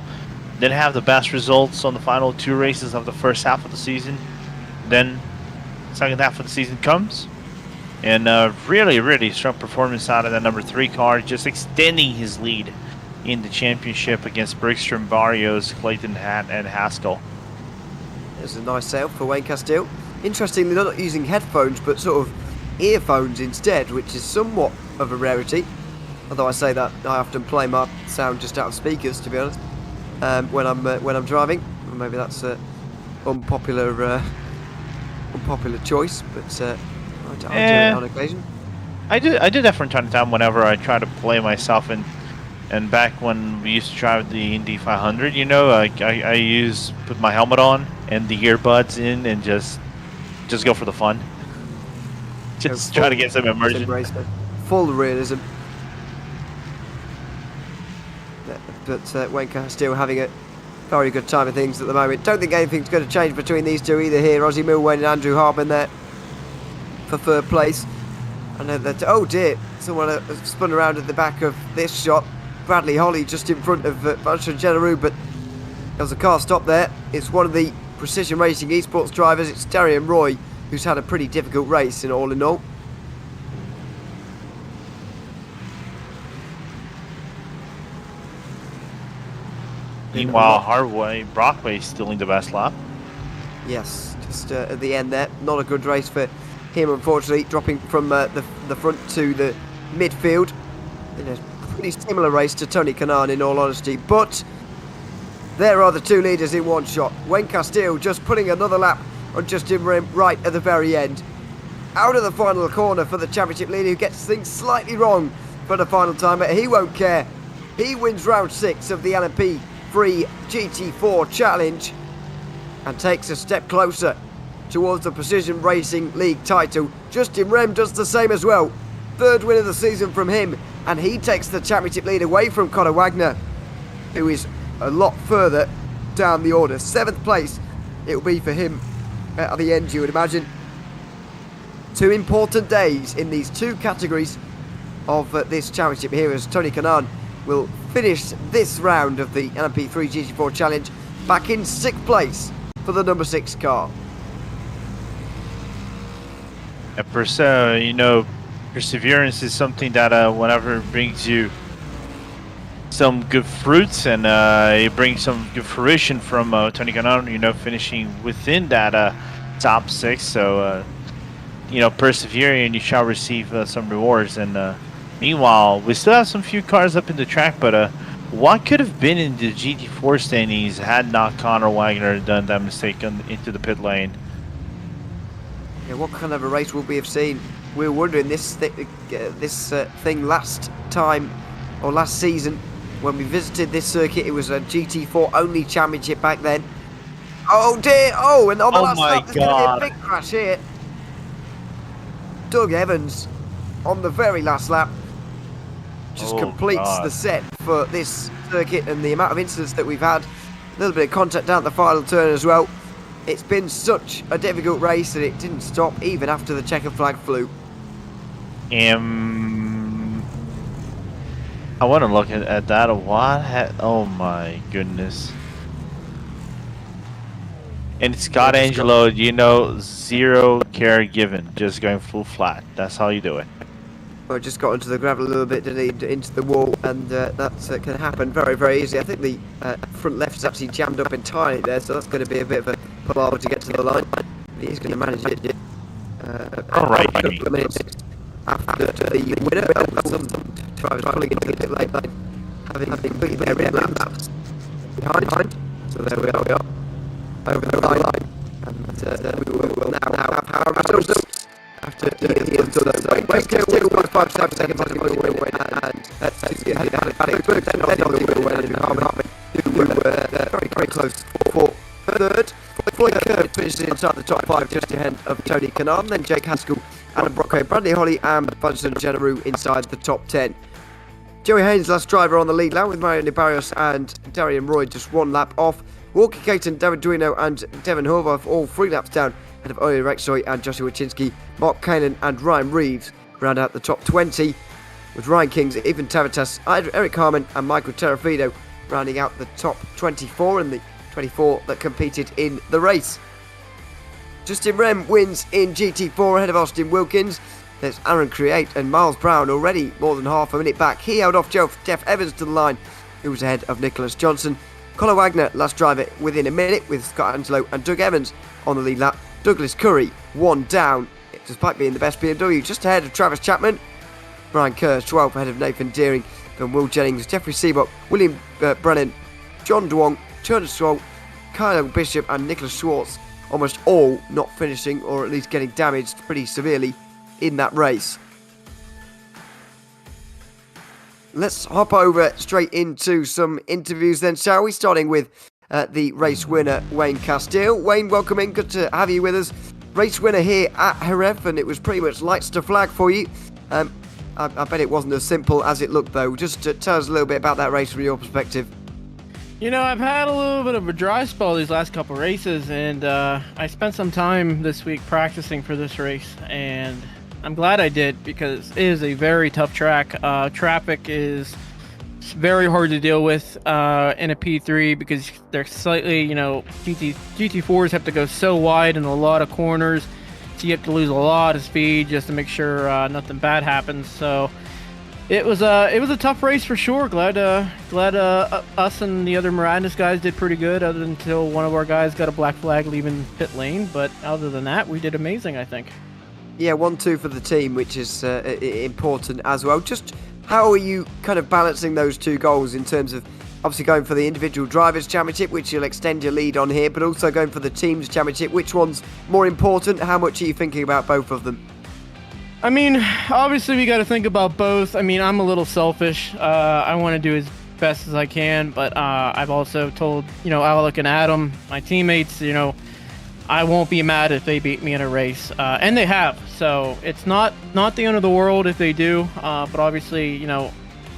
Didn't have the best results on the final 2 races of the first half of the season. Then second half of the season comes. And really, really strong performance out of that number 3 car, just extending his lead in the championship against Bergstrom, Barrios, Clayton, and Haskell. There's a nice sale for Wayne Castile. Interestingly, they're not using headphones, but sort of earphones instead, which is somewhat of a rarity. Although I say that, I often play my sound just out of speakers, to be honest, when I'm driving. Maybe that's an unpopular choice, but I do it on occasion. I do that from time to time whenever I try to play myself, and back when we used to drive the Indy 500, you know, I put my helmet on and the earbuds in and just go for the fun. Just try to get some immersion. Full realism. But Wayne Castile having a very good time of things at the moment. Don't think anything's going to change between these two either here. Ozzy Milwane and Andrew Harbin there for third place. I know that, oh dear, someone spun around at the back of this shot. Bradley Holly just in front of Bunsen Generou, but there was a car stop there. It's one of the Precision Racing Esports drivers. It's Darian Roy, who's had a pretty difficult race in all. Meanwhile, Brockway stealing the best lap. Yes, just at the end there. Not a good race for him, unfortunately, dropping from the front to the midfield. In a pretty similar race to Tony Kanaan, in all honesty. But there are the two leaders in one shot. Wayne Castile just putting another lap on Justin Rim right at the very end. Out of the final corner for the championship leader, who gets things slightly wrong for the final time, but he won't care. He wins round 6 of the LMP3-GT4 challenge and takes a step closer towards the Precision Racing League title. Justin Rem does the same as well. Third win of the season from him, and he takes the championship lead away from Conor Wagner, who is a lot further down the order. 7th place it will be for him at the end, you would imagine. 2 important days in these 2 categories of this championship here, as Tony Kanaan will finish this round of the LMP3-GT4 challenge back in 6th place for the number 6 car. Perseverance is something that whenever it brings you some good fruits, and it brings some good fruition from Tony Kanaan, finishing within that top 6. So, persevere and you shall receive some rewards. And meanwhile, we still have some few cars up in the track, but what could have been in the GT4 standings had not Conor Wagner done that mistake into the pit lane? Yeah, what kind of a race would we have seen? We were wondering this thing last time, or last season, when we visited this circuit. It was a GT4 only championship back then. Oh dear! Oh, and on the last lap, there's going to be a big crash here. Doug Evans, on the very last lap, just completes the set for this circuit, and the amount of incidents that we've had. A little bit of contact down the final turn as well. It's been such a difficult race, and it didn't stop even after the checker flag flew. I want to look at that. Oh my goodness. And Scott Angelo, 0 care given, just going full flat. That's how you do it. Well, just got into the gravel a little bit, didn't he, into the wall, and that can happen very, very easily. I think the front left is actually jammed up entirely there, so that's going to be a bit of a palaver to get to the line. He's going to manage it. All right, a couple of minutes after the winner, some drivers pulling into the pit lane, having completed their red laps behind. So there we are, over the line, and we will now have our results after the Wayne Castile 5 seconds on the win, and who were very, very close for third. Floyd Kerr finished inside the top 5, just ahead of Tony Kanaan, then Jake Haskell, Adam Brockway, Bradley Holly and Bunsen Generou inside the top 10. Joey Haynes, last driver on the lead now, with Mario Barrios and Darian Roy just 1 lap off. Walker Caton, David Duino and Devon Horvath all 3 laps down ahead of Ollie Rexoy and Joshua Chinsky. Mark Kanan and Ryan Reeves round out the top 20, with Ryan Kings, Ivan Tavitas, Eric Harmon and Michael Terrafido rounding out the top 24 and the 24 that competed in the race. Justin Rem wins in GT4 ahead of Austin Wilkins. There's Aaron Create and Miles Brown already more than half a minute back. He held off Jeff Evans to the line, who was ahead of Nicholas Johnson. Conor Wagner, last driver within a minute, with Scott Angelo and Doug Evans on the lead lap. Douglas Curry, one down, despite being the best BMW, just ahead of Travis Chapman. Brian Kerr, 12th ahead of Nathan Deering, then Will Jennings, Jeffrey Seabock, William Brennan, John Duong, Turner Stroll, Kyle Bishop and Nicholas Schwartz, almost all not finishing, or at least getting damaged pretty severely in that race. Let's hop over straight into some interviews then, shall we? Starting with the race winner, Wayne Castile. Wayne, welcome in. Good to have you with us. Race winner here at Jerez, and it was pretty much lights to flag for you. I bet it wasn't as simple as it looked, though. Just tell us a little bit about that race from your perspective. You know, I've had a little bit of a dry spell these last couple races, and I spent some time this week practicing for this race, and I'm glad I did, because it is a very tough track. Traffic is very hard to deal with in a P3 because they're slightly, you know, GT4s have to go so wide in a lot of corners, so you have to lose a lot of speed just to make sure nothing bad happens. So it was a tough race for sure. Glad us and the other Madness guys did pretty good, other until one of our guys got a black flag leaving pit lane. But other than that, we did amazing, I think. Yeah, 1-2 for the team, which is important as well. Just how are you kind of balancing those two goals in terms of obviously going for the individual drivers' championship, which you'll extend your lead on here, but also going for the team's championship? Which one's more important? How much are you thinking about both of them? I mean, obviously we got to think about both. I mean, I'm a little selfish. I want to do as best as I can, but I've also told, you know, Alec and Adam, my teammates, you know, I won't be mad if they beat me in a race, and they have. So it's not the end of the world if they do, but obviously, you know,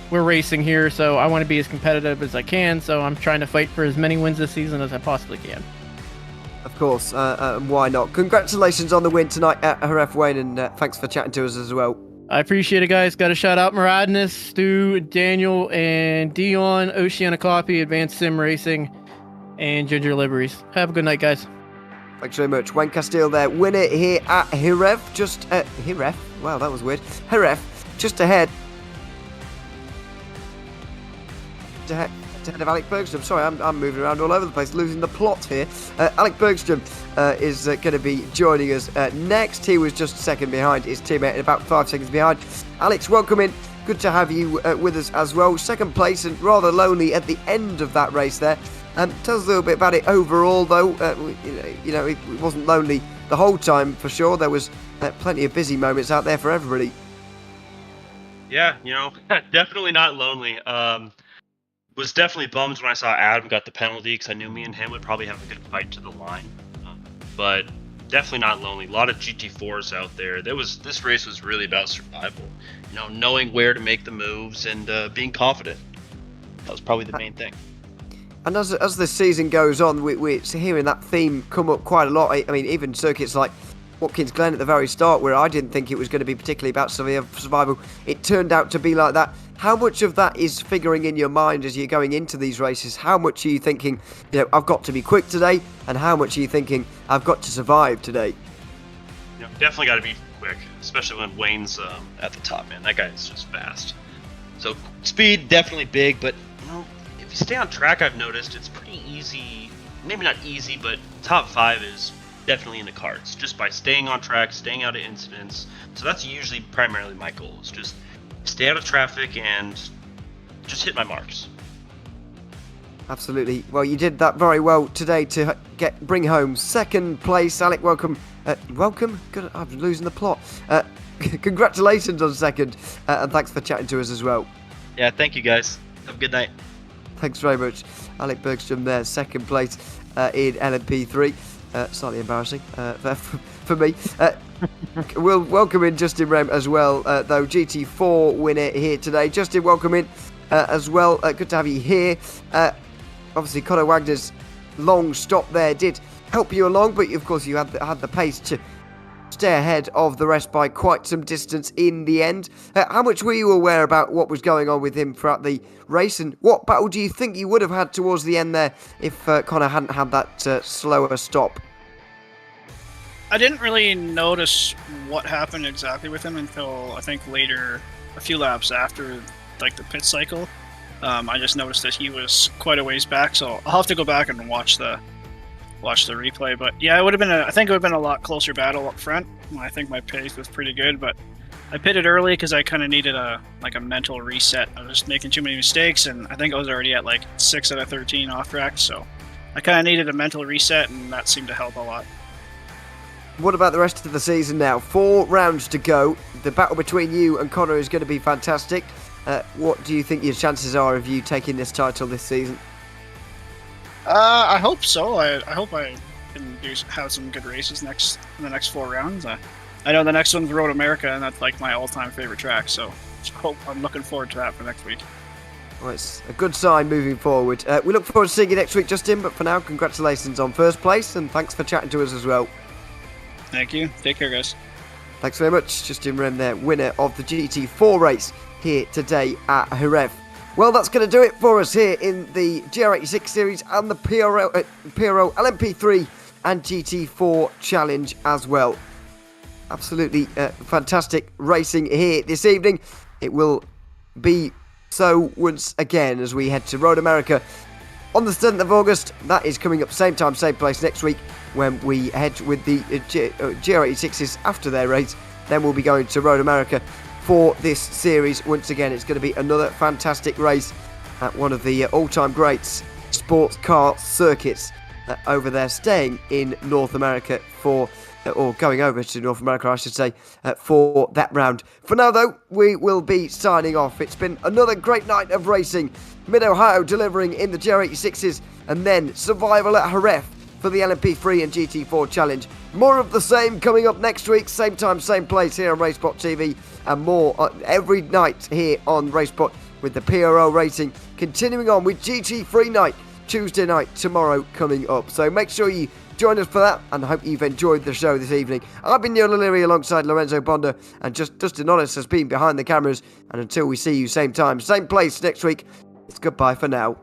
we're racing here, so I want to be as competitive as I can. So I'm trying to fight for as many wins this season as I possibly can. Of course, why not? Congratulations on the win tonight at Jerez, Wayne, and thanks for chatting to us as well. I appreciate it, guys. Got to shout out Maradness, Stu, Daniel, and Dion, Oceana Coffee, Advanced Sim Racing, and Ginger Liveries. Have a good night, guys. Thanks very much. Wayne Castile there, winner here at Jerez. Just Jerez? Wow, that was weird. Jerez, just ahead of Alec Bergstrom. Sorry, I'm moving around all over the place, losing the plot here. Alec Bergstrom is going to be joining us next. He was just second behind his teammate and about 5 seconds behind. Alex, welcome in. Good to have you with us as well. Second place and rather lonely at the end of that race there. Tell us a little bit about it overall, though. You know, it wasn't lonely the whole time for sure. There was plenty of busy moments out there for everybody. Yeah, you know, definitely not lonely. Was definitely bummed when I saw Adam got the penalty, because I knew me and him would probably have a good fight to the line. But definitely not lonely. A lot of GT4s out there. This race was really about survival. You know, knowing where to make the moves and being confident. That was probably the main thing. And as the season goes on, we're hearing that theme come up quite a lot. I mean, even circuits like Watkins Glen at the very start, where I didn't think it was going to be particularly about survival, it turned out to be like that. How much of that is figuring in your mind as you're going into these races? How much are you thinking, you know, I've got to be quick today, and how much are you thinking, I've got to survive today? You know, definitely got to be quick, especially when Wayne's at the top, man. That guy is just fast. So speed, definitely big, but you know, if you stay on track, I've noticed it's pretty easy. Maybe not easy, but top 5 is definitely in the cards, just by staying on track, staying out of incidents. So that's usually primarily my goal, is just stay out of traffic and just hit my marks. Absolutely. Well, you did that very well today to bring home second place. Alec, welcome. Welcome? Good, I'm losing the plot. Congratulations on second, and thanks for chatting to us as well. Yeah, thank you guys. Have a good night. Thanks very much. Alec Bergstrom there, second place in LMP3. Slightly embarrassing for me. We'll welcome in Justin Rem as well, though, GT4 winner here today. Justin, welcome in as well. Good to have you here. Obviously, Conor Wagner's long stop there did help you along, but of course you had the pace to stay ahead of the rest by quite some distance in the end. How much were you aware about what was going on with him throughout the race, and what battle do you think you would have had towards the end there if Conor hadn't had that slower stop? I didn't really notice what happened exactly with him until I think later, a few laps after like the pit cycle. I just noticed that he was quite a ways back, so I'll have to go back and watch the replay. But yeah, it would have been I think it would have been a lot closer battle up front. I think my pace was pretty good, but I pitted early because I kind of needed a mental reset. I was just making too many mistakes, and I think I was already at like 6 out of 13 off track, so I kind of needed a mental reset, and that seemed to help a lot. What about the rest of the season now? 4 rounds to go. The battle between you and Connor is going to be fantastic. What do you think your chances are of you taking this title this season? I hope so. I hope I can have some good races in the next 4 rounds. I know the next one's Road America, and that's like my all-time favorite track, so I'm looking forward to that for next week. Well, it's a good sign moving forward. We look forward to seeing you next week, Justin, but for now, congratulations on first place, and thanks for chatting to us as well. Thank you. Take care, guys. Thanks very much. Justin Wren there, winner of the GT4 race here today at Jerez. Well, that's going to do it for us here in the GR86 series and the PRL, LMP3 and GT4 challenge as well. Absolutely fantastic racing here this evening. It will be so once again as we head to Road America on the 7th of August. That is coming up same time, same place next week when we head with the GR86s after their race. Then we'll be going to Road America for this series. Once again, it's going to be another fantastic race at one of the all-time greats sports car circuits over there, staying in North America for, or going over to North America, I should say, for that round. For now, though, we will be signing off. It's been another great night of racing. Mid-Ohio delivering in the GR86s, and then survival at Jerez for the LMP3 and GT4 challenge. More of the same coming up next week, same time, same place here on RaceSpotTV, and more every night here on RaceSpot with the PRL racing. Continuing on with GT3 night, Tuesday night, tomorrow coming up. So make sure you join us for that, and I hope you've enjoyed the show this evening. I've been Neil O'Leary alongside Lorenzo Bonda, and Justin Honest has been behind the cameras. And until we see you same time, same place next week, it's goodbye for now.